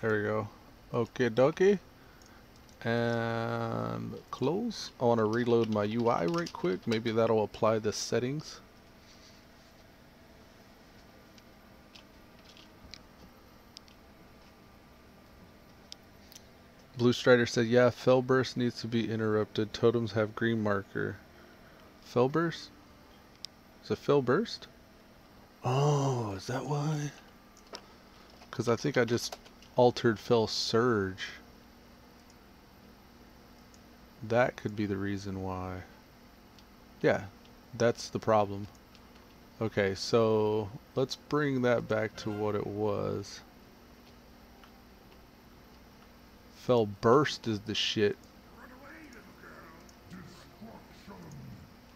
Speaker 1: There we go. Okay, dokie. And close. I want to reload my UI right quick. Maybe that'll apply the settings. Blue Strider said, yeah, fell burst needs to be interrupted. Totems have green marker. Fell burst? Is it fell burst? Oh, is that why? Because I think I just altered fell surge. That could be the reason why. Yeah, that's the problem. Okay, so let's bring that back to what it was. Fell burst is the shit.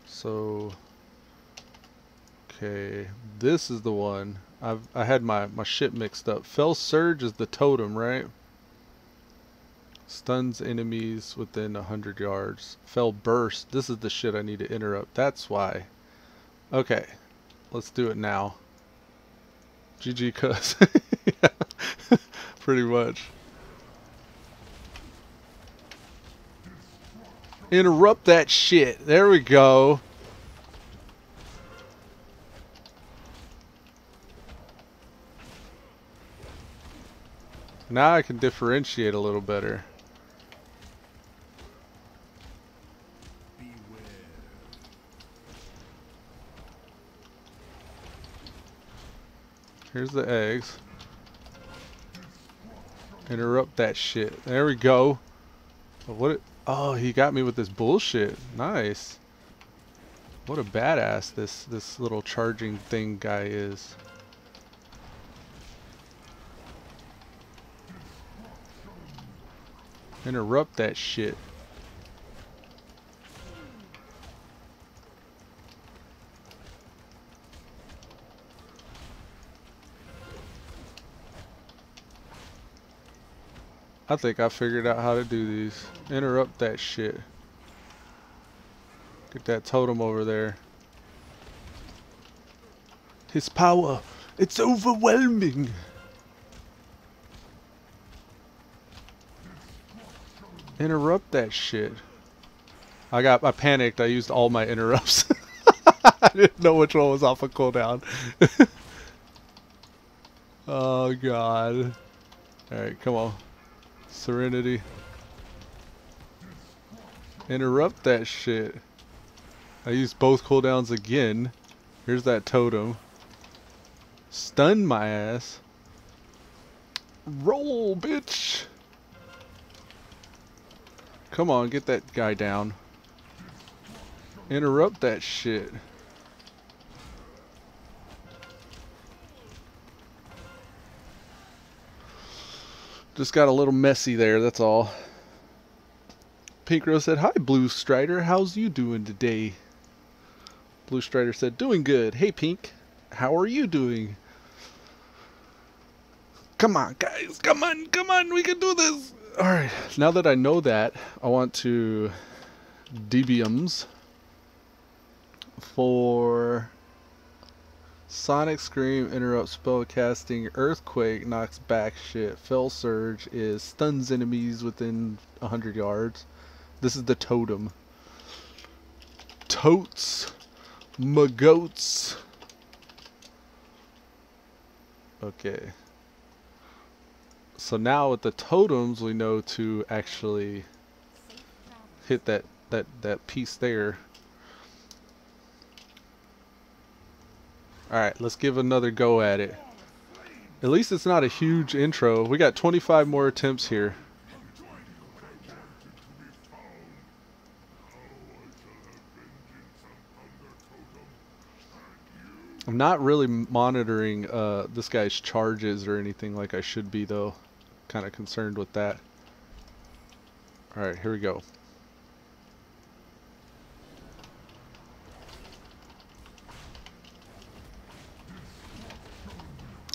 Speaker 1: So, okay, this is the one. I had my shit mixed up. Fell surge is the totem, right? Stuns enemies within 100 yards. Fell burst. This is the shit I need to interrupt. That's why. Okay, let's do it now. GG cuss. Yeah, pretty much. Interrupt that shit. There we go. Now I can differentiate a little better. Here's the eggs. Interrupt that shit. There we go. Oh, he got me with this bullshit. Nice. What a badass this little charging thing guy is. Interrupt that shit. I think I figured out how to do these. Interrupt that shit. Get that totem over there. His power, it's overwhelming. Interrupt that shit. I panicked. I used all my interrupts. I didn't know which one was off a cooldown. Oh god. Alright, come on. Serenity. Interrupt that shit. I used both cooldowns again. Here's that totem. Stun my ass. Roll, bitch. Come on, get that guy down. Interrupt that shit. Just got a little messy there, that's all. Pink Rose said, "Hi, Blue Strider. How's you doing today?" Blue Strider said, "Doing good. Hey, Pink. How are you doing?" Come on, guys. Come on. We can do this. Alright, now that I know that, I want to debiums for Sonic Scream, interrupt spell casting, Earthquake knocks back shit, Fell Surge is stuns enemies within 100 yards. This is the totem. Totes. Magoats. Okay. So now with the totems we know to actually hit that piece there. Alright, let's give another go at it. At least it's not a huge intro. We got 25 more attempts here. I'm not really monitoring this guy's charges or anything like I should be, though. Kind of concerned with that. Alright, here we go.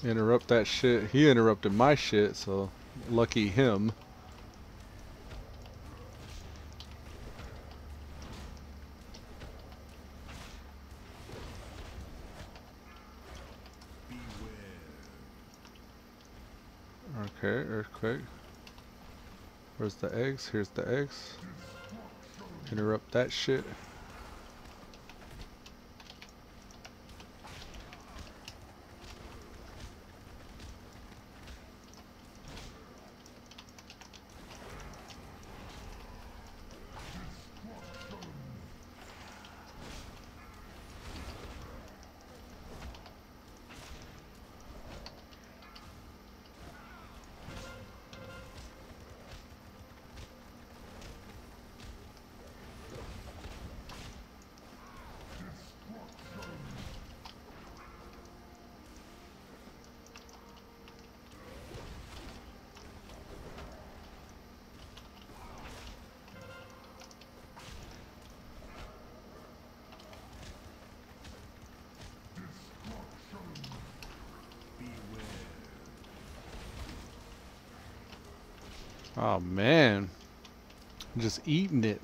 Speaker 1: Interrupt that shit. He interrupted my shit, so lucky him. Okay, Earthquake. Where's the eggs? Here's the eggs. Interrupt that shit. Oh man, I'm just eating it.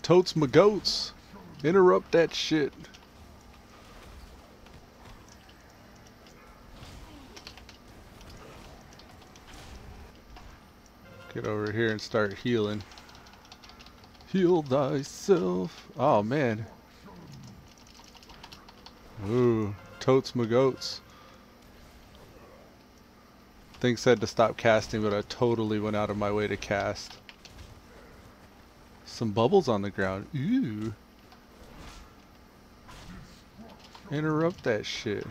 Speaker 1: Totes my goats. Interrupt that shit. Get over here and start healing. Heal thyself. Oh man. Ooh, totes my goats. Thing said to stop casting, but I totally went out of my way to cast. Some bubbles on the ground. Ooh. Interrupt that shit.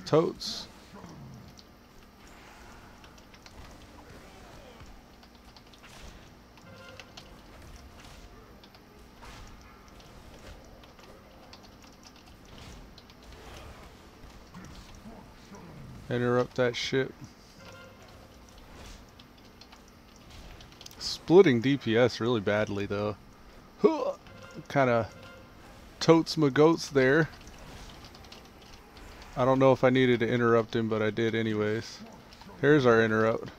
Speaker 1: Totes. Interrupt that shit. Splitting DPS really badly though. Kinda totes my goats there. I don't know if I needed to interrupt him, but I did anyways. Here's our interrupt.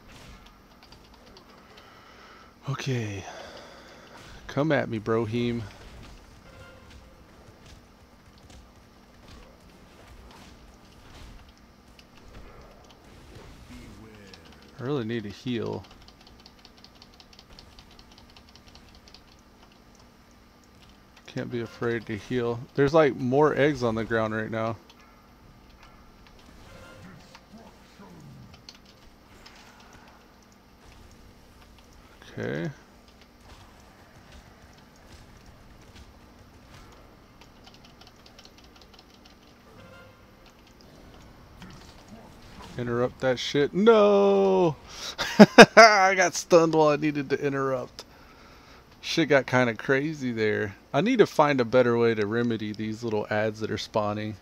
Speaker 1: Okay. Come at me, Broheem. I really need to heal. Can't be afraid to heal. There's like more eggs on the ground right now. Okay. Interrupt that shit. No! I got stunned while I needed to interrupt. Shit got kind of crazy there. I need to find a better way to remedy these little ads that are spawning.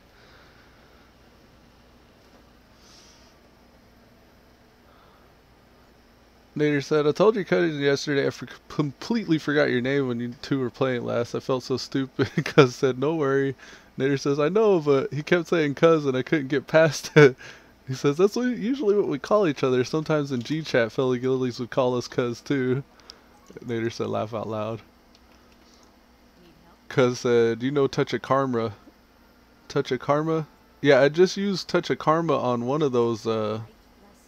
Speaker 1: Nader said, I told you cousin yesterday I completely forgot your name when you two were playing last. I felt so stupid. Cuz said, no worry. Nader says, I know, but he kept saying cousin. I couldn't get past it. He says, that's usually what we call each other. Sometimes in G-chat, fellow guildies would call us cuz too. Nader said, laugh out loud. Cuz said, you know Touch of Karma. Touch of Karma? Yeah, I just used Touch of Karma on one of those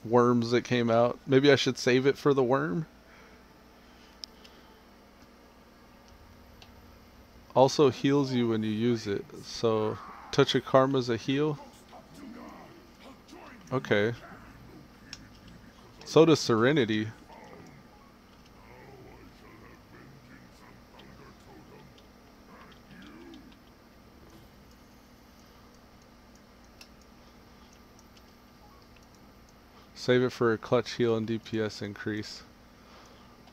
Speaker 1: worms that came out. Maybe I should save it for the worm. Also heals you when you use it. So Touch of Karma's a heal. Okay. So does Serenity. Save it for a clutch heal and DPS increase.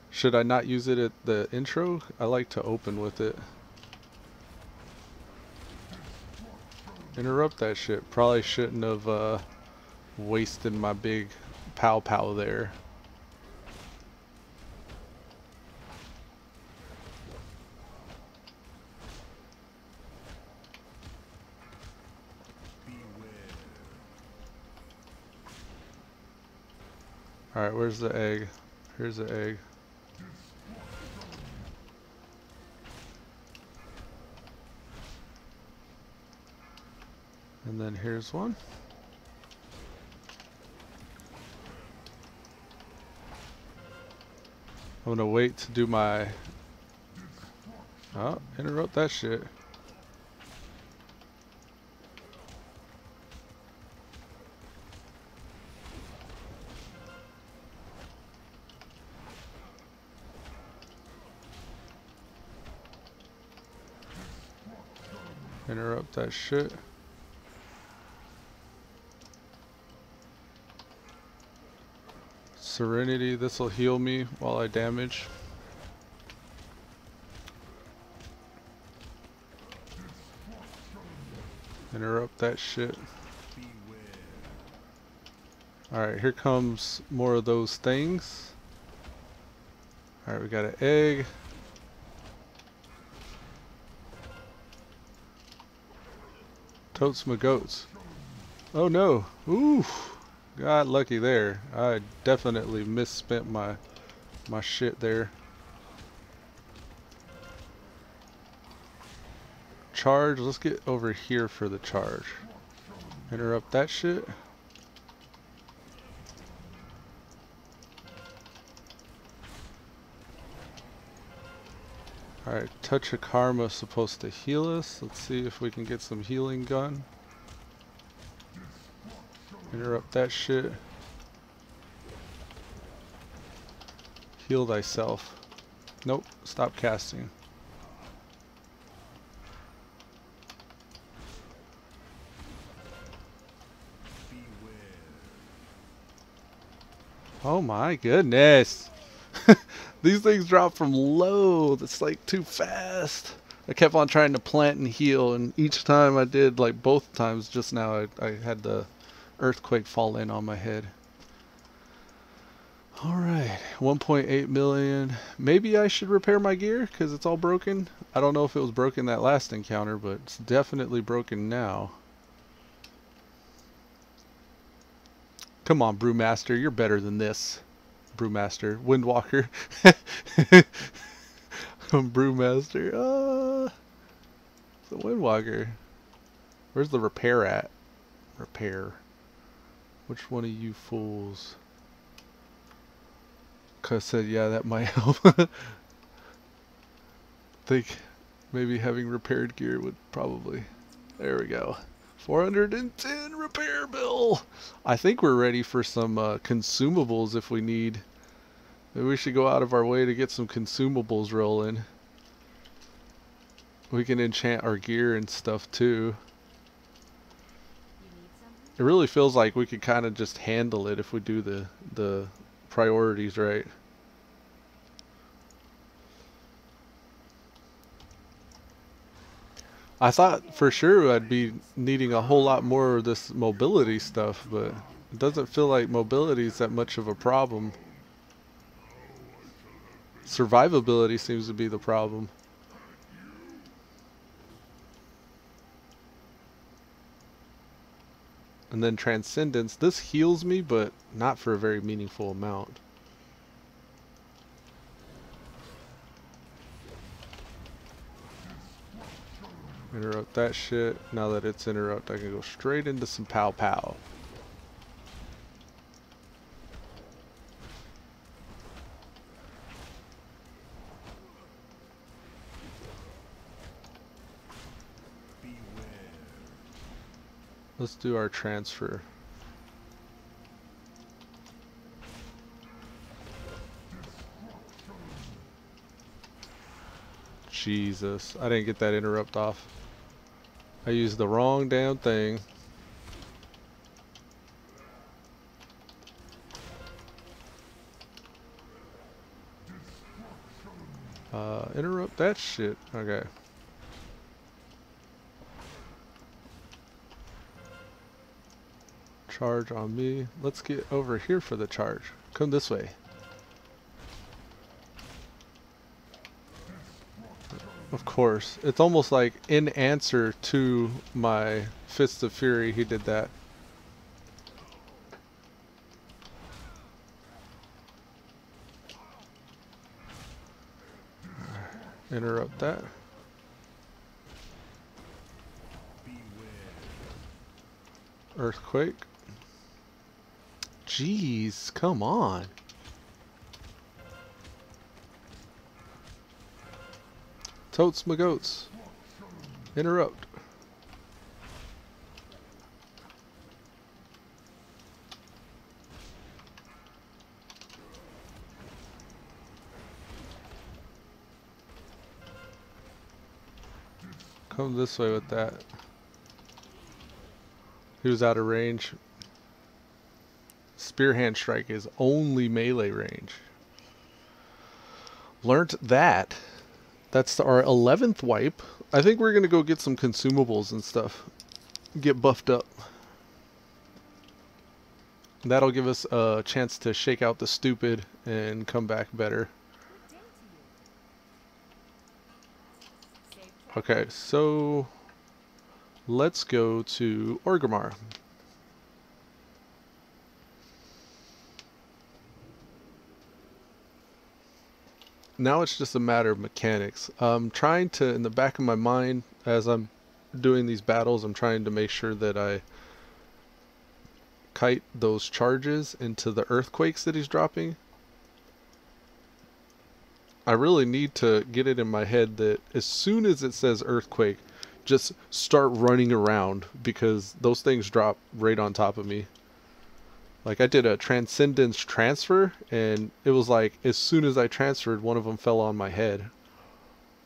Speaker 1: Should I not use it at the intro? I like to open with it. Interrupt that shit. Probably shouldn't have wasted my big pow pow there. Alright, where's the egg? Here's the egg. And then here's one. I'm gonna wait to do my... Oh, interrupt that shit. Interrupt that shit. Serenity, this will heal me while I damage. Interrupt that shit. Alright, here comes more of those things. Alright, we got an egg. Totes my goats. Oh no! Ooh! Got lucky there. I definitely misspent my shit there. Charge, let's get over here for the charge. Interrupt that shit. Alright, Touch of Karma is supposed to heal us. Let's see if we can get some healing gun. Interrupt that shit. Heal thyself. Nope, stop casting. Oh my goodness! These things drop from low. That's like too fast. I kept on trying to plant and heal, and each time I did, like both times just now, I had the earthquake fall in on my head. Alright, 1.8 million. Maybe I should repair my gear because it's all broken. I don't know if it was broken that last encounter, but it's definitely broken now. Come on, Brewmaster, you're better than this. Brewmaster, Windwalker. Brewmaster. It's a Windwalker. Where's the repair at? Repair. Which one of you fools? Cause said, yeah, that might help. Think maybe having repaired gear would probably. There we go. 410 repair bill. I think we're ready for some consumables if we need. Maybe we should go out of our way to get some consumables rolling. We can enchant our gear and stuff too. It really feels like we could kind of just handle it if we do the priorities right. I thought for sure I'd be needing a whole lot more of this mobility stuff, but it doesn't feel like mobility is that much of a problem. Survivability seems to be the problem. And then Transcendence. This heals me, but not for a very meaningful amount. Interrupt that shit. Now that it's interrupt, I can go straight into some pow pow. Let's do our transfer. Jesus, I didn't get that interrupt off. I used the wrong damn thing. Interrupt that shit. Okay. Charge on me. Let's get over here for the charge. Come this way. Of course. It's almost like in answer to my Fist of Fury, he did that. Interrupt that. Earthquake. Jeez, come on. Totes my goats. Interrupt. Come this way with that. He was out of range. Spear Hand Strike is only melee range. Learned that. That's our 11th wipe. I think we're going to go get some consumables and stuff. Get buffed up. That'll give us a chance to shake out the stupid and come back better. Okay, so let's go to Orgrimmar. Now it's just a matter of mechanics. I'm trying to, in the back of my mind, as I'm doing these battles, I'm trying to make sure that I kite those charges into the earthquakes that he's dropping. I really need to get it in my head that as soon as it says earthquake, just start running around, because those things drop right on top of me. Like I did a Transcendence transfer, and it was like as soon as I transferred, one of them fell on my head.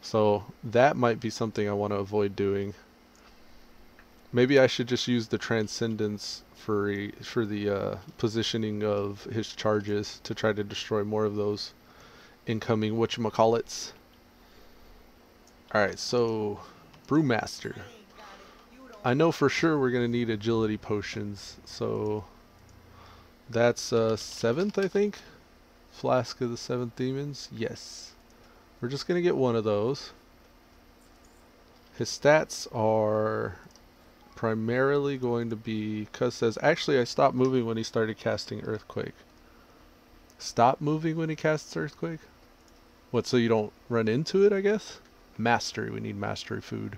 Speaker 1: So that might be something I want to avoid doing. Maybe I should just use the Transcendence for the positioning of his charges to try to destroy more of those incoming whatchamacallits. Alright, so Brewmaster. I know for sure we're going to need agility potions, so that's 7th, I think. Flask of the 7th Demons. Yes. We're just going to get one of those. His stats are primarily going to be, Cuz says, actually I stopped moving when he started casting Earthquake. Stop moving when he casts Earthquake? What, so you don't run into it, I guess? Mastery, we need mastery food.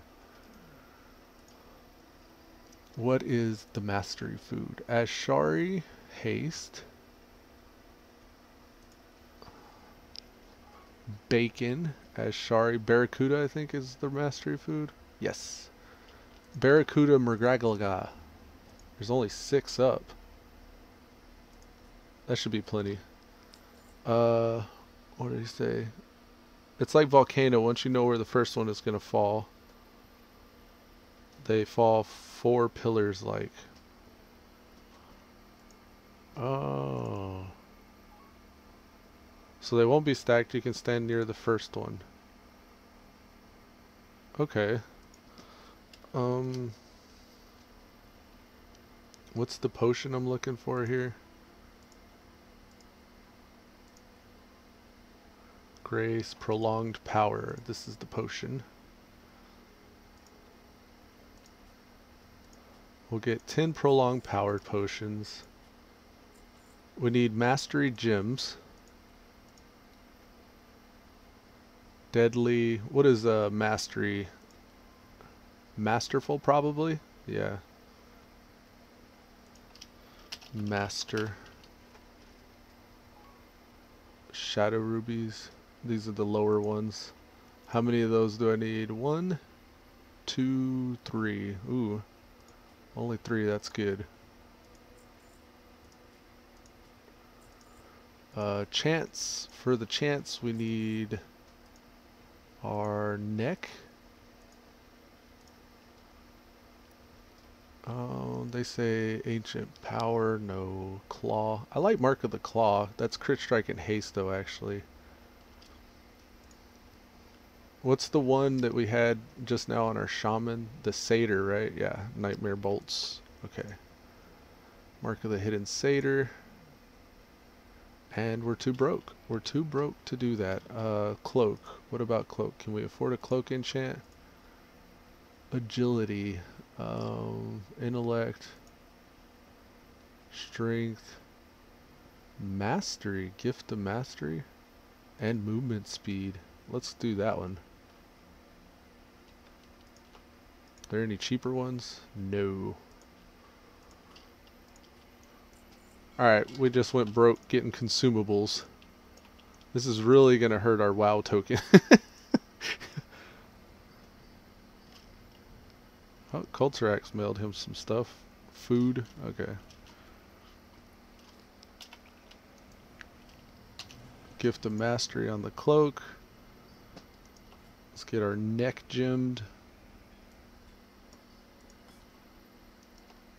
Speaker 1: What is the mastery food? Ashari, haste. Bacon, Ashari, Barracuda I think is the mastery food. Yes. Barracuda Murgraglaga. There's only 6 up. That should be plenty. What did he say? It's like Volcano. Once you know where the first one is going to fall, they fall 4 pillars like. Oh. So they won't be stacked. You can stand near the first one. Okay. What's the potion I'm looking for here? Grace, Prolonged Power. This is the potion. We'll get 10 Prolonged Power potions. We need Mastery Gems. Deadly. What is Mastery? Masterful, probably? Yeah. Master. Shadow Rubies. These are the lower ones. How many of those do I need? 1, 2, 3. Ooh. Only 3, that's good. Chance. For the chance we need our neck. Oh, they say ancient power, no claw. I like Mark of the Claw. That's crit strike and haste though, actually. What's the one that we had just now on our shaman? The satyr, right? Yeah, Nightmare bolts. Okay. Mark of the hidden satyr. And we're too broke. We're too broke to do that. Cloak. What about cloak? Can we afford a cloak enchant? Agility. Intellect. Strength. Mastery. Gift of mastery. And movement speed. Let's do that one. Are there any cheaper ones? No. Alright, we just went broke getting consumables. This is really going to hurt our WoW token. Oh, Culturax mailed him some stuff. Food. Okay. Gift of Mastery on the cloak. Let's get our neck gemmed.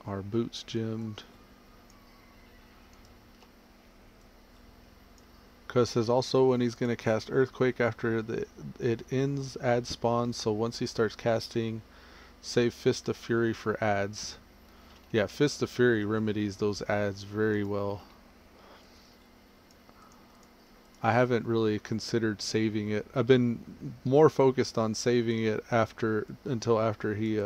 Speaker 1: Our boots gemmed. quest says also when he's going to cast Earthquake after it ends, add spawns. So once he starts casting, save Fist of Fury for ads. Yeah, Fist of Fury remedies those ads very well. I haven't really considered saving it. I've been more focused on saving it until after he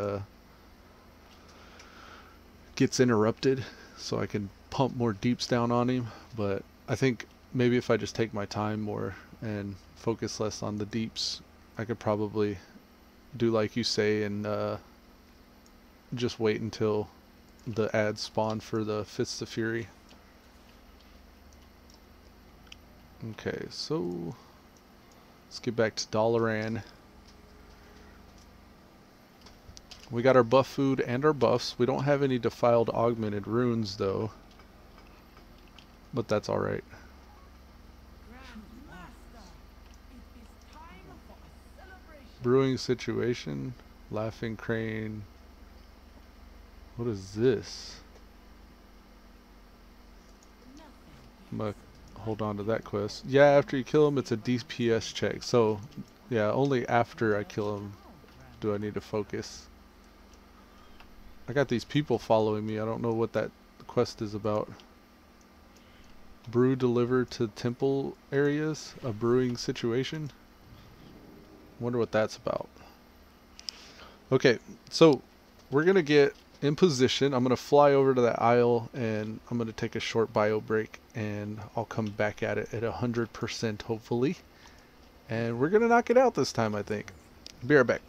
Speaker 1: gets interrupted, so I can pump more deeps down on him. But I think maybe if I just take my time more and focus less on the deeps, I could probably do like you say and just wait until the ads spawn for the Fists of Fury. Okay, so let's get back to Dalaran. We got our buff food and our buffs. We don't have any defiled augmented runes though, but that's alright. Brewing situation, Laughing Crane. What is this? I'm gonna hold on to that quest. Yeah, after you kill him, it's a DPS check. So, yeah, only after I kill him do I need to focus. I got these people following me. I don't know what that quest is about. Brew delivered to temple areas, a brewing situation. Wonder what that's about. Okay, so we're gonna get in position. I'm gonna fly over to that isle and I'm gonna take a short bio break and I'll come back at it at 100% hopefully. And we're gonna knock it out this time, I think. Be right back.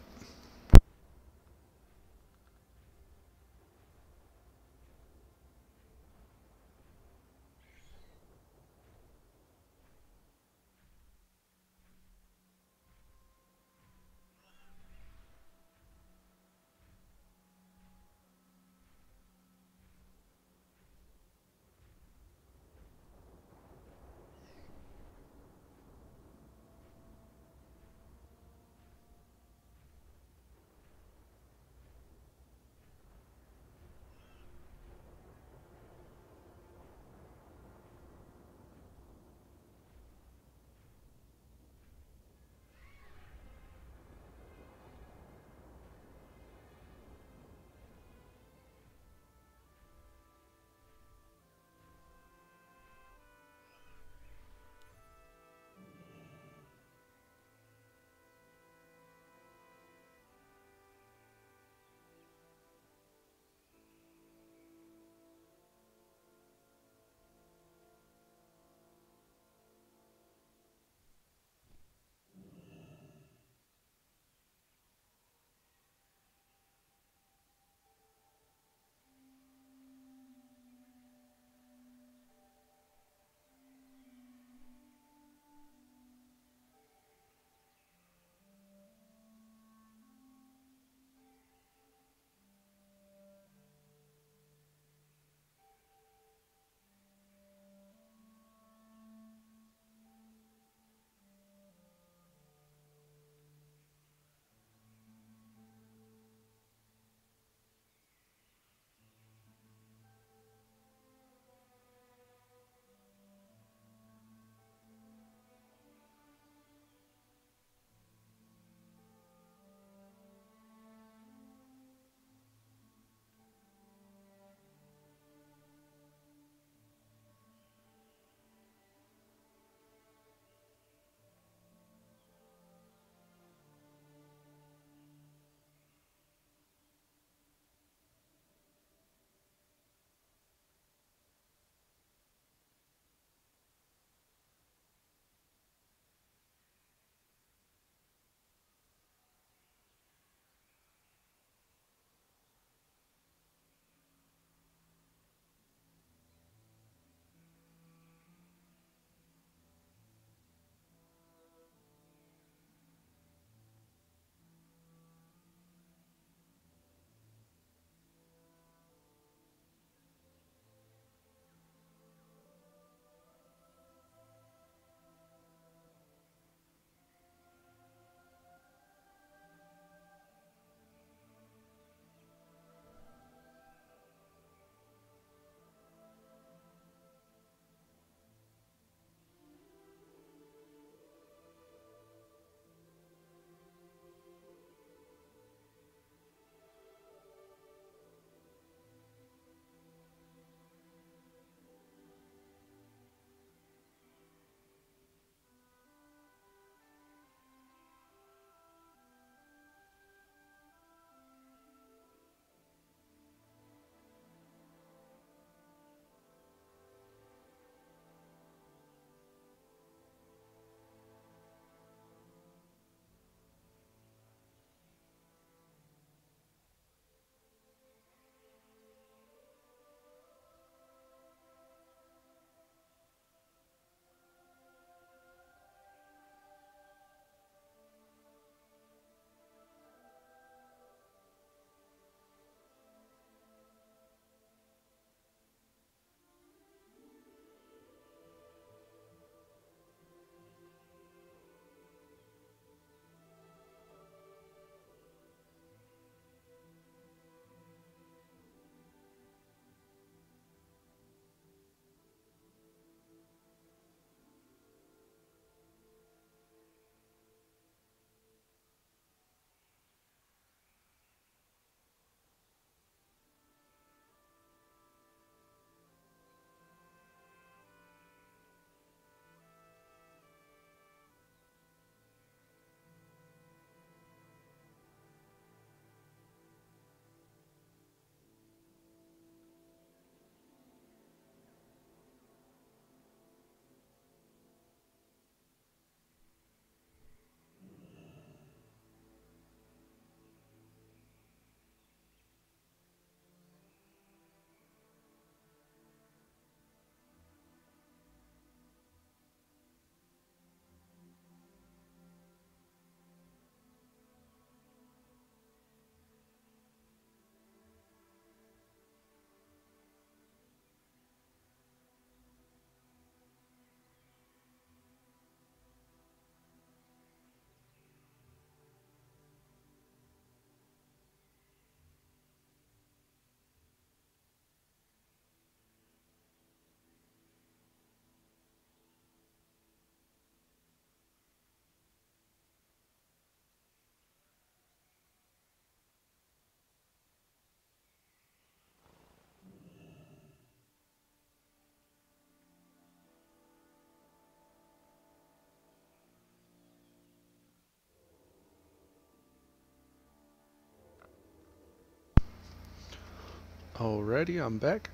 Speaker 1: Alrighty, I'm back.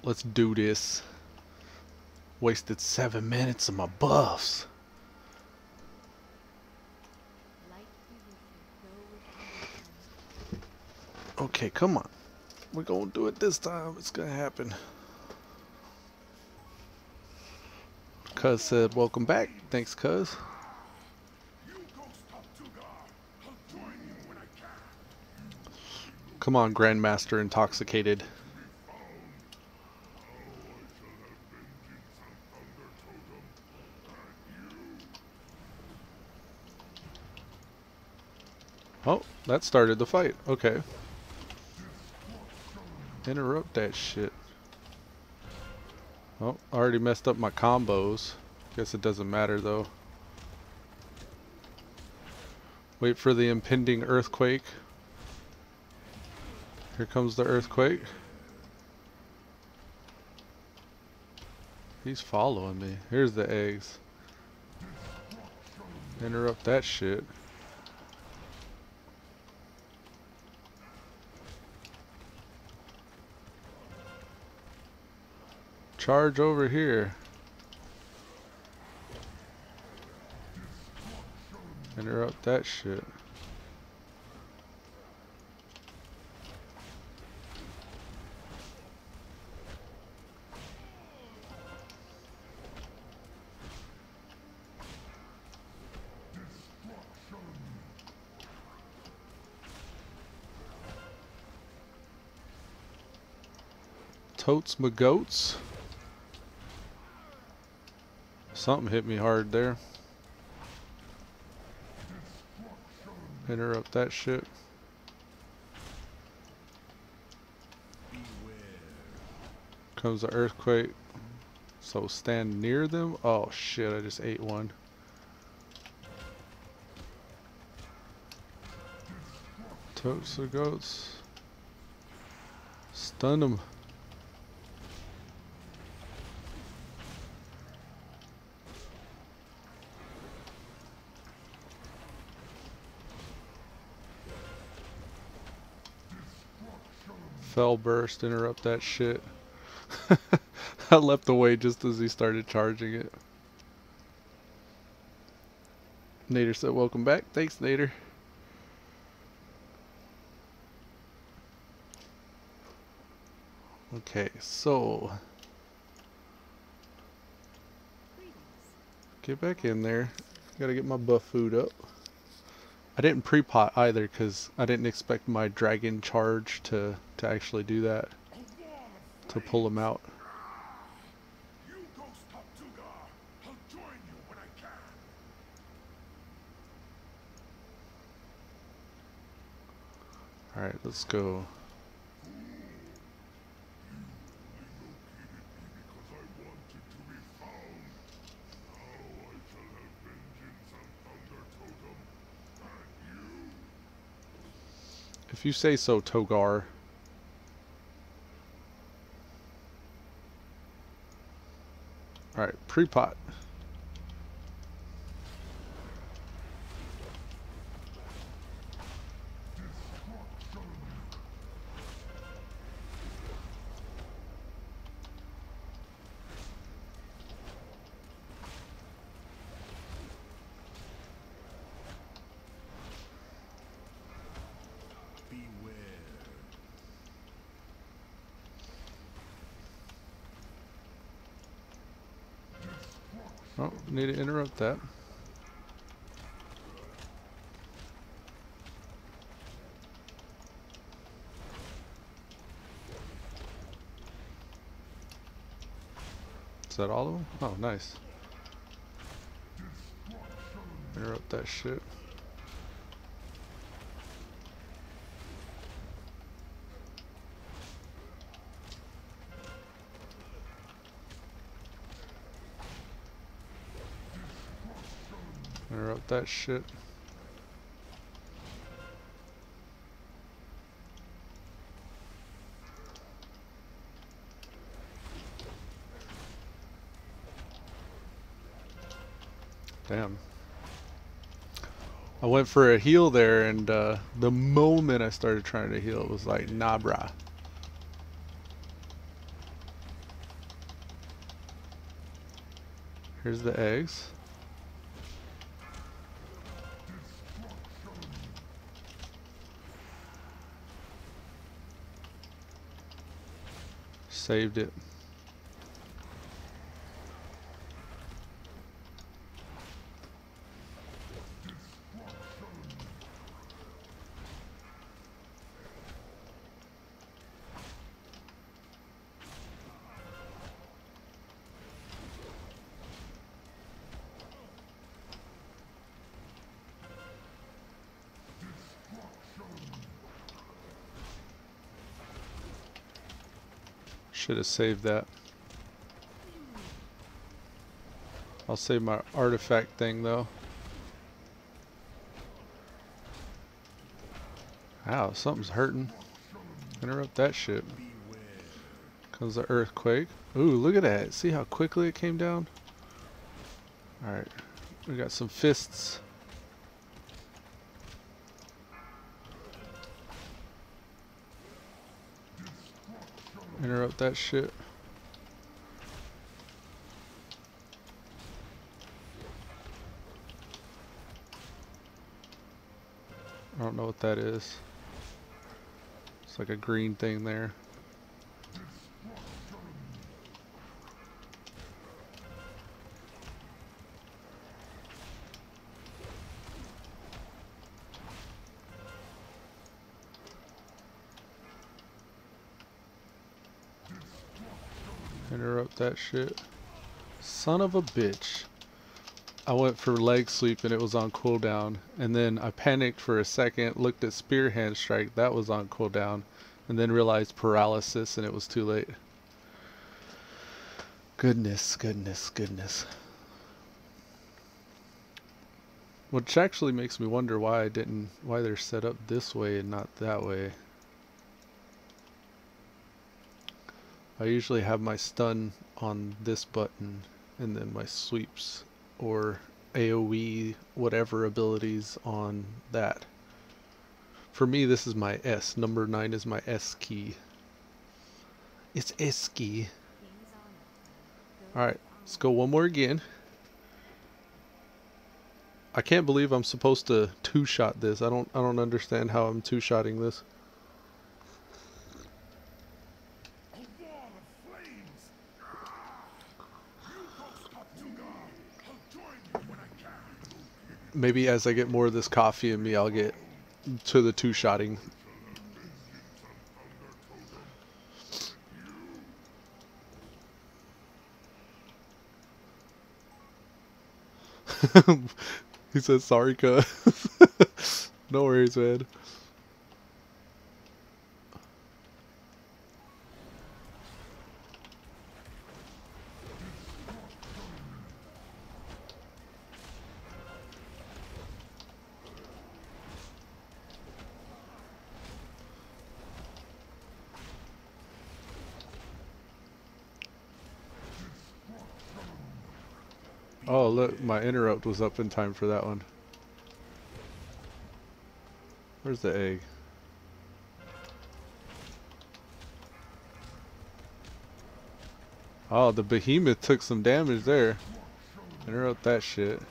Speaker 1: Let's do this. Wasted 7 minutes of my buffs. Okay, come on. We're gonna do it this time. It's gonna happen. Cuz said, welcome back. Thanks, Cuz. Come on, Grandmaster Intoxicated. Oh, that started the fight. Okay. Interrupt that shit. Oh, I already messed up my combos. Guess it doesn't matter though. Wait for the impending earthquake. Here comes the earthquake. He's following me. Here's the eggs. Interrupt that shit. Charge over here. Interrupt that shit. Totes my goats. Something hit me hard there. Interrupt that shit. Comes the earthquake. So stand near them. Oh shit, I just ate one. Totes the goats. Stun them. Fell burst, interrupt that shit. I leapt away just as he started charging it. Nader said, welcome back. Thanks, Nader. Okay, so get back in there. Gotta get my buff food up. I didn't pre-pot either because I didn't expect my dragon charge to actually do that. To pull him out. Alright, let's go. If you say so, Togar. Alright, pre-pot. Oh, need to interrupt that. Is that all of them? Oh, nice. Interrupt that shit. Interrupt that shit. Damn. I went for a heal there, and the moment I started trying to heal, it was like, nah, brah. Here's the eggs. Saved it. Should have saved that. I'll save my artifact thing though. Ow, something's hurting. Interrupt that shit. Comes the earthquake. Ooh, look at that. See how quickly it came down? Alright. We got some fists. Interrupt that shit. I don't know what that is. It's like a green thing there. Interrupt that shit. Son of a bitch. I went for leg sweep and it was on cooldown, and then I panicked for a second, looked at spear hand strike, that was on cooldown, and then realized paralysis and it was too late. Goodness, goodness, goodness. Which actually makes me wonder why they're set up this way and not that way. I usually have my stun on this button and then my sweeps or AoE whatever abilities on that. For me, this is my S. Number 9 is my S key. It's S key. Alright, let's go one more again. I can't believe I'm supposed to two-shot this. I don't understand how I'm two-shotting this. Maybe as I get more of this coffee in me, I'll get to the two-shotting. He says, sorry, cuz. No worries, man. Oh, look, my interrupt was up in time for that one. Where's the egg? Oh, the behemoth took some damage there. Interrupt that shit.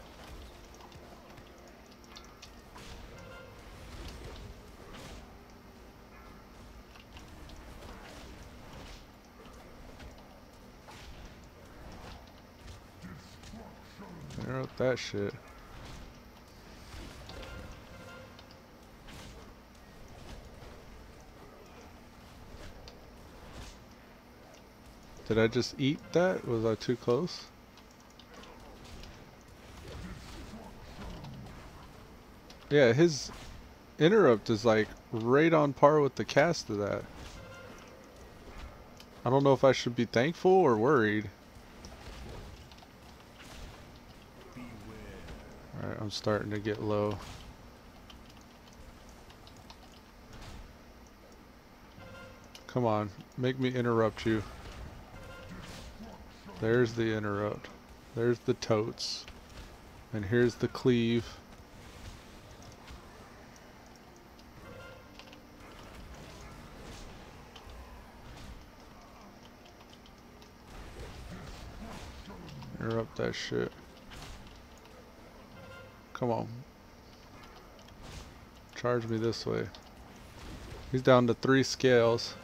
Speaker 1: Interrupt that shit. Did I just eat that? Was I too close? Yeah, his interrupt is like right on par with the cast of that. I don't know if I should be thankful or worried. Alright, I'm starting to get low. Come on, make me interrupt you. There's the interrupt. There's the totes. And here's the cleave. Interrupt that shit. Come on. Charge me this way. He's down to 3 scales.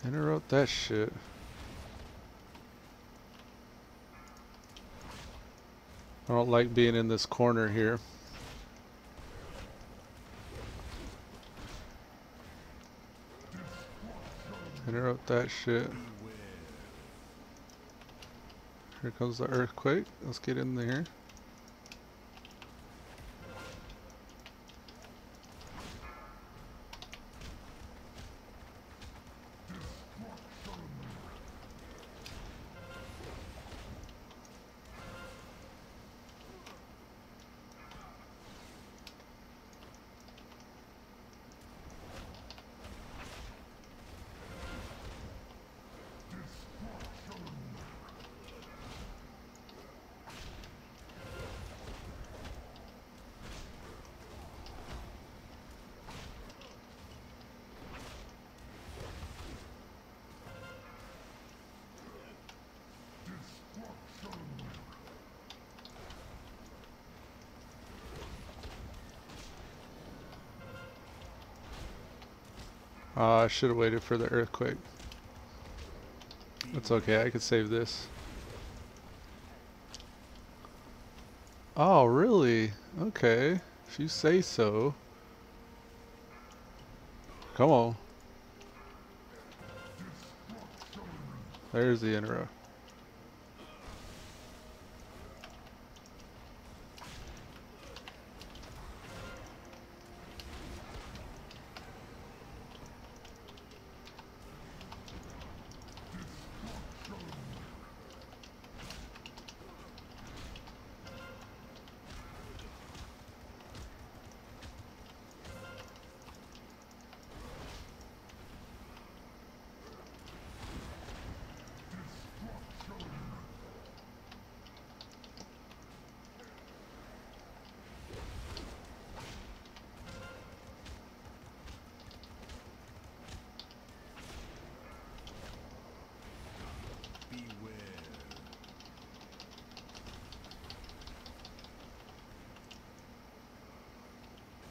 Speaker 1: Interrupt that shit. I don't like being in this corner here. Interrupt that shit. Here comes the earthquake. Let's get in there. I should have waited for the earthquake. It's okay, I could save this. Oh, really? Okay. If you say so. Come on. There's the interrupt.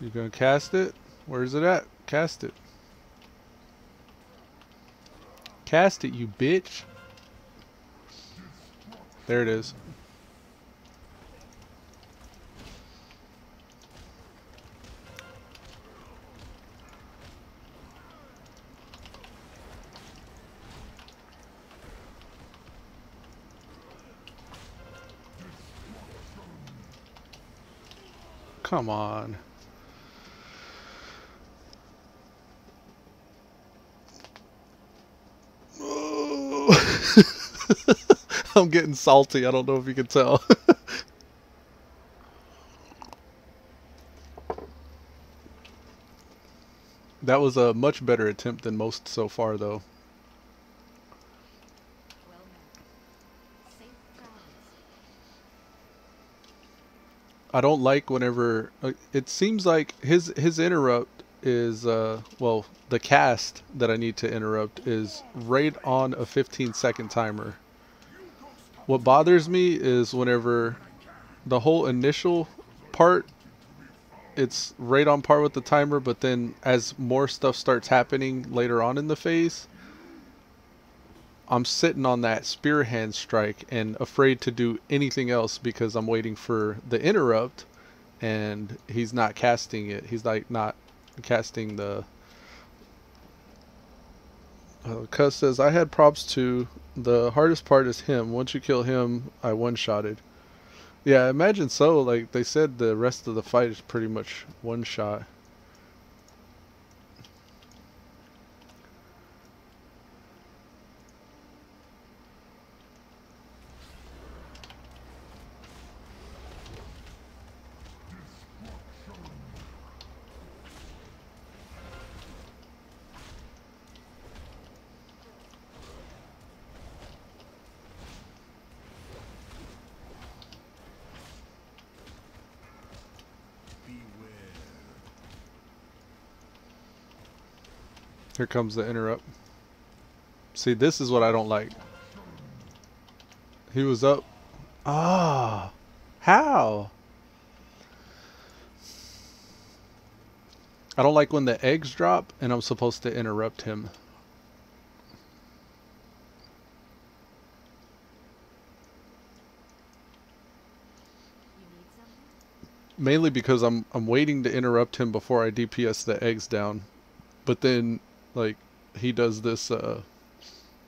Speaker 1: You gonna cast it? Where's it at? Cast it. Cast it, you bitch. There it is. Come on. I'm getting salty. I don't know if you can tell. That was a much better attempt than most so far, though. I don't like whenever it seems like his interrupt is well, the cast that I need to interrupt is right on a 15-second timer. What bothers me is whenever the whole initial part, it's right on par with the timer, but then as more stuff starts happening later on in the phase, I'm sitting on that spear hand strike and afraid to do anything else because I'm waiting for the interrupt and he's not casting it. He's like not casting the Cuz says I had props too. The hardest part is him. Once you kill him, I one-shotted. Yeah, I imagine so. Like they said, the rest of the fight is pretty much one shot. Here comes the interrupt. See, this is what I don't like. He was up. Ah, how? I don't like when the eggs drop and I'm supposed to interrupt him. Mainly because I'm waiting to interrupt him before I DPS the eggs down. But then, like, he does this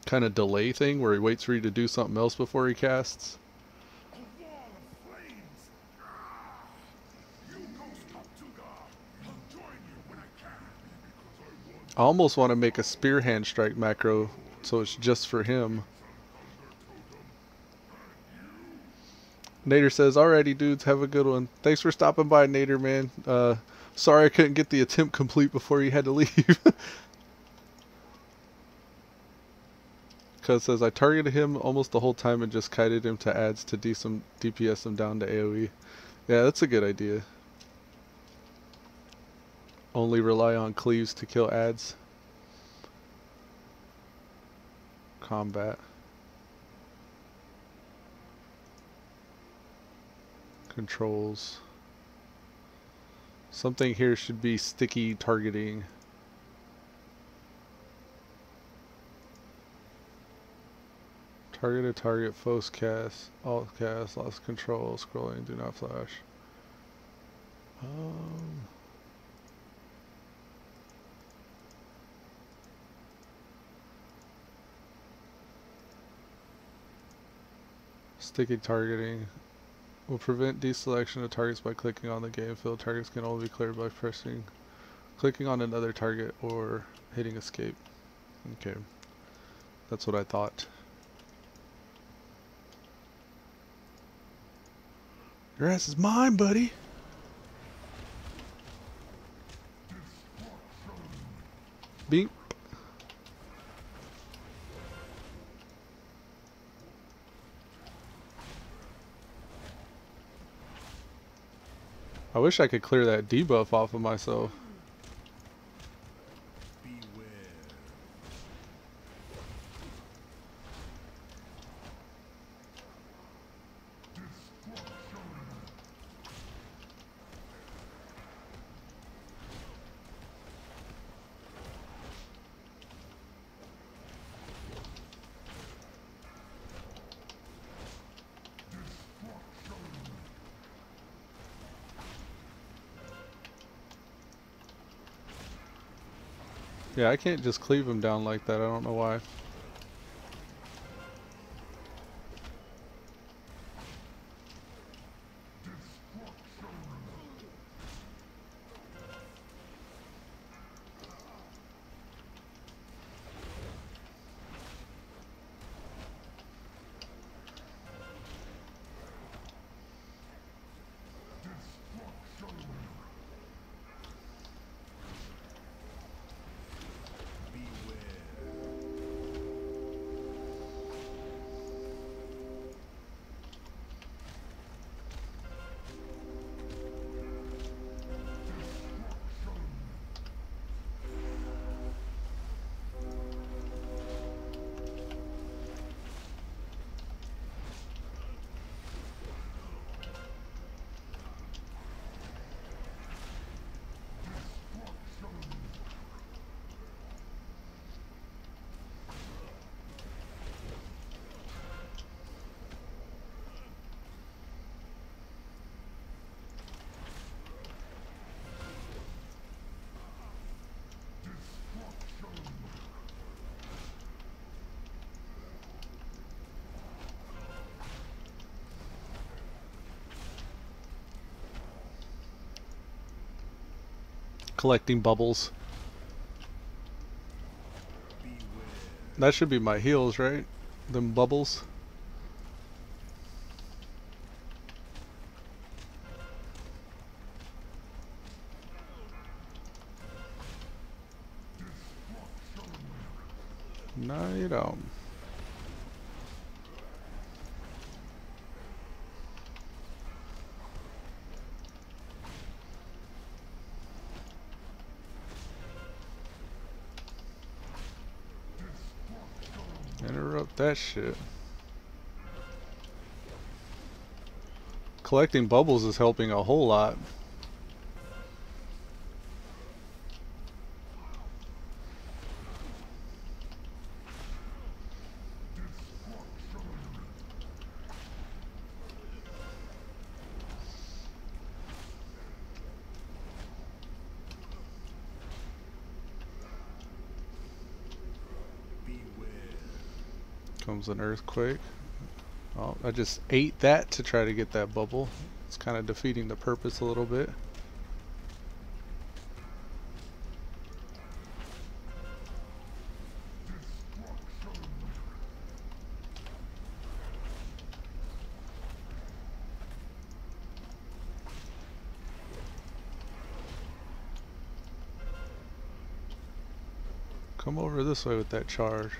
Speaker 1: kind of delay thing where he waits for you to do something else before he casts.
Speaker 2: A wall of flames! You Ghost Tortuga! I'll join you when I can, because I want
Speaker 1: I almost want to make a spear hand strike macro so it's just for him. Nader says, alrighty dudes, have a good one. Thanks for stopping by, Nader, man. Sorry I couldn't get the attempt complete before you had to leave. Cuz says, I targeted him almost the whole time and just kited him to ads to DPS him down to AoE. Yeah, that's a good idea. Only rely on cleaves to kill ads. Combat. Controls. Something here should be sticky targeting. Targeted target, foes cast, alt cast, lost control, scrolling, do not flash. Sticky targeting will prevent deselection of targets by clicking on the game field. Targets can only be cleared by clicking on another target or hitting escape. Okay, that's what I thought. Your ass is mine, buddy. Beep. I wish I could clear that debuff off of myself. Yeah, I can't just cleave him down like that. I don't know why. Collecting bubbles. That should be my heals, right? Them bubbles. No, you don't. that shit. Collecting bubbles is helping a whole lot. Comes an earthquake. Oh, I just ate that to try to get that bubble. It's kind of defeating the purpose a little bit. Come over this way with that charge.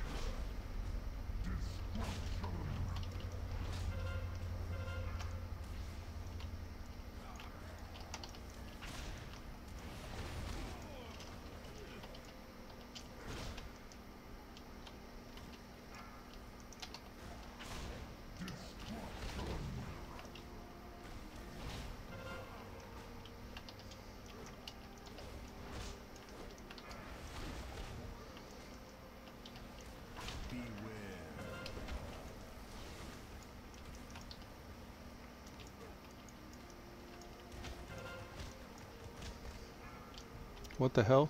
Speaker 1: What the hell?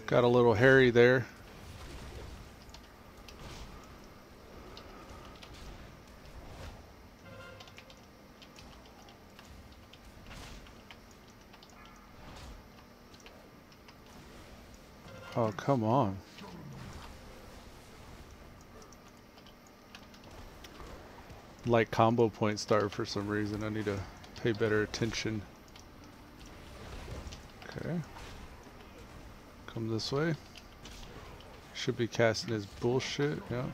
Speaker 1: Got a little hairy there. Oh, come on. Like combo point start for some reason. I need to pay better attention. Okay. Come this way. Should be casting his bullshit, yeah.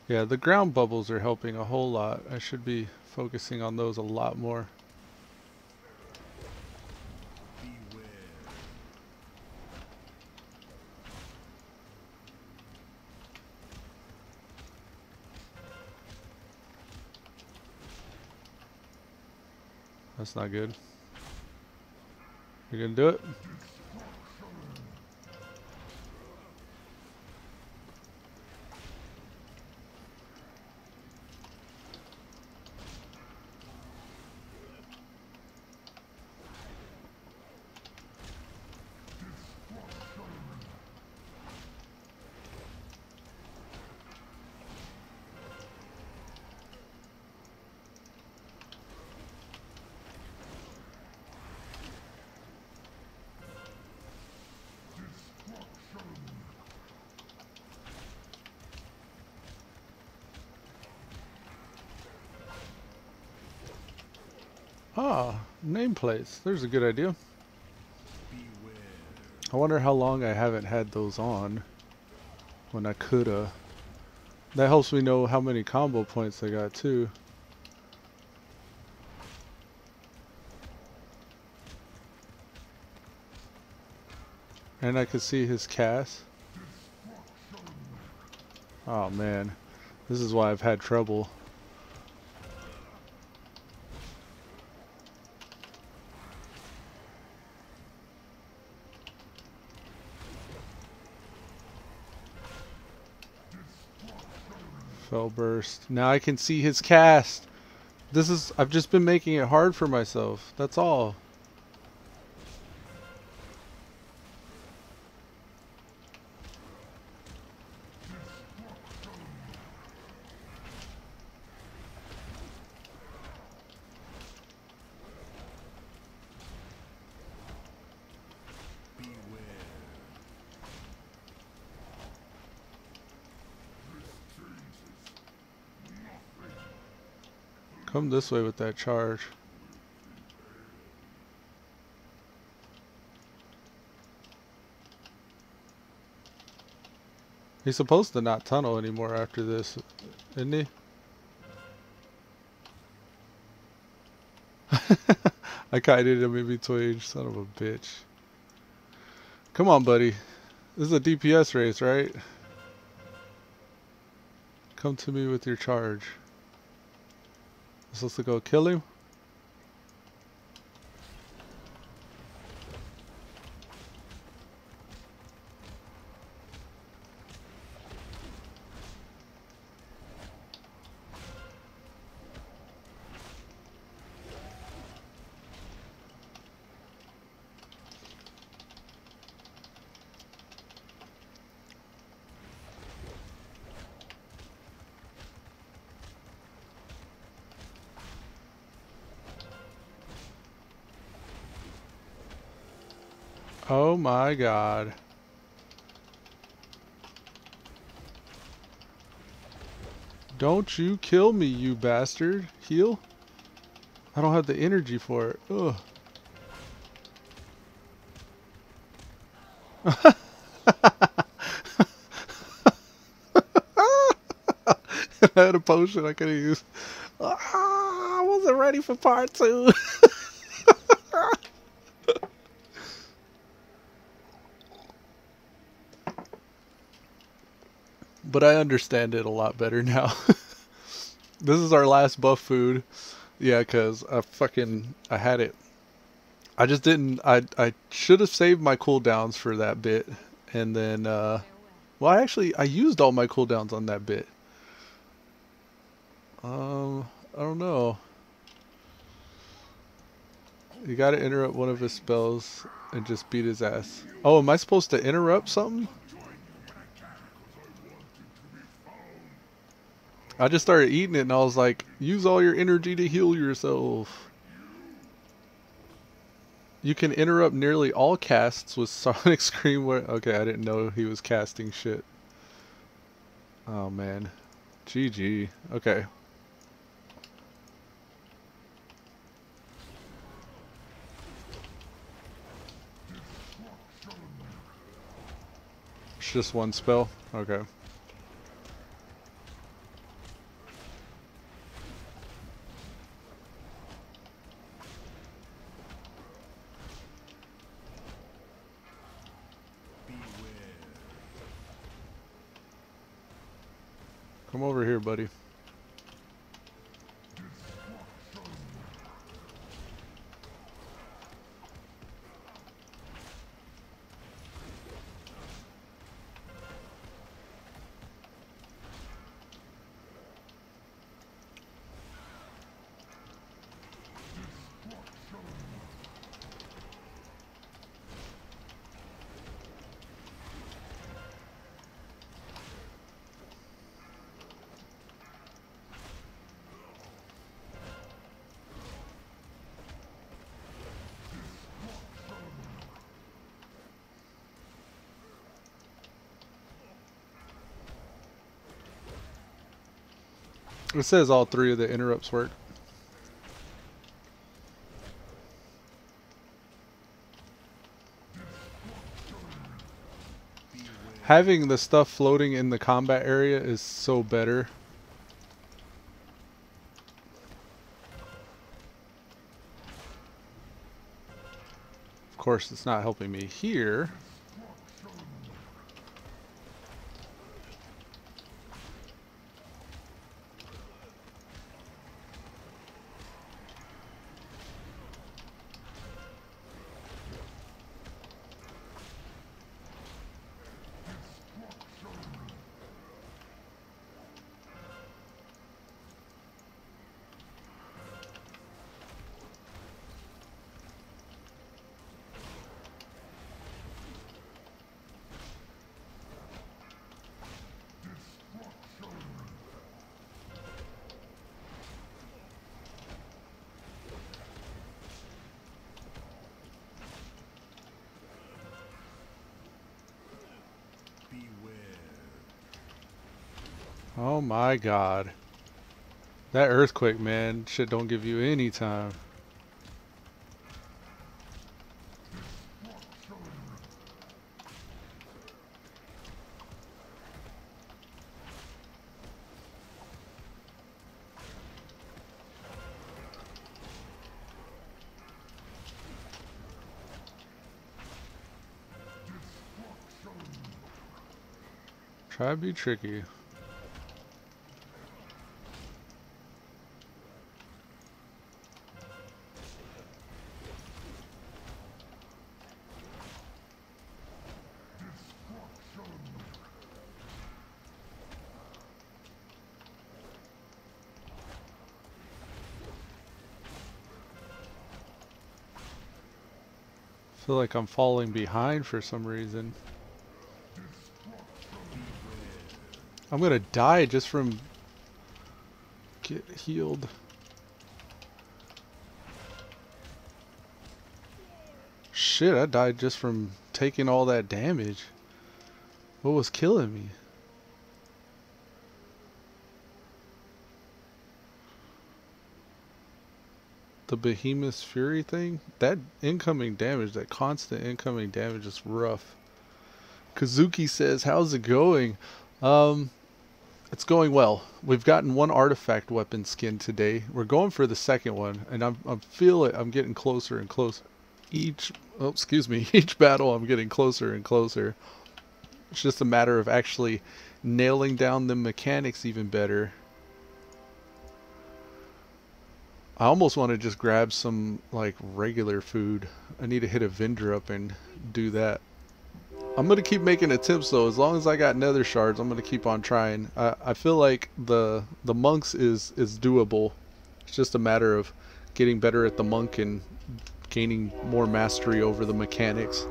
Speaker 1: Yeah, the ground bubbles are helping a whole lot. I should be focusing on those a lot more. That's not good. You gonna do it? Ah, nameplates. There's a good idea. I wonder how long I haven't had those on when I coulda. That helps me know how many combo points I got too. And I could see his cast. Oh man, this is why I've had trouble. Fell burst. Now I can see his cast. I've just been making it hard for myself. That's all. Come this way with that charge. He's supposed to not tunnel anymore after this, isn't he? I kited him in between, son of a bitch. Come on, buddy. This is a DPS race, right? Come to me with your charge. I'm supposed to go kill him? Oh my god. Don't you kill me, you bastard. Heal? I don't have the energy for it. Ugh. I had a potion I could have used. I wasn't ready for part 2. But I understand it a lot better now. This is our last buff food. Yeah, because I had it. I just didn't, I should have saved my cooldowns for that bit. And then, well, I used all my cooldowns on that bit. I don't know. You gotta interrupt one of his spells and just beat his ass. Oh, am I supposed to interrupt something? I just started eating it and I was like, use all your energy to heal yourself. You can interrupt nearly all casts with Sonic Scream. Okay, I didn't know he was casting shit. Oh man. GG. Okay. It's just one spell? Okay. Come over here, buddy. It says all 3 of the interrupts work. Having the stuff floating in the combat area is so better. Of course, it's not helping me here. Oh my god. That earthquake, man, shit don't give you any time. Try to be tricky. I feel like I'm falling behind for some reason. I'm gonna die just from get healed. Shit, I died just from taking all that damage. What was killing me? The Behemoth's Fury thing? That incoming damage, that constant incoming damage is rough. Kazuki says, how's it going? It's going well. We've gotten one artifact weapon skin today. We're going for the second one, and I feel it. I'm getting closer and closer. Each battle I'm getting closer and closer. It's just a matter of actually nailing down the mechanics even better. I almost want to just grab some like regular food. I need to hit a vendor up and do that. I'm gonna keep making attempts though. As long as I got nether shards, I'm gonna keep on trying. I feel like the monks is doable. It's just a matter of getting better at the monk and gaining more mastery over the mechanics.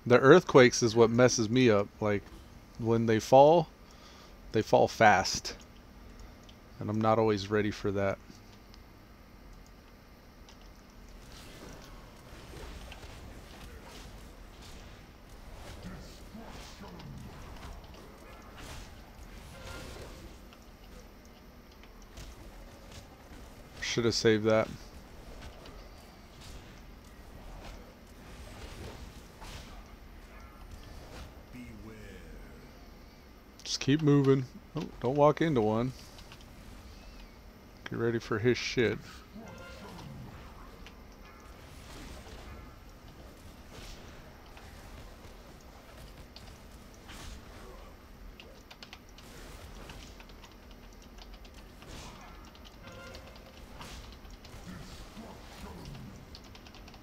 Speaker 1: The earthquakes is what messes me up. Like when they fall fast. And I'm not always ready for that. Should have saved that. Just keep moving. Oh, don't walk into one. Get ready for his shit.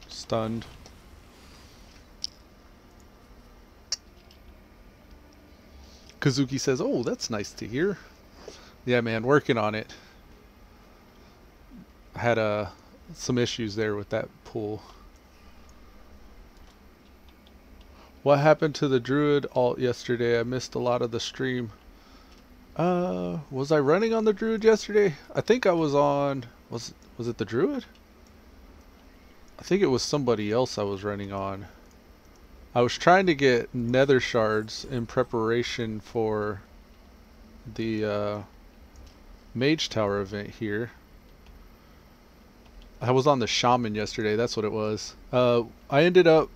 Speaker 1: Stunned. Kazuki says, oh, that's nice to hear. Yeah, man, working on it. I had some issues there with that pool. What happened to the druid alt yesterday? I missed a lot of the stream. Was I running on the druid yesterday? I think I was on... Was it the druid? I think it was somebody else I was running on. I was trying to get nether shards in preparation for the Mage Tower event here. I was on the shaman yesterday, that's what it was. I ended up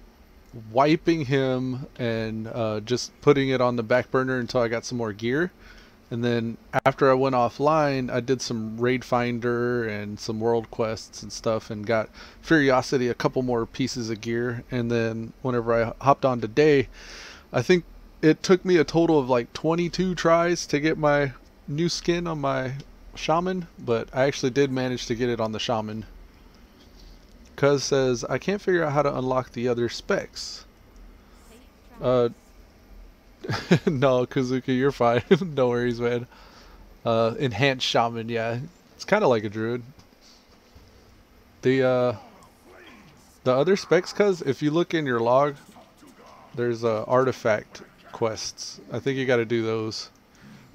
Speaker 1: wiping him and just putting it on the back burner until I got some more gear. And then after I went offline, I did some raid finder and some world quests and stuff and got Furiocity a couple more pieces of gear. And then whenever I hopped on today, I think it took me a total of like 22 tries to get my new skin on my shaman, but I actually did manage to get it on the shaman. Cuz says, I can't figure out how to unlock the other specs. No, Kazuki, you're fine. No worries, man. Enhanced shaman, yeah. It's kind of like a druid. The other specs, cuz if you look in your log, there's artifact quests. I think you got to do those.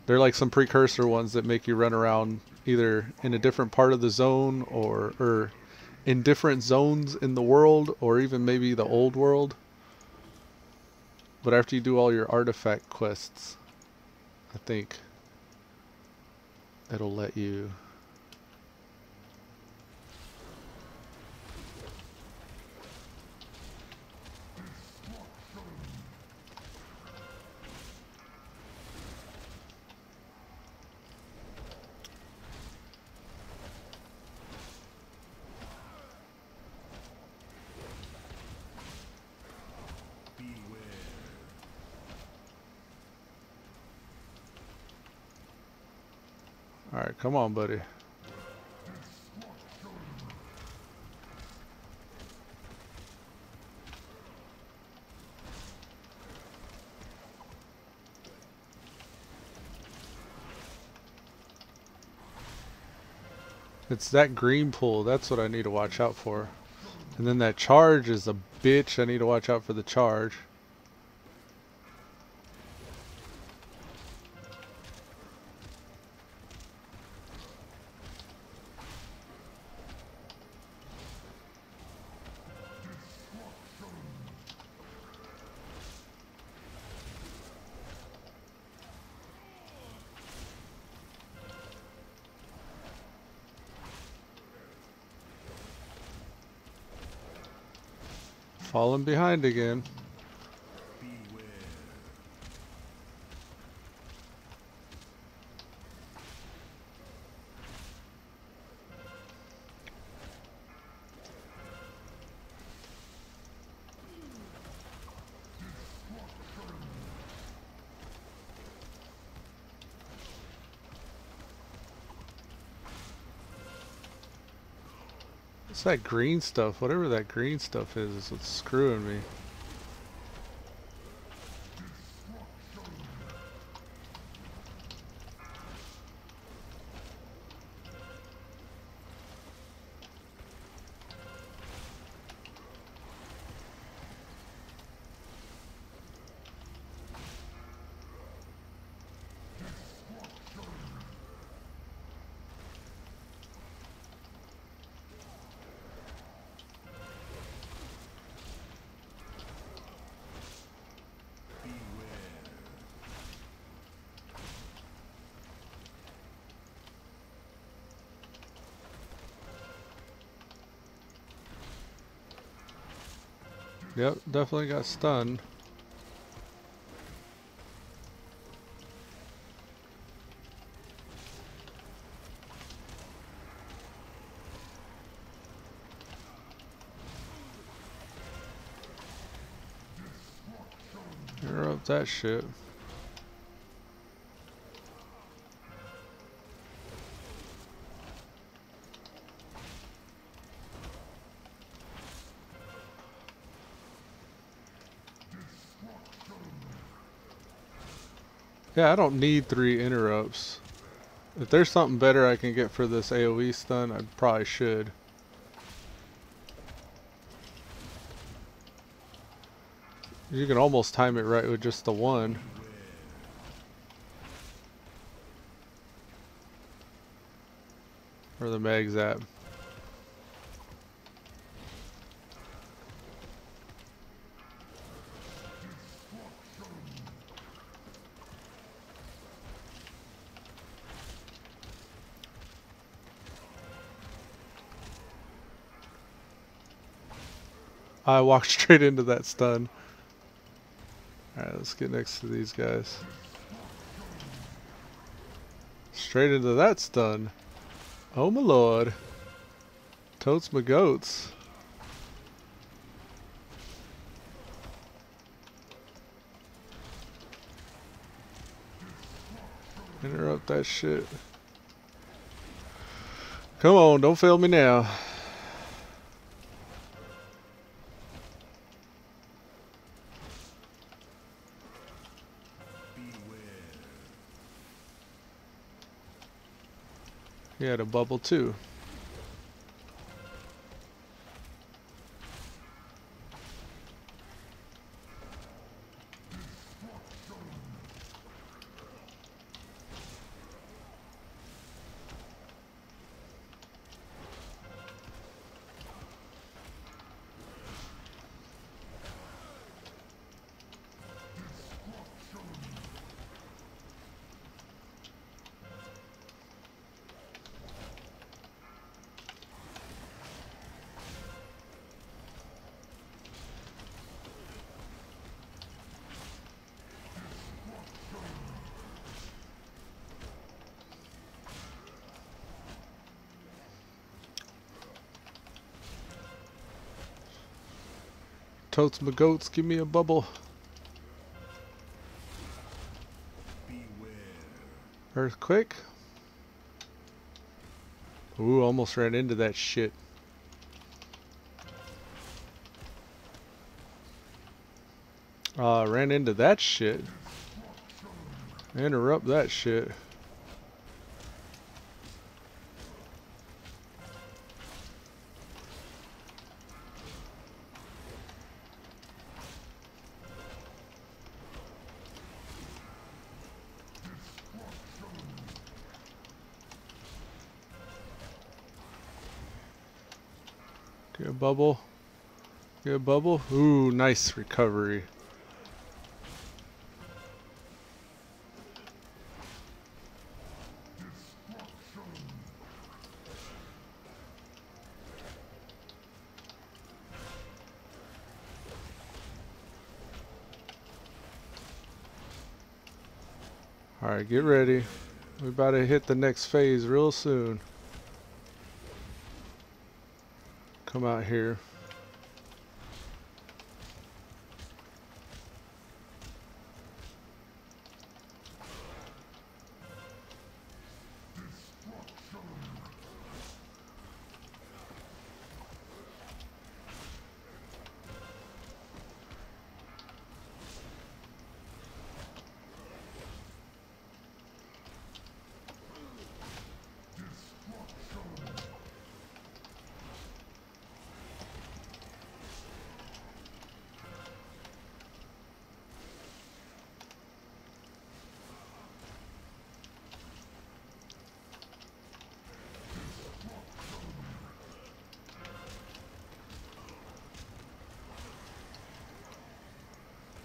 Speaker 1: They're like some precursor ones that make you run around either in a different part of the zone or in different zones in the world, or even maybe the old world. But after you do all your artifact quests, I think it'll let you. Alright, come on, buddy. It's that green pool, that's what I need to watch out for. And then that charge is a bitch, I need to watch out for the charge. Falling behind again. What's that green stuff? Whatever that green stuff is what's screwing me. Yep, definitely got stunned. Interrupt that shit. Yeah, I don't need 3 interrupts. If there's something better I can get for this AoE stun, I probably should. You can almost time it right with just the one. Where the mag's at. I walked straight into that stun. Alright, let's get next to these guys. Straight into that stun. Oh my lord. Totes my goats. Interrupt that shit. Come on, don't fail me now. He had a bubble too. totes my goats, give me a bubble. Earthquake. Ooh, almost ran into that shit. Ran into that shit. Interrupt that shit. Get a bubble. Get a bubble. Ooh, nice recovery. Alright, get ready. We're about to hit the next phase real soon. Come out here.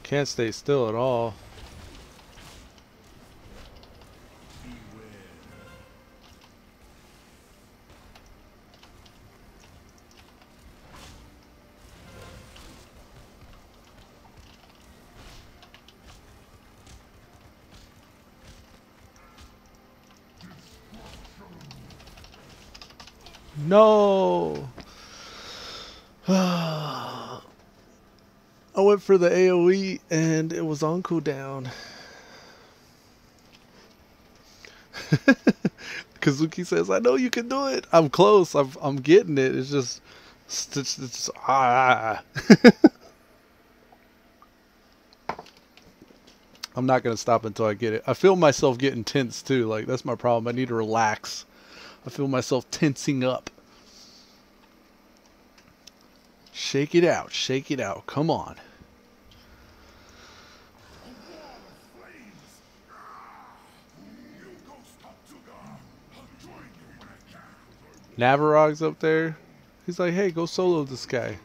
Speaker 1: Can't stay still at all. No! I went for the AoE and it was on cooldown. Kazuki says, I know you can do it. I'm close. I'm getting it. It's just I'm not going to stop until I get it. I feel myself getting tense too. Like, that's my problem. I need to relax. I feel myself tensing up. Shake it out. Shake it out. Come on. Navarog's up there. He's like, hey, go solo this guy.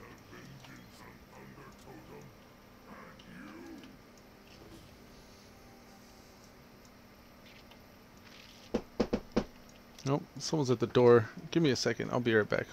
Speaker 1: Nope, someone's at the door. Give me a second. I'll be right back.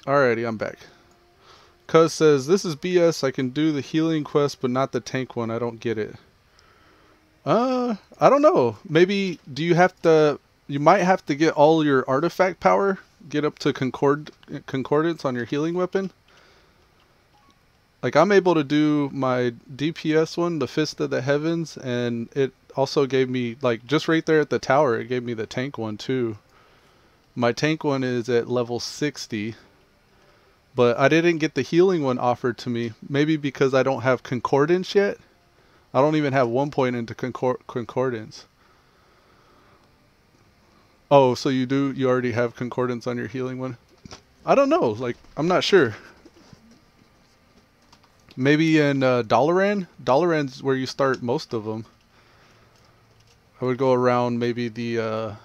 Speaker 1: Alrighty, I'm back. Cuz says, this is BS. I can do the healing quest, but not the tank one. I don't get it. I don't know. Maybe, do you have to, you might have to get all your artifact power, get up to concordance on your healing weapon. Like, I'm able to do my DPS one, the Fist of the Heavens, and it also gave me, like, just right there at the tower, it gave me the tank one too. My tank one is at level 60, but I didn't get the healing one offered to me. Maybe because I don't have concordance yet. I don't even have 1 point into concordance. Oh, so you do, you already have concordance on your healing one? I don't know, like, I'm not sure. Maybe in Dalaran? Dalaran's where you start most of them. I would go around maybe the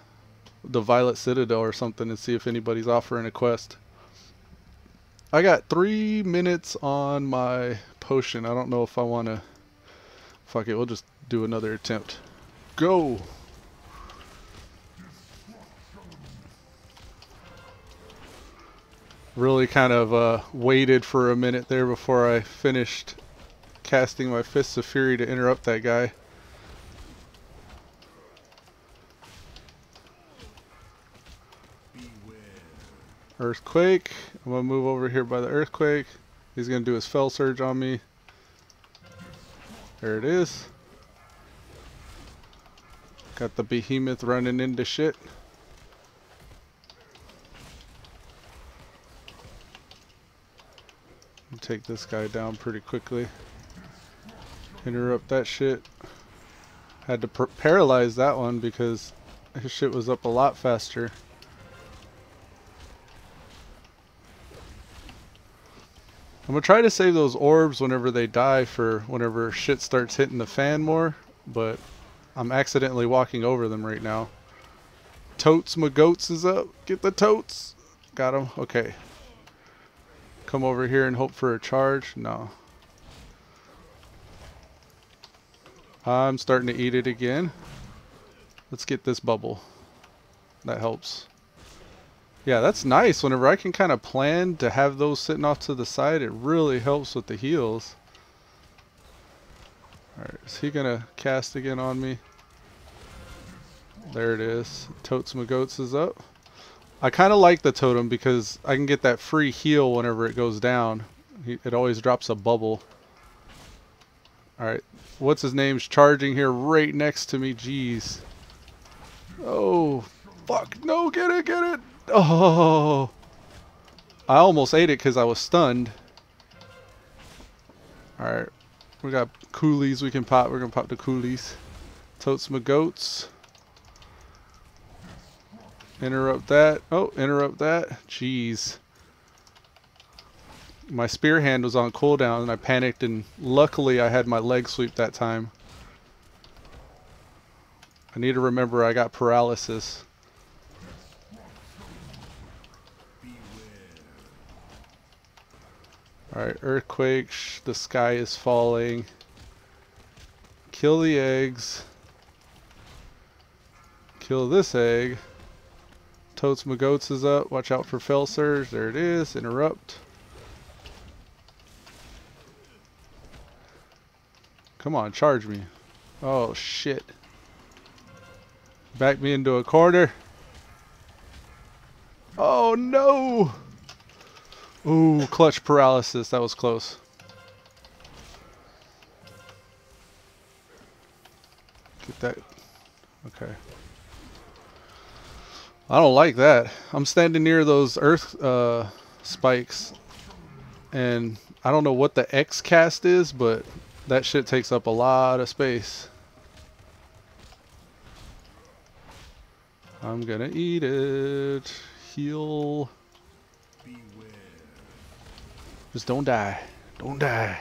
Speaker 1: Violet Citadel or something and see if anybody's offering a quest. I got 3 minutes on my potion. I don't know if I want to... Fuck it, we'll just do another attempt. Go! Really kind of waited for a minute there before I finished casting my Fists of Fury to interrupt that guy. Earthquake. I'm going to move over here by the Earthquake. He's going to do his Fell Surge on me. There it is. Got the Behemoth running into shit. Take this guy down pretty quickly. Interrupt that shit. Had to paralyze that one because his shit was up a lot faster. I'm gonna try to save those orbs whenever they die for whenever shit starts hitting the fan more, but I'm accidentally walking over them right now. Totes my goats is up. Get the totes. Got him. Okay. Come over here and hope for a charge? No. I'm starting to eat it again. Let's get this bubble. That helps. Yeah, that's nice. Whenever I can kind of plan to have those sitting off to the side, it really helps with the heals. Alright, is he gonna cast again on me? There it is. Totes my goats is up. I kind of like the totem because I can get that free heal whenever it goes down. It always drops a bubble. Alright, what's his name's charging here right next to me. Jeez. Oh, fuck. No, get it, get it. Oh. I almost ate it because I was stunned. Alright, we got coolies we can pop. We're going to pop the coolies. Totes my goats. Interrupt that. Oh, interrupt that. Jeez. My spear hand was on cooldown and I panicked, and luckily I had my leg sweep that time. I need to remember I got paralysis. Alright, earthquake. The sky is falling. Kill the eggs. Kill this egg. Totes my goats is up. Watch out for Fell Surge. There it is. Interrupt. Come on, charge me. Oh, shit. Back me into a corner. Oh, no. Ooh, clutch paralysis. That was close. Get that. Okay. I don't like that. I'm standing near those earth spikes, and I don't know what the X cast is, but that shit takes up a lot of space. I'm gonna eat it. Heal. Just don't die. Don't die.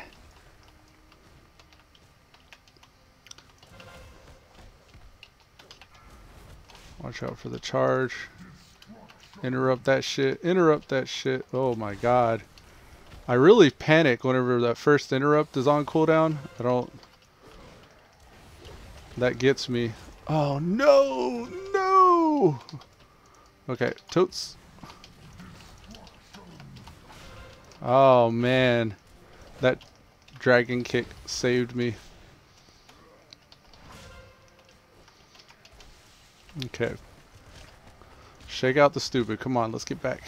Speaker 1: Watch out for the charge. Interrupt that shit. Interrupt that shit. Oh my god. I really panic whenever that first interrupt is on cooldown. I don't... That gets me. Oh no! No! Okay, totes. Oh man, that dragon kick saved me. Okay. Shake out the stupid. Come on, let's get back.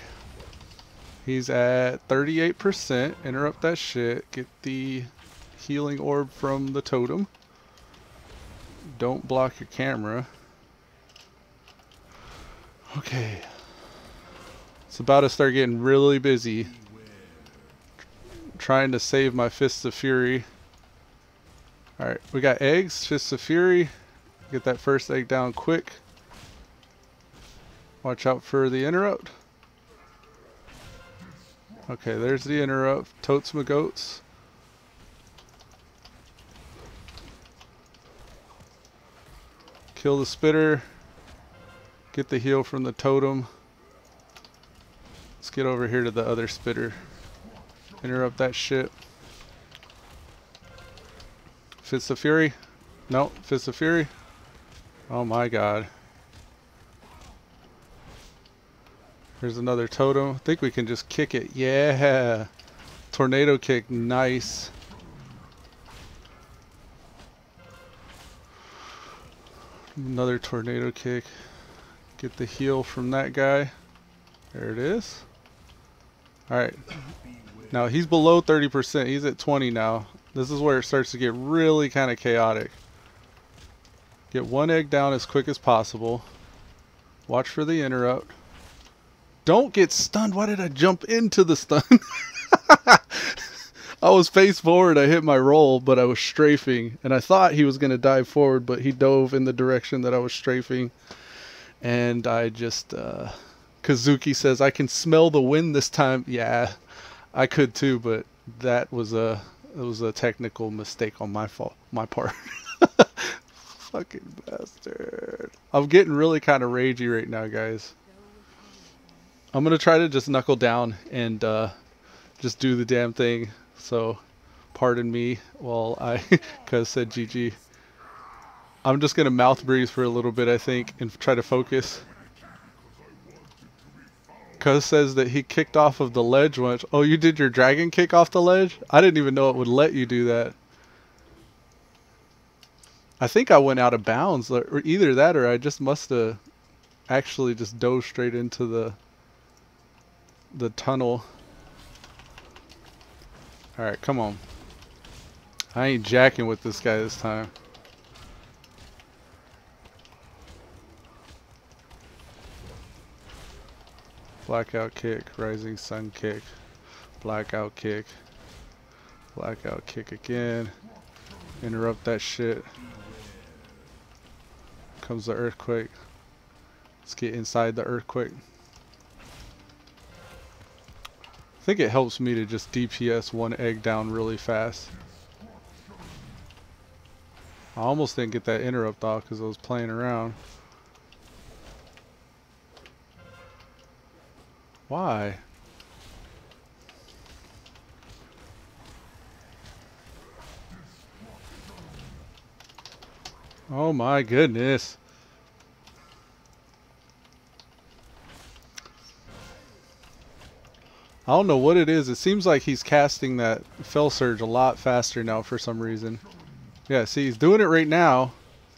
Speaker 1: He's at 38%. Interrupt that shit. Get the healing orb from the totem. Don't block your camera. Okay. It's about to start getting really busy. Trying to save my Fists of Fury. Alright, we got eggs. Fists of Fury. Get that first egg down quick. Watch out for the interrupt. Okay, there's the interrupt. Totes my goats. Kill the spitter. Get the heal from the totem. Let's get over here to the other spitter. Interrupt that shit. Fist of Fury. Nope, Fist of Fury. Oh my god. Here's another totem. I think we can just kick it. Yeah. Tornado kick. Nice. Another tornado kick. Get the heal from that guy. There it is. Alright. Now he's below 30%. He's at 20 now. This is where it starts to get really kind of chaotic. Get one egg down as quick as possible. Watch for the interrupt. Don't get stunned. Why did I jump into the stun? I was face forward. I hit my roll, but I was strafing. And I thought he was going to dive forward, but he dove in the direction that I was strafing. And I just... Kazuki says, I can smell the wind this time. Yeah, I could too, but that was it was a technical mistake on my part. Fucking bastard. I'm getting really kind of ragey right now, guys. I'm going to try to just knuckle down and just do the damn thing. So, pardon me while I cuz said GG. I'm just going to mouth breathe for a little bit, I think, and try to focus. Cuz says that he kicked off of the ledge once. Oh, you did your dragon kick off the ledge? I didn't even know it would let you do that. I think I went out of bounds, or either that or I just must have actually just dove straight into the tunnel. Alright, come on. I ain't jacking with this guy this time. Blackout kick, rising sun kick, blackout kick, blackout kick again. Interrupt that shit. Comes the earthquake. Let's get inside the earthquake. I think it helps me to just DPS one egg down really fast. I almost didn't get that interrupt off because I was playing around. Why? Oh my goodness. I don't know what it is. It seems like he's casting that Fell Surge a lot faster now for some reason. Yeah, see, he's doing it right now,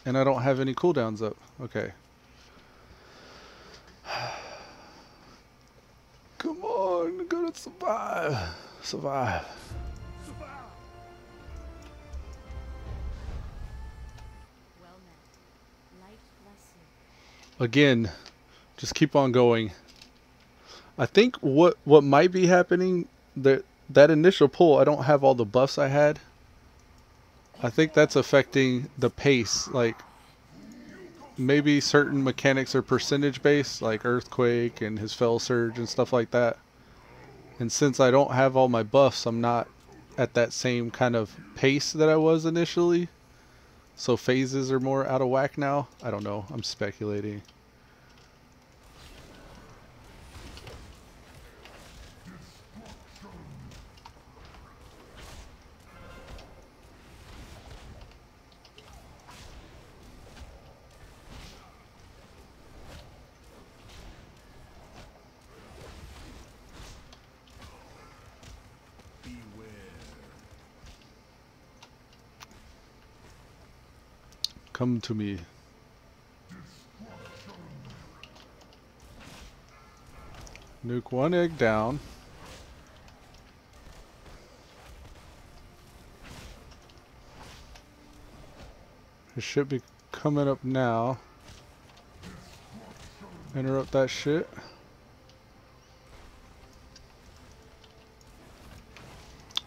Speaker 1: and I don't have any cooldowns up. Okay. Come on, I'm gonna survive. Survive. Again, just keep on going. I think what might be happening, that initial pull, I don't have all the buffs I had. I think that's affecting the pace. Like, maybe certain mechanics are percentage based, like Earthquake and his Fell Surge and stuff like that. And since I don't have all my buffs, I'm not at that same kind of pace that I was initially. So phases are more out of whack now. I don't know. I'm speculating. Come to me. Nuke one egg down. It should be coming up now. Interrupt that shit.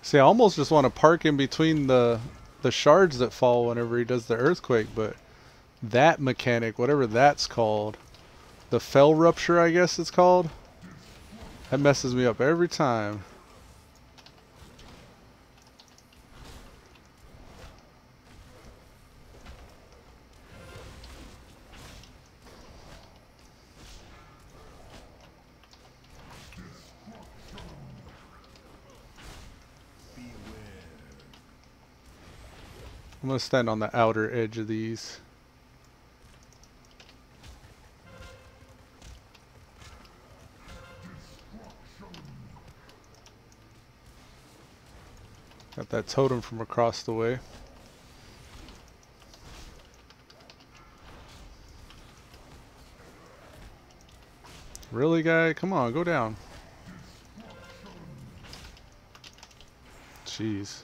Speaker 1: See, I almost just want to park in between the shards that fall whenever he does the earthquake, but that mechanic, whatever that's called, the fell rupture, I guess it's called, that messes me up every time. I'm going to stand on the outer edge of these. Got that totem from across the way. Really, guy? Come on, go down. Jeez.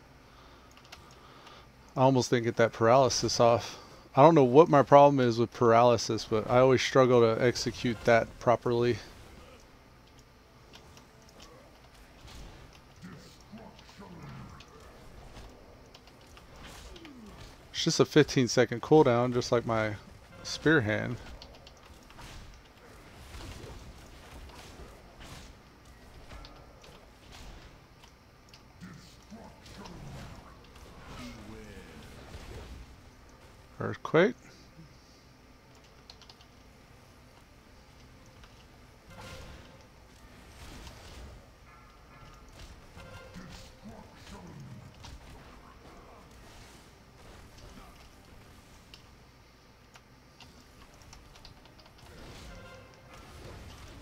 Speaker 1: I almost didn't get that paralysis off. I don't know what my problem is with paralysis, but I always struggle to execute that properly. It's just a 15-second cooldown, just like my spear hand. Earthquake.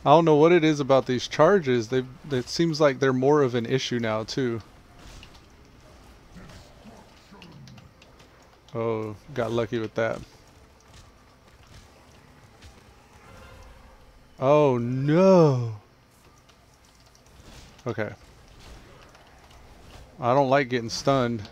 Speaker 1: I don't know what it is about these charges. It seems like they're more of an issue now too. Oh, got lucky with that. Oh no. Okay. I don't like getting stunned.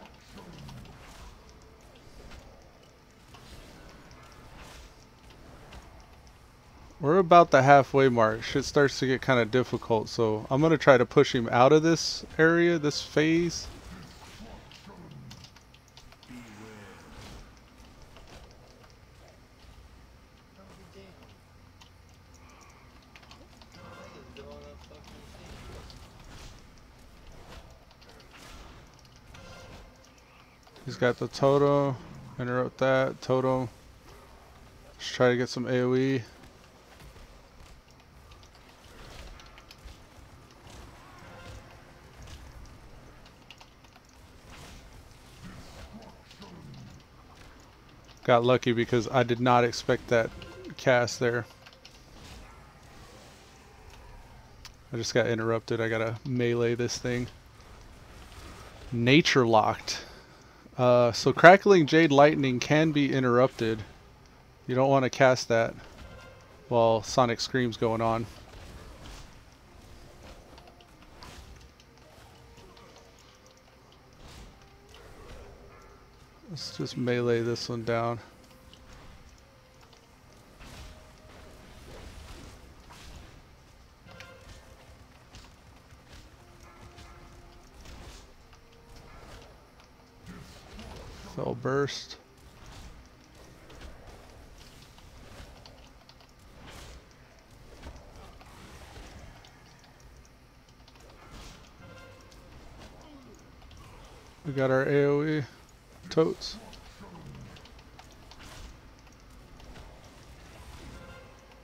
Speaker 1: We're about the halfway mark. Shit starts to get kind of difficult, so I'm going to try to push him out of this area, this phase. He's got the totem. Interrupt that. Totem. Let's try to get some AoE. Got lucky because I did not expect that cast there. I just got interrupted. I gotta melee this thing. Nature locked. So crackling jade lightning can be interrupted. You don't want to cast that while Sonic Scream's going on. Let's just melee this one down. Fell burst. We got our AoE. Totes.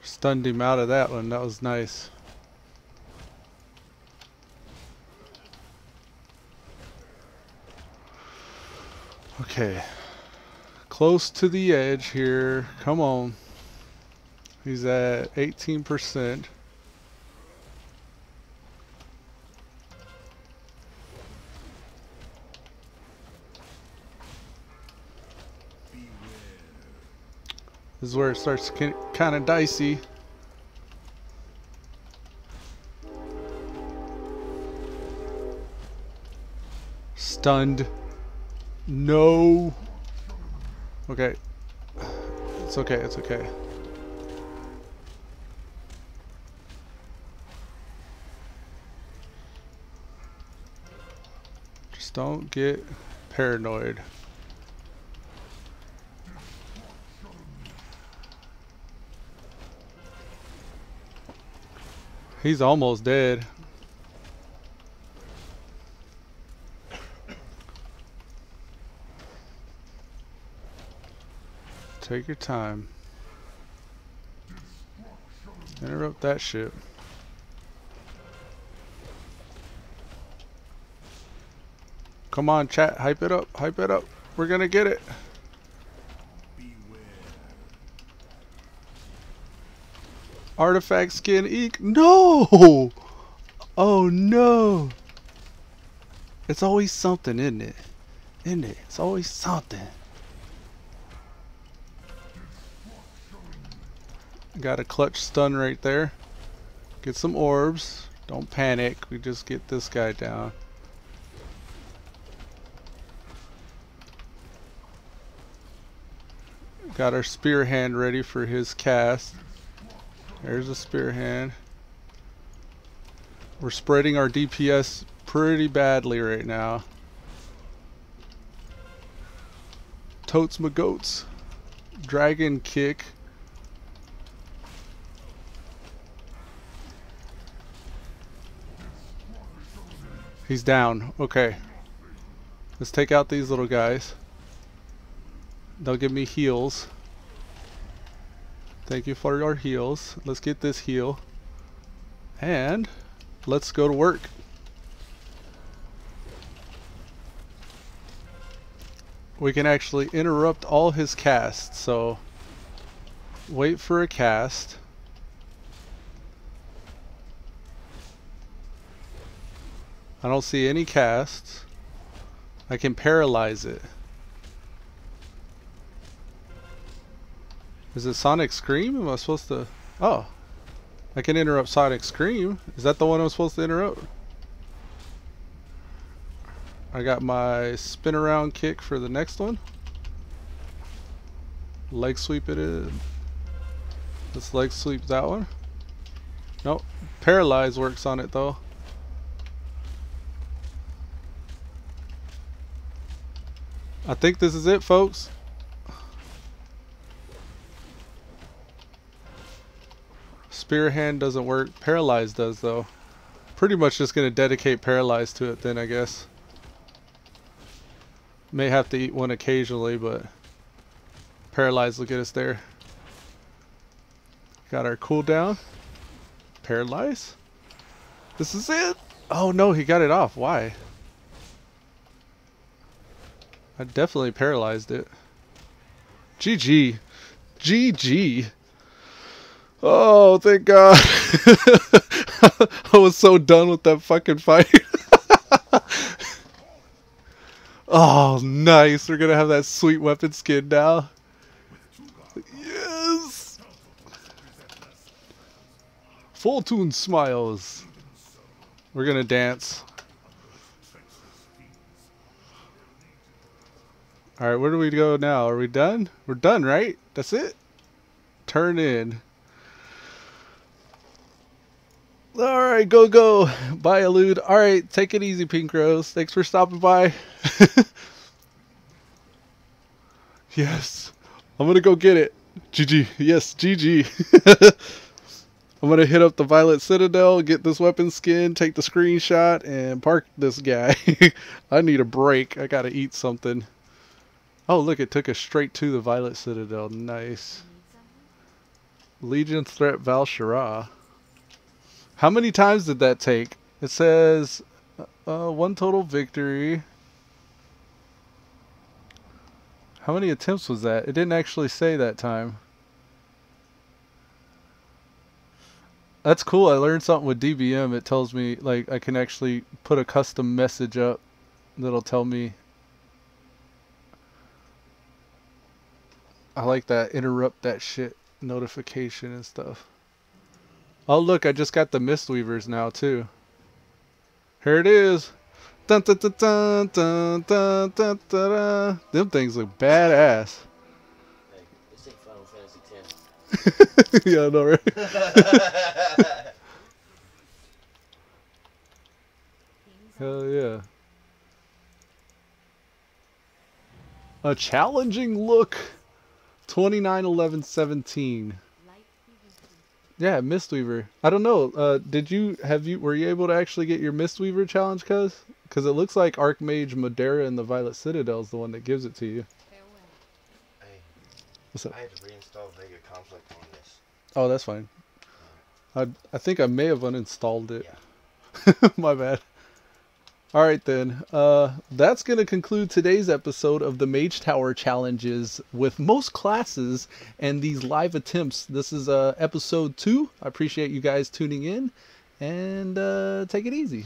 Speaker 1: Stunned him out of that one. That was nice. Okay. Close to the edge here. Come on. He's at 18%. This is where it starts kind of dicey. Stunned. No. Okay. It's okay, it's okay. Just don't get paranoid. He's almost dead. Take your time. Interrupt that shit. Come on, chat. Hype it up. Hype it up. We're gonna get it. Artifact skin ink. No! Oh no! It's always something, isn't it? Isn't it? It's always something. Got a clutch stun right there. Get some orbs. Don't panic. We just get this guy down. Got our spear hand ready for his cast. There's a spear hand. We're spreading our DPS pretty badly right now. Totes my goats. Dragon kick. He's down. Okay. Let's take out these little guys. They'll give me heals. Thank you for your heals. Let's get this heal. And let's go to work. We can actually interrupt all his casts. So wait for a cast. I don't see any casts. I can paralyze it. Is it Sonic Scream? Am I supposed to... Oh. I can interrupt Sonic Scream. Is that the one I'm supposed to interrupt? I got my spin around kick for the next one. Leg sweep it in. Let's leg sweep that one. Nope. Paralyze works on it though. I think this is it, folks. Spear hand doesn't work. Paralyze does though. Pretty much just gonna dedicate Paralyze to it then, I guess. May have to eat one occasionally, but Paralyze will get us there. Got our cooldown. Paralyze. This is it. Oh no, he got it off. Why? I definitely paralyzed it. GG. GG. Oh, thank God. I was so done with that fucking fight. Oh, nice. We're going to have that sweet weapon skin now. Yes. Full tune smiles. We're going to dance. Alright, where do we go now? Are we done? We're done, right? That's it? Turn in. Alright, go, go. Bye, Elude. Alright, take it easy, Pink Rose. Thanks for stopping by. Yes. I'm gonna go get it. GG. Yes, GG. I'm gonna hit up the Violet Citadel, get this weapon skin, take the screenshot, and park this guy. I need a break. I gotta eat something. Oh, look, it took us straight to the Violet Citadel. Nice. Legion Threat Val'Shara. How many times did that take? It says one total victory. How many attempts was that? It didn't actually say that time. That's cool. I learned something with DBM. It tells me, like, I can actually put a custom message up that'll tell me. I like that interrupt that shit notification and stuff. Oh look, I just got the Mistweavers now too. Here it is. Dun, dun, dun, dun, dun, dun, dun, dun, dun. Them things look badass.
Speaker 4: Hey, this ain't Final Fantasy X.
Speaker 1: Yeah, I know, right? Hell yeah. A challenging look. 29, 11, 17. Yeah, Mistweaver. I don't know. Were you able to actually get your Mistweaver challenge, cuz? Because it looks like Archmage Madera and the Violet Citadel is the one that gives it to you.
Speaker 4: Hey,
Speaker 1: What's up?
Speaker 4: I had to reinstall Vega Conflict on this.
Speaker 1: Oh, that's fine. I think I may have uninstalled it.
Speaker 4: Yeah.
Speaker 1: My bad. Alright then, that's going to conclude today's episode of the Mage Tower challenges with most classes and these live attempts. This is episode 2. I appreciate you guys tuning in, and take it easy.